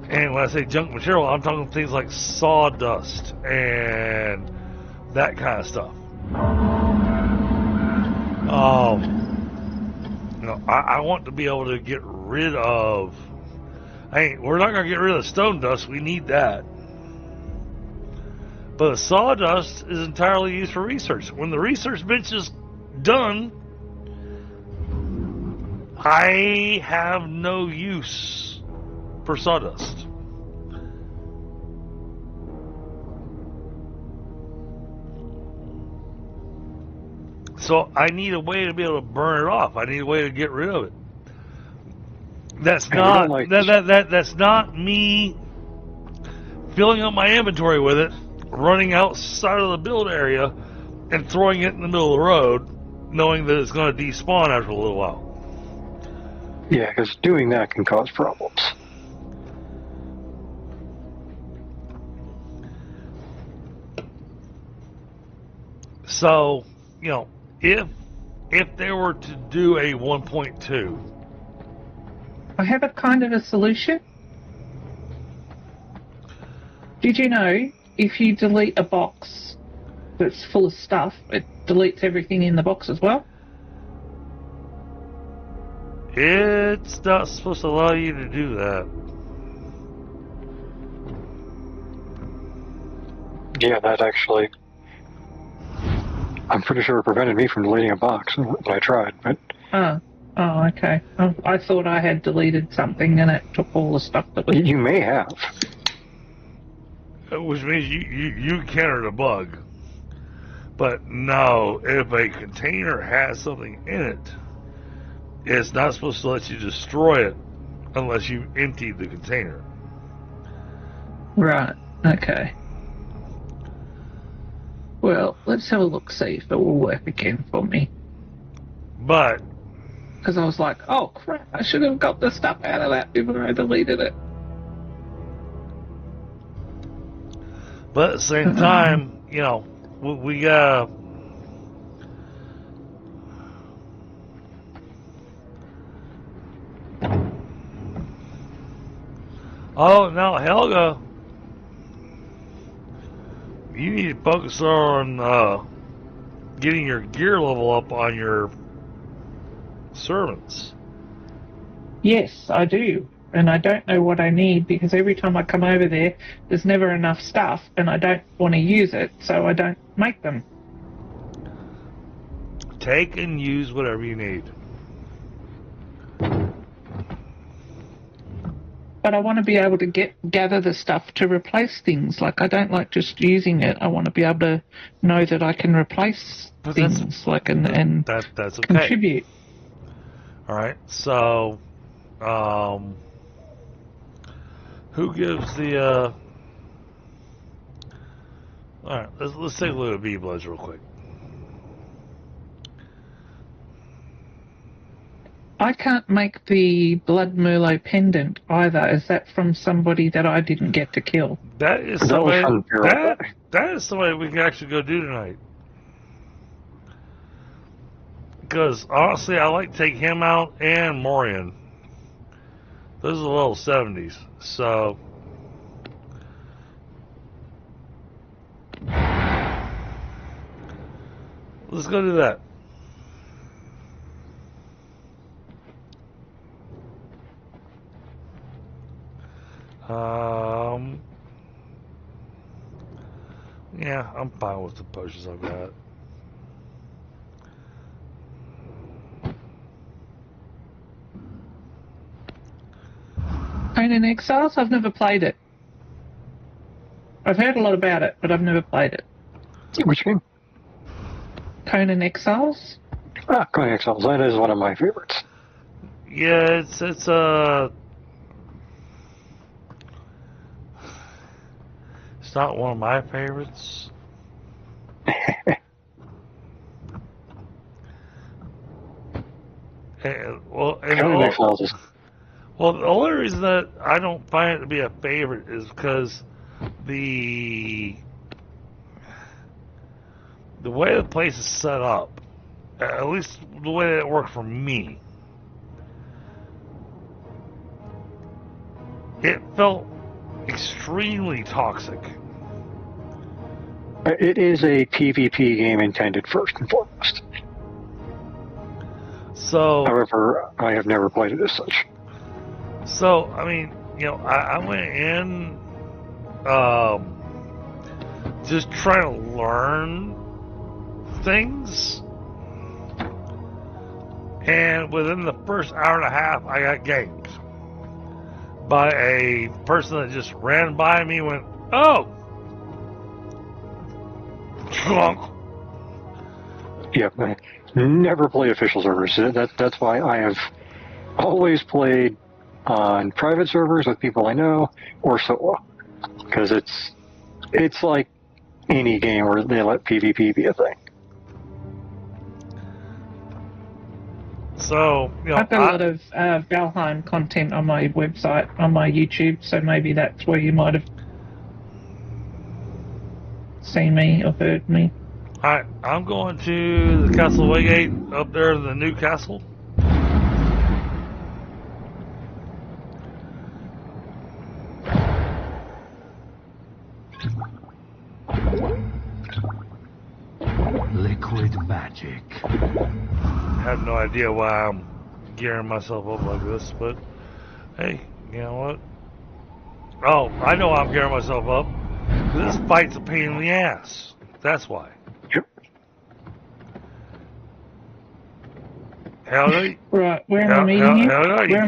And when I say junk material, I'm talking things like sawdust and that kind of stuff. I want to be able to get rid of. We're not going to get rid of stone dust. We need that. But the sawdust is entirely used for research. When the research bench is done, I have no use for sawdust. So I need a way to be able to burn it off. I need a way to get rid of it. That's not that's not me filling up my inventory with it, running outside of the build area, and throwing it in the middle of the road, knowing that it's going to despawn after a little while. Yeah, because doing that can cause problems. So, if they were to do a 1.2, I have a kind of a solution. Did you know if you delete a box that's full of stuff, it deletes everything in the box as well? it's not supposed to allow you to do that. Yeah, that actually, I'm pretty sure it prevented me from deleting a box when I tried, but... Oh, okay. I thought I had deleted something and it took all the stuff that was... You may have. Which means you encountered a bug. But no, if a container has something in it, it's not supposed to let you destroy it unless you emptied the container. Right, okay. Well, let's have a look, see if it will work again for me. But... Because I was like, oh crap, I should have got the stuff out of that before I deleted it. But at the same time, we got... Oh, now Helga, you need to focus on getting your gear level up on your servants. Yes, I do. And I don't know what I need because every time I come over there, there's never enough stuff and I don't want to use it, so I don't make them. Take and use whatever you need. But I want to be able to gather the stuff to replace things. Like, I don't like just using it. I want to be able to know that I can replace things, that's okay. Contribute. All right, so who gives the all right, let's take a look at V-Bloods real quick. I can't make the Blood Merlot pendant either. Is that from somebody that I didn't get to kill? That is That was somebody from Feral Guy. that is somebody we can actually go do tonight. Because honestly, I like to take him out and Morian. Those are the little 70s. So let's go do that. Yeah, I'm fine with the potions I've got. Conan Exiles? I've never played it. I've heard a lot about it, but I've never played it. Which game? Conan Exiles? Conan Exiles. That is one of my favorites. Yeah, it's not one of my favorites. Conan Exiles is... Well, the only reason that I don't find it to be a favorite is because the way the place is set up, at least the way that it worked for me, it felt extremely toxic. It is a PvP game intended first and foremost. So, however, I have never played it as such. So, I mean, I went in just trying to learn things. And within the first hour and a half, I got ganked by a person that just ran by me and went, "Oh! Drunk." Yeah, never play official servers. That's why I have always played on private servers with people I know or solo, because it's like any game where they let PvP be a thing. So, I've got a lot of Valheim content on my website, on my YouTube, so maybe that's where you might have seen me or heard me. Alright, I'm going to the Castle Waygate up there in the new castle. Liquid magic. I have no idea why I'm gearing myself up like this, but hey, you know what? Oh, I know why I'm gearing myself up. This fight's a pain in the ass. That's why. Yep. Helga? Right, where am I meeting you? Helga, Where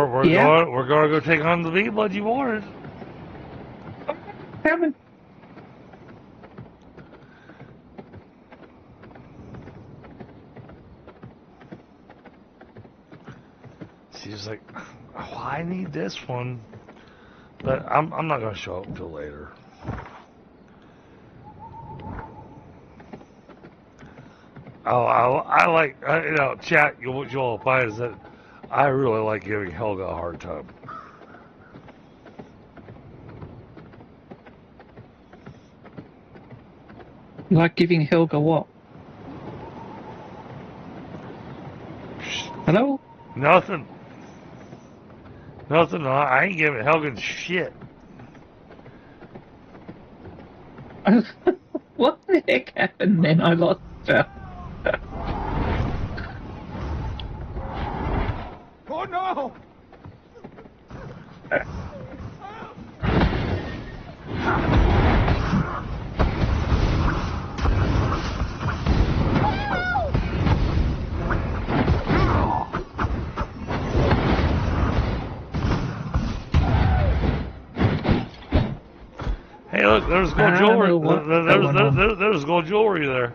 am I going? We're going to go take on the V-Blood you wanted. Coming. She's like, oh, I need this one, but I'm not going to show up until later. Oh, I like, chat, what you'll find is that I really like giving Helga a hard time. You like giving Helga what? Hello? Nothing. I ain't giving Helga shit. What the heck happened then? I lost her. Oh no! Hey, look, there's gold jewelry. There's gold jewelry there.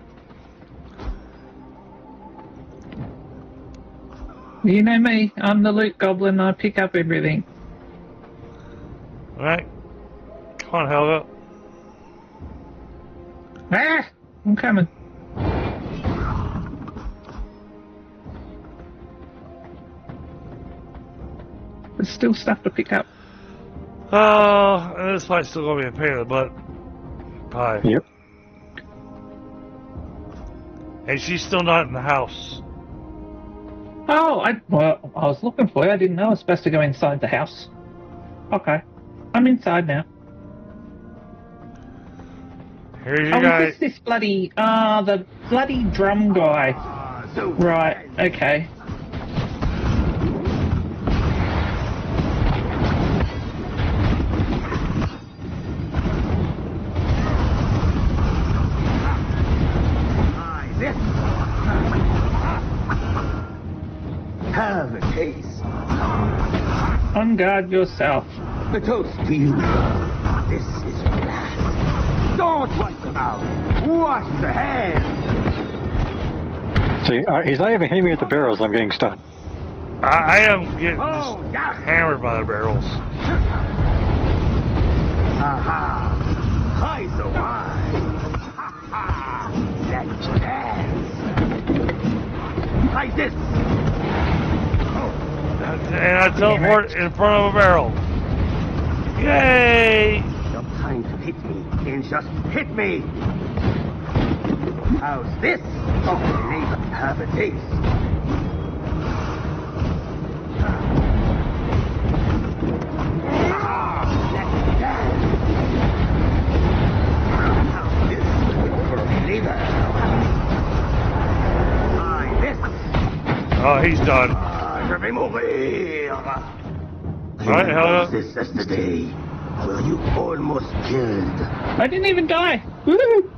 You know me, I'm the loot goblin, I pick up everything. Alright. Come on, Helga. Ah! I'm coming. still stuff to pick up. And this fight's still gonna be a pain in the butt. Pie. Yep. And she's still not in the house. Oh, I was looking for you. I didn't know I was supposed to go inside the house. Okay. I'm inside now. Here's your Oh, guy. is this bloody, the bloody drum guy. Right, okay. Have a taste. On guard yourself. The toast to you. This is your last. Don't wipe them out. Wash the hands. See, he's not even hitting me with the barrels. I'm getting stunned. I am getting Oh, just yeah. hammered by the barrels. Aha. High so high. Ha ha. Let's dance. Like this. And I teleport in front of a barrel. Yay! No time to hit me. And just hit me. How's this? Oh, neighbor, have a taste. Ah, let's dance. How's this for a flavor? Try this. Oh, he's done. Je vais mourir. Right, Helga? This yesterday. Well, you almost killed. I didn't even die. Woo!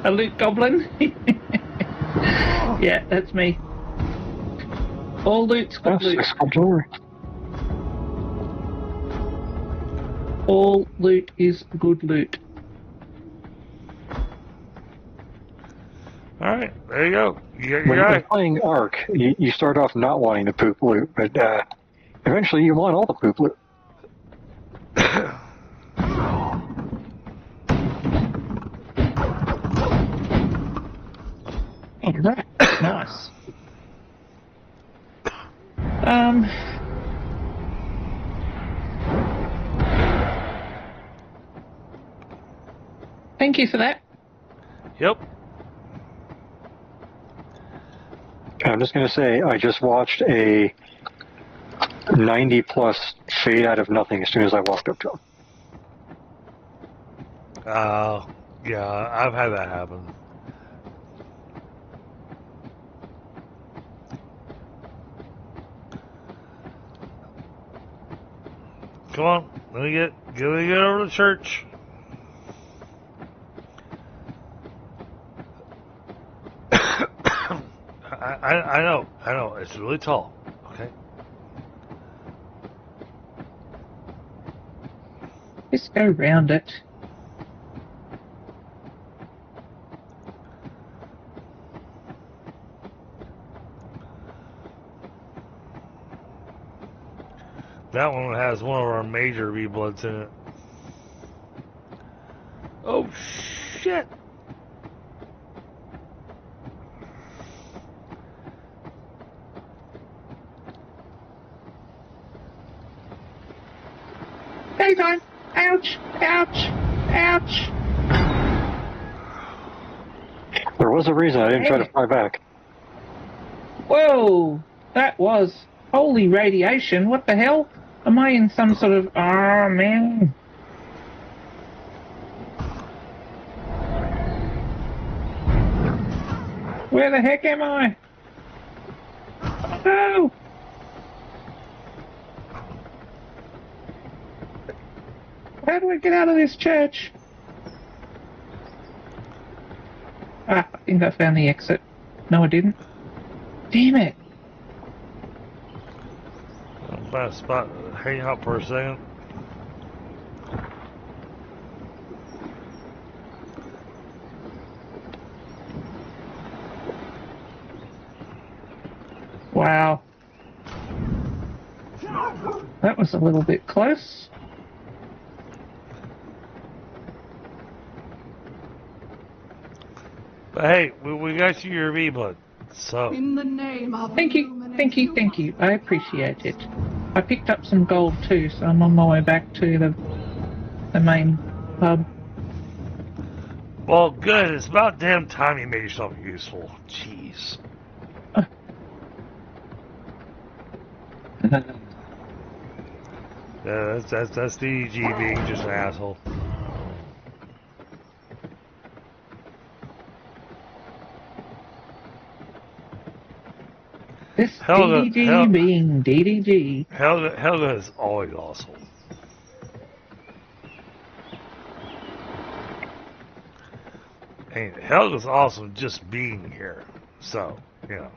A loot goblin. Yeah, that's me. All loot's good loot. All loot is good loot. Alright, there you go. You got When your you're guy. playing Ark, you start off not wanting to poop loot, but eventually you want all the poop loot. Oh, right. Nice. Thank you for that. Yep. I'm just going to say, I just watched a 90 plus fade out of nothing as soon as I walked up to him. Yeah, I've had that happen. Come on, let me get over to church. I know, it's really tall, okay? Just go round it. That one has one of our major V-Bloods in it. Oh, shit! Daytime! Ouch! Ouch! Ouch! There was a reason I didn't try to fly back. Whoa! That was holy radiation. What the hell? Am I in some sort of... Oh, man. Where the heck am I? No! How do I get out of this church? Ah, I think I found the exit. No, I didn't. Damn it. I'll find a spot to hang out for a second. Wow. That was a little bit close. But hey, we got you your V-Blood, so... In the name of Thank you. illumination, thank you, thank you. I appreciate it. I picked up some gold too, so I'm on my way back to the main pub. Well, good. It's about damn time you made yourself useful. Jeez. Yeah, that's DDG being just an asshole. This Helga, DDG being DDG. Helga is always awesome. And Helga's awesome just being here. So, you know.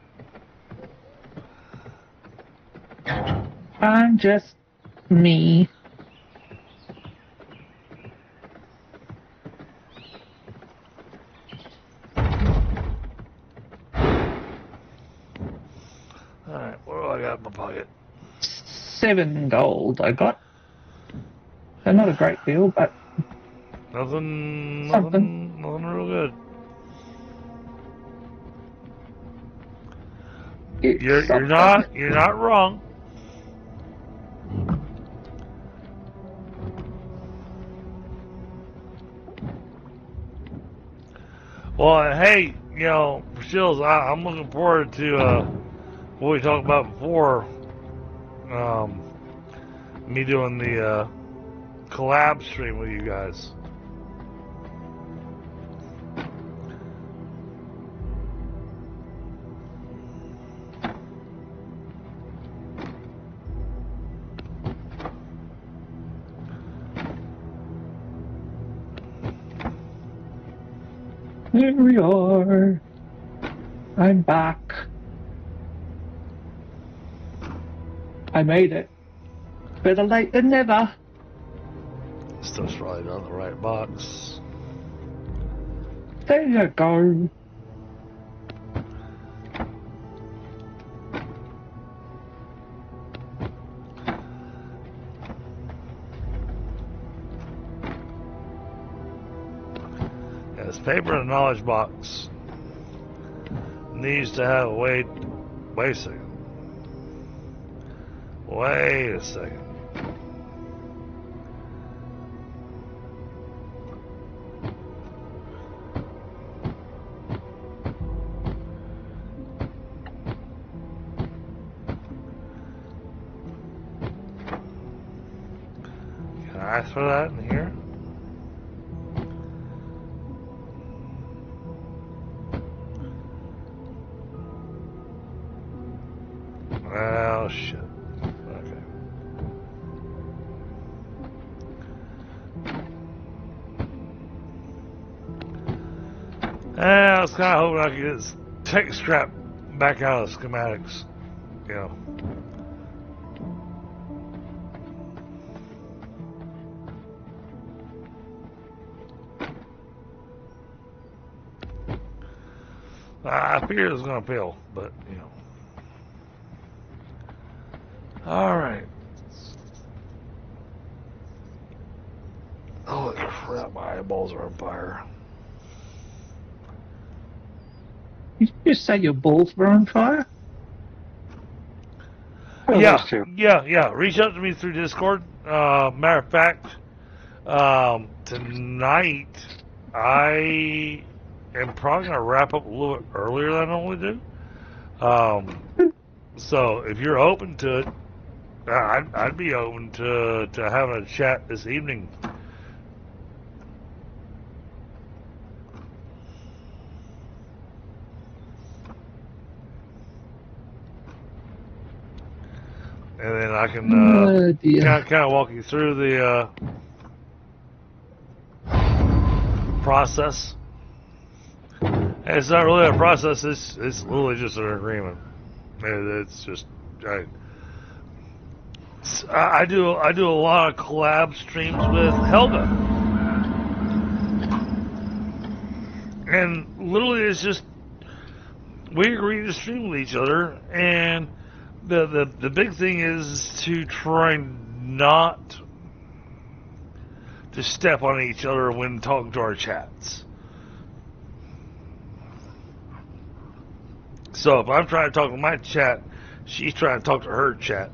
I'm just me. Alright, what do I got in my pocket? 7 gold I got. So not a great deal, but Nothing real good. You're not wrong. Well, hey, you know, Shills, I'm looking forward to what we talked about before. Me doing the collab stream with you guys. here we are. I'm back. I made it. Better late than never. Still probably not the right box. There you go. Yeah, this paper and knowledge box needs to have wait a second. Wait a second. Can I ask for that in here? Oh shit. Okay. I was kind of hoping I could get this tech scrap back out of the schematics. You know. I figured it was going to fail, but, you know. Alright. Holy crap, my eyeballs are on fire. Did you just say your balls were on fire? Oh, those two. Yeah. Reach out to me through Discord. Matter of fact, tonight I am probably going to wrap up a little bit earlier than I normally do. So if you're open to it, I'd be open to having a chat this evening. And then I can kind of walk you through the process. And it's not really a process. It's literally just an agreement. It's just I do a lot of collab streams with Helga, and literally it's just we agree to stream with each other, and the big thing is to try not to step on each other when talking to our chats. So if I'm trying to talk to my chat, she's trying to talk to her chat.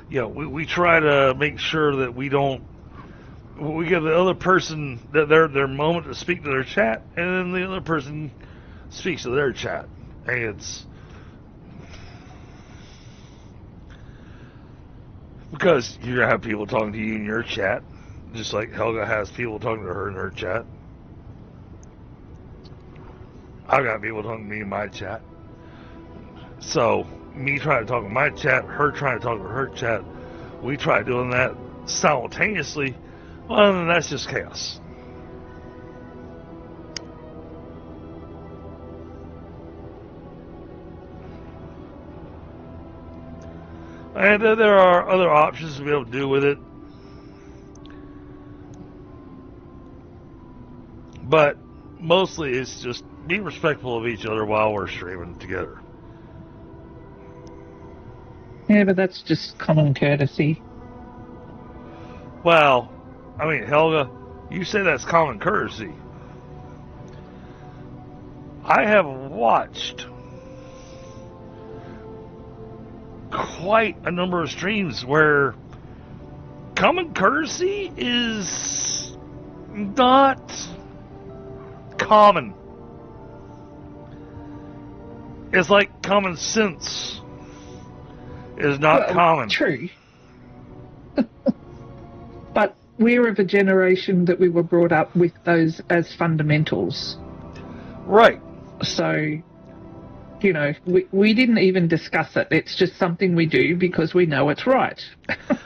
We try to make sure that we give the other person their moment to speak to their chat, and then the other person speaks to their chat. And it's because you're going to have people talking to you in your chat, just like Helga has people talking to her in her chat. I've got people talking to me in my chat. So, me trying to talk to my chat, her trying to talk to her chat, we try doing that simultaneously. Well, then that's just chaos. And there are other options to be able to do with it. But mostly it's just be respectful of each other while we're streaming together. Yeah, but that's just common courtesy. Well, I mean, Helga, you say that's common courtesy. I have watched quite a number of streams where common courtesy is not common. It's like common sense is not common. True. But we're of a generation that we were brought up with those as fundamentals. Right. So, we didn't even discuss it. It's just something we do because we know it's right.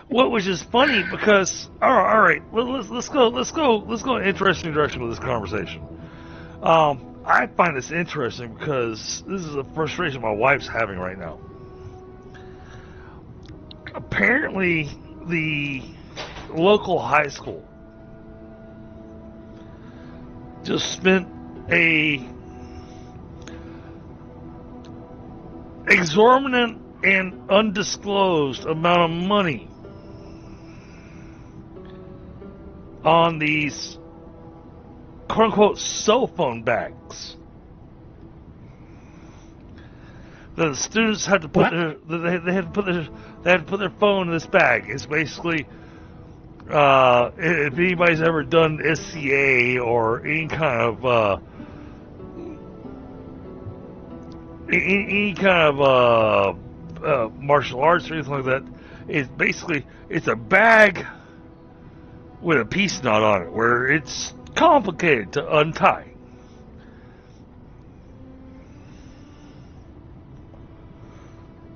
Well, which is funny because all right, let's go in an interesting direction with this conversation. I find this interesting because this is a frustration my wife's having right now. Apparently, the local high school just spent a exorbitant and undisclosed amount of money on these quote-unquote cell phone bags that the students had to put they had to put their phone in this bag. It's basically if anybody's ever done SCA or any kind of martial arts or anything like that, it's a bag with a piece knot on it where it's complicated to untie.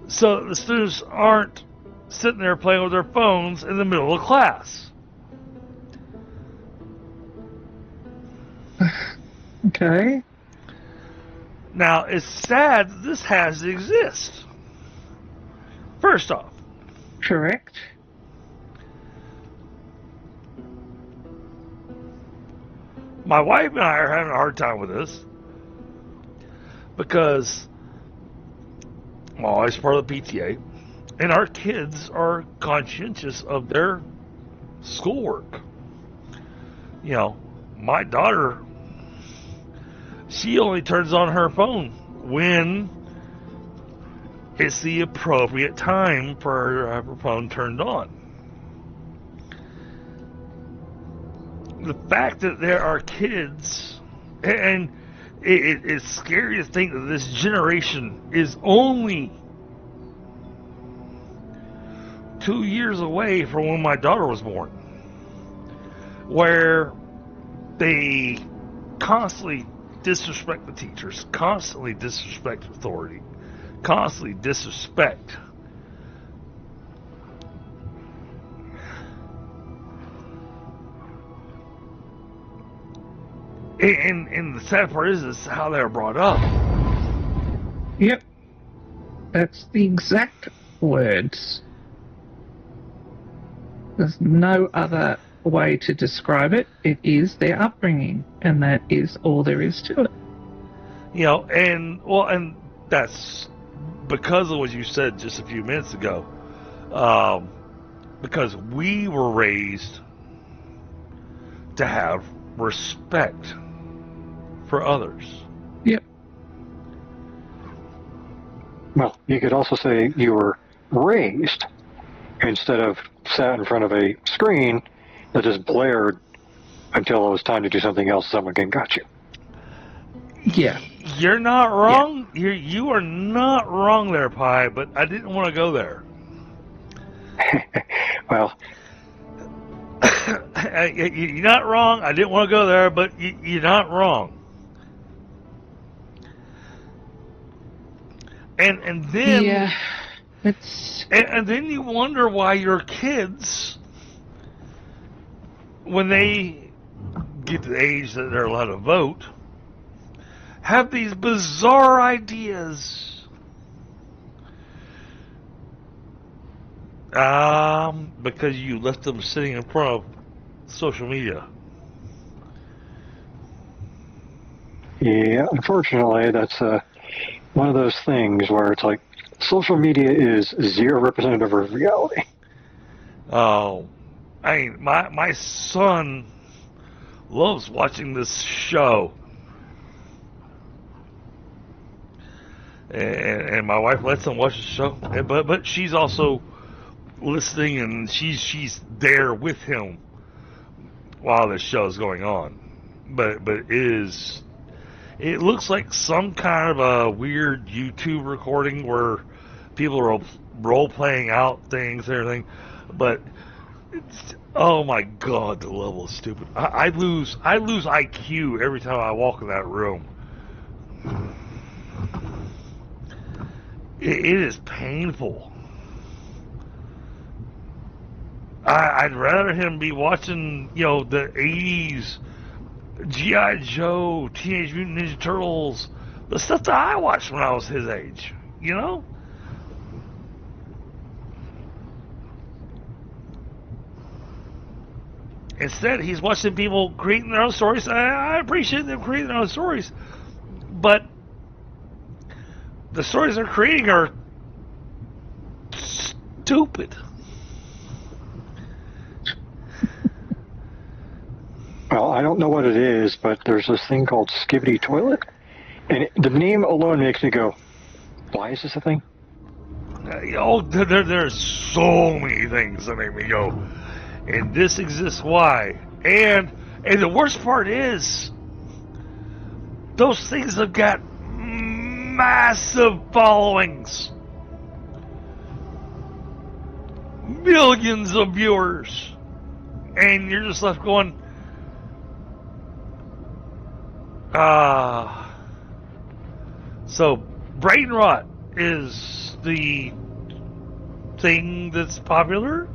So the students aren't sitting there playing with their phones in the middle of class. Okay. Now, it's sad that this has to exist. First off. Correct. My wife and I are having a hard time with this because I'm always part of the PTA, and our kids are conscientious of their schoolwork. My daughter, she only turns on her phone when it's the appropriate time for her to have her phone turned on. The fact that there are kids, and it's scary to think that this generation is only 2 years away from when my daughter was born, where they constantly disrespect the teachers, constantly disrespect authority, constantly disrespect and the sad part is how they were brought up. Yep. That's the exact words. There's no other way to describe it. It is their upbringing, and that is all there is to it. And that's because of what you said just a few minutes ago. Because we were raised to have respect for others. Yep. Well, you could also say you were raised instead of sat in front of a screen that just blared until it was time to do something else. Someone can got you. Yeah. You're not wrong. You are not wrong there, Pi. But I didn't want to go there. Well, You're not wrong. I didn't want to go there, but you're not wrong. And then Yeah. It's and then you wonder why your kids, when they get to the age that they're allowed to vote, have these bizarre ideas. Because you left them sitting in front of social media. yeah, unfortunately, that's one of those things where it's like social media is zero representative of reality. Oh, I mean, my son loves watching this show. And my wife lets him watch the show, but she's also listening, and she's there with him while this show is going on. But it looks like some kind of a weird YouTube recording where people are role playing out things and everything. But oh my God, the level is stupid. I lose IQ every time I walk in that room. It is painful. I'd rather him be watching, the 80s G.I. Joe, Teenage Mutant Ninja Turtles, the stuff that I watched when I was his age, Instead, he's watching people creating their own stories. I appreciate them creating their own stories, but the stories they're creating are stupid. Well, I don't know what it is, but there's this thing called Skibidi Toilet, and the name alone makes me go, why is this a thing? There's so many things that make me go, and this exists why. And the worst part is, those things have got massive followings. Millions of viewers. And you're just left going, so brain rot is the thing that's popular?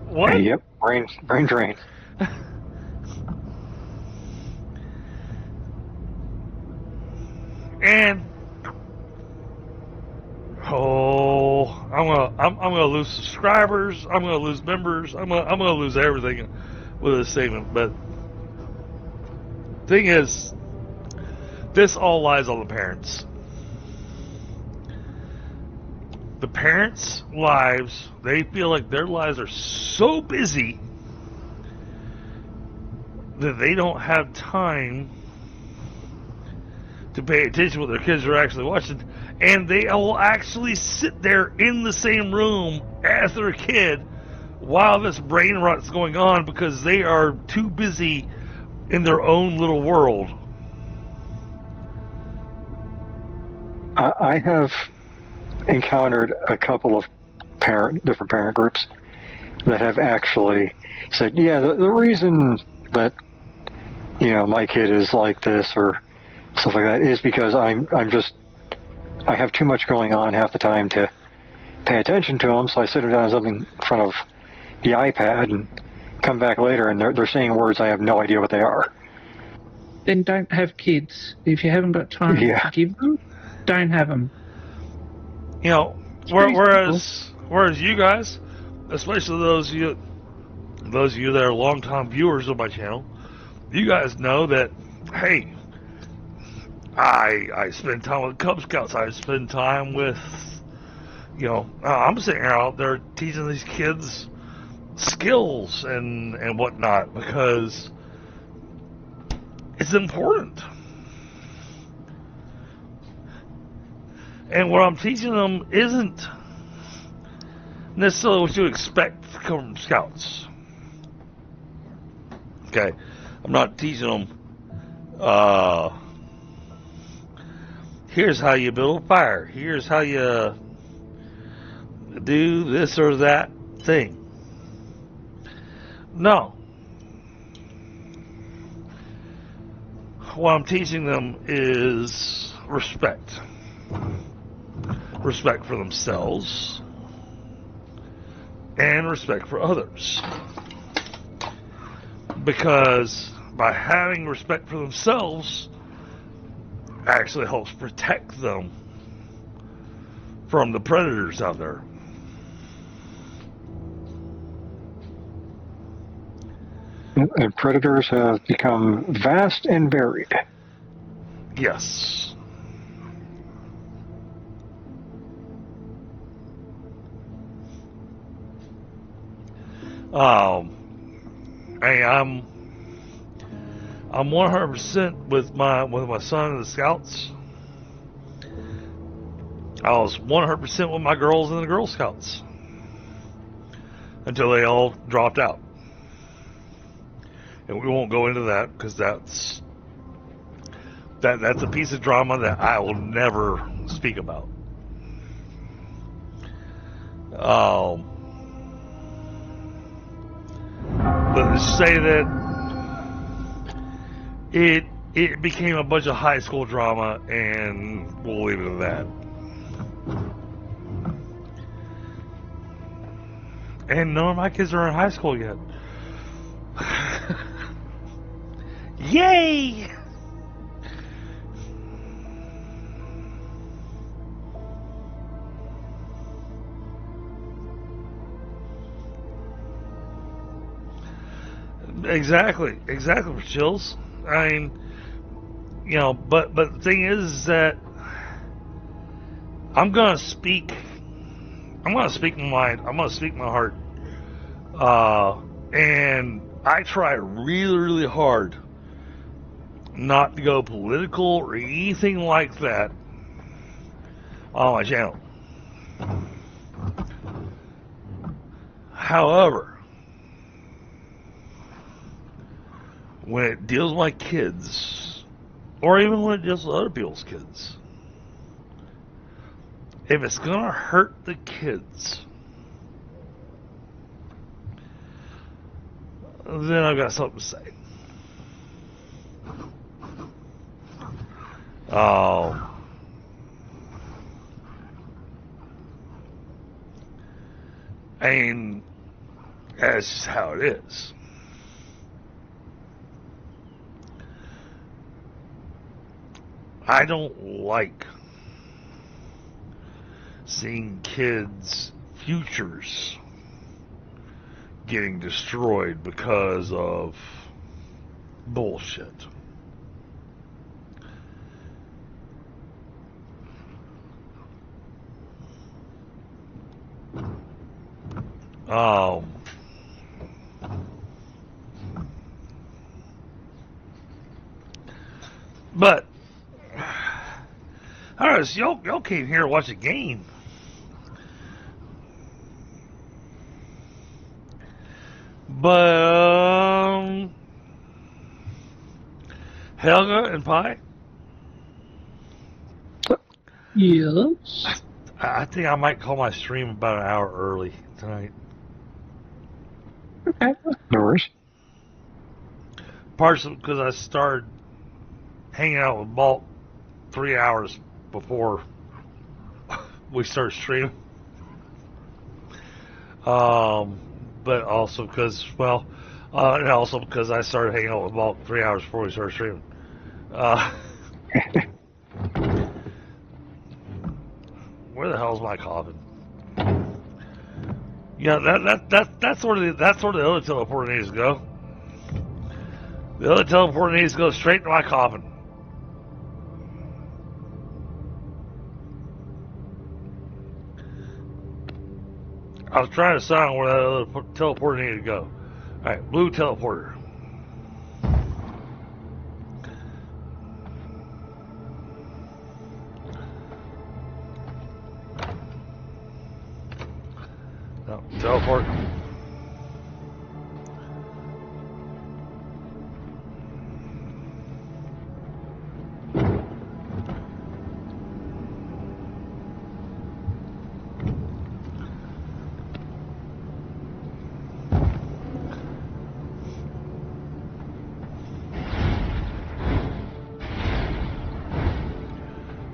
What? Yep, brain drain. And I'm gonna lose subscribers. I'm gonna lose members. I'm gonna lose everything with this statement. But thing is, this all lies on the parents. The parents' lives, they feel like their lives are so busy that they don't have time to pay attention to what their kids are actually watching, and they will actually sit there in the same room as their kid while this brain rot is going on because they are too busy in their own little world. I have encountered a couple of different parent groups that have actually said, yeah, the reason that my kid is like this or stuff like that is because I have too much going on half the time to pay attention to them, so I sit down on something in front of the iPad and come back later and they're saying words I have no idea what they are. Then don't have kids. If you haven't got time to give them, don't have them. Whereas you guys, especially those of you that are longtime viewers of my channel, you guys know that, hey, I spend time with Cub Scouts. I spend time with, I'm sitting out there teaching these kids skills and whatnot because it's important. And what I'm teaching them isn't necessarily what you expect from scouts. Okay, I'm not teaching them, here's how you build a fire, here's how you do this or that thing. No. What I'm teaching them is respect. Respect for themselves and respect for others. Because by having respect for themselves actually helps protect them from the predators out there. And predators have become vast and varied. Yes. Hey, I'm 100% with my son in the Scouts. I was 100% with my girls in the Girl Scouts until they all dropped out. And we won't go into that because that's a piece of drama that I will never speak about. But let's say that it became a bunch of high school drama, and we'll leave it at that. And none of my kids are in high school yet. Yay! Exactly, for chills. I mean, you know, but the thing is that I'm gonna speak my mind. I'm gonna speak my heart. And I try really, really hard not to go political or anything like that on my channel. However, when it deals with my kids, or even when it deals with other people's kids, if it's gonna hurt the kids, then I've got something to say. I mean, that's just how it is. I don't like seeing kids' futures getting destroyed because of bullshit. But I don't know, so y'all came here to watch a game. But Helga and Pi? Yes. I think I might call my stream about an hour early tonight. Okay. No worries. Partially because I started hanging out with Bolt 3 hours before we started streaming. But also because, and also because I started hanging out with Bolt 3 hours before we started streaming. Where the hell is my coffin? Yeah, that's where the other teleporter needs to go. The other teleporter needs to go straight to my coffin. I was trying to decide where that other teleporter needed to go. Alright, blue teleporter. Teleport.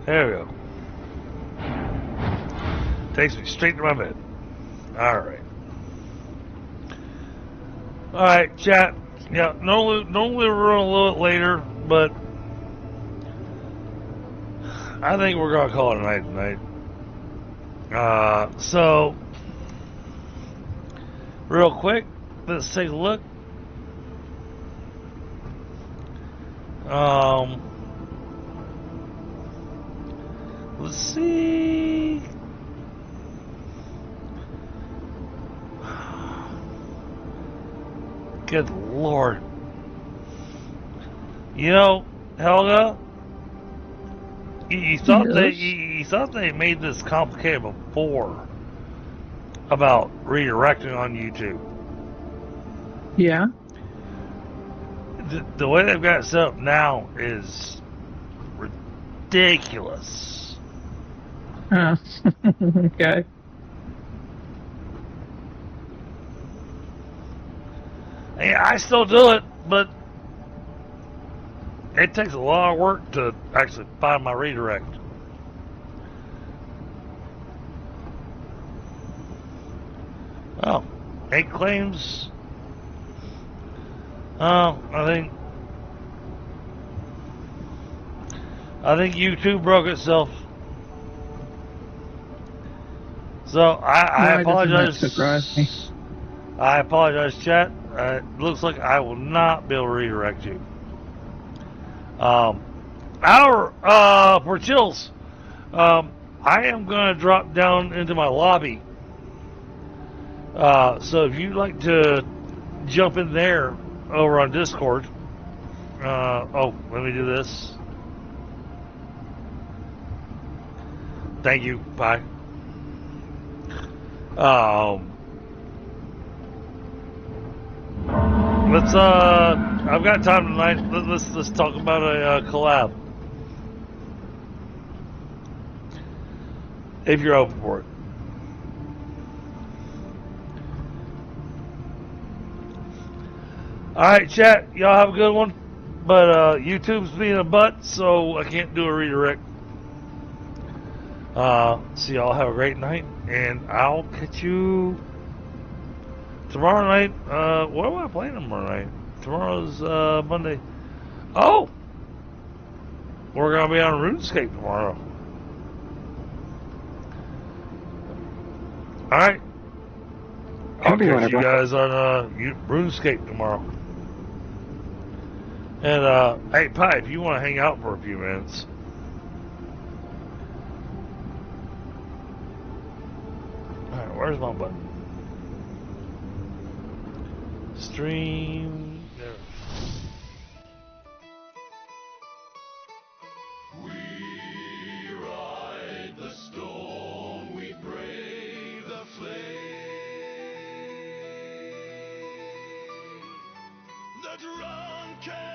There we go. Takes me straight to my bed. Alright. Alright, chat. Yeah, normally we're running a little bit later, but I think we're gonna call it a night tonight. So real quick, let's take a look. Let's see. Good Lord. You know, Helga, you thought they made this complicated before about redirecting on YouTube. Yeah. The way they've got it set up now is ridiculous. Oh, okay. Yeah, I still do it, but it takes a lot of work to actually find my redirect. Oh, 8 claims. Oh, I think YouTube broke itself. So I apologize. That surprise me? I apologize, chat. It looks like I will not be able to redirect you. For chills, I am going to drop down into my lobby. So if you'd like to jump in there over on Discord, let me do this. Thank you. Bye. I've got time tonight. Let's talk about a collab. If you're open for it. Alright, chat. Y'all have a good one. But YouTube's being a butt, so I can't do a redirect. So y'all have a great night, and I'll catch you tomorrow night. What am I playing tomorrow night? Tomorrow's Monday. Oh! We're going to be on RuneScape tomorrow. Alright. I'll catch you guys on RuneScape tomorrow. And, hey, Pi, if you want to hang out for a few minutes. Alright, where's my button? Stream. There. We ride the storm, we brave the flame. The drunken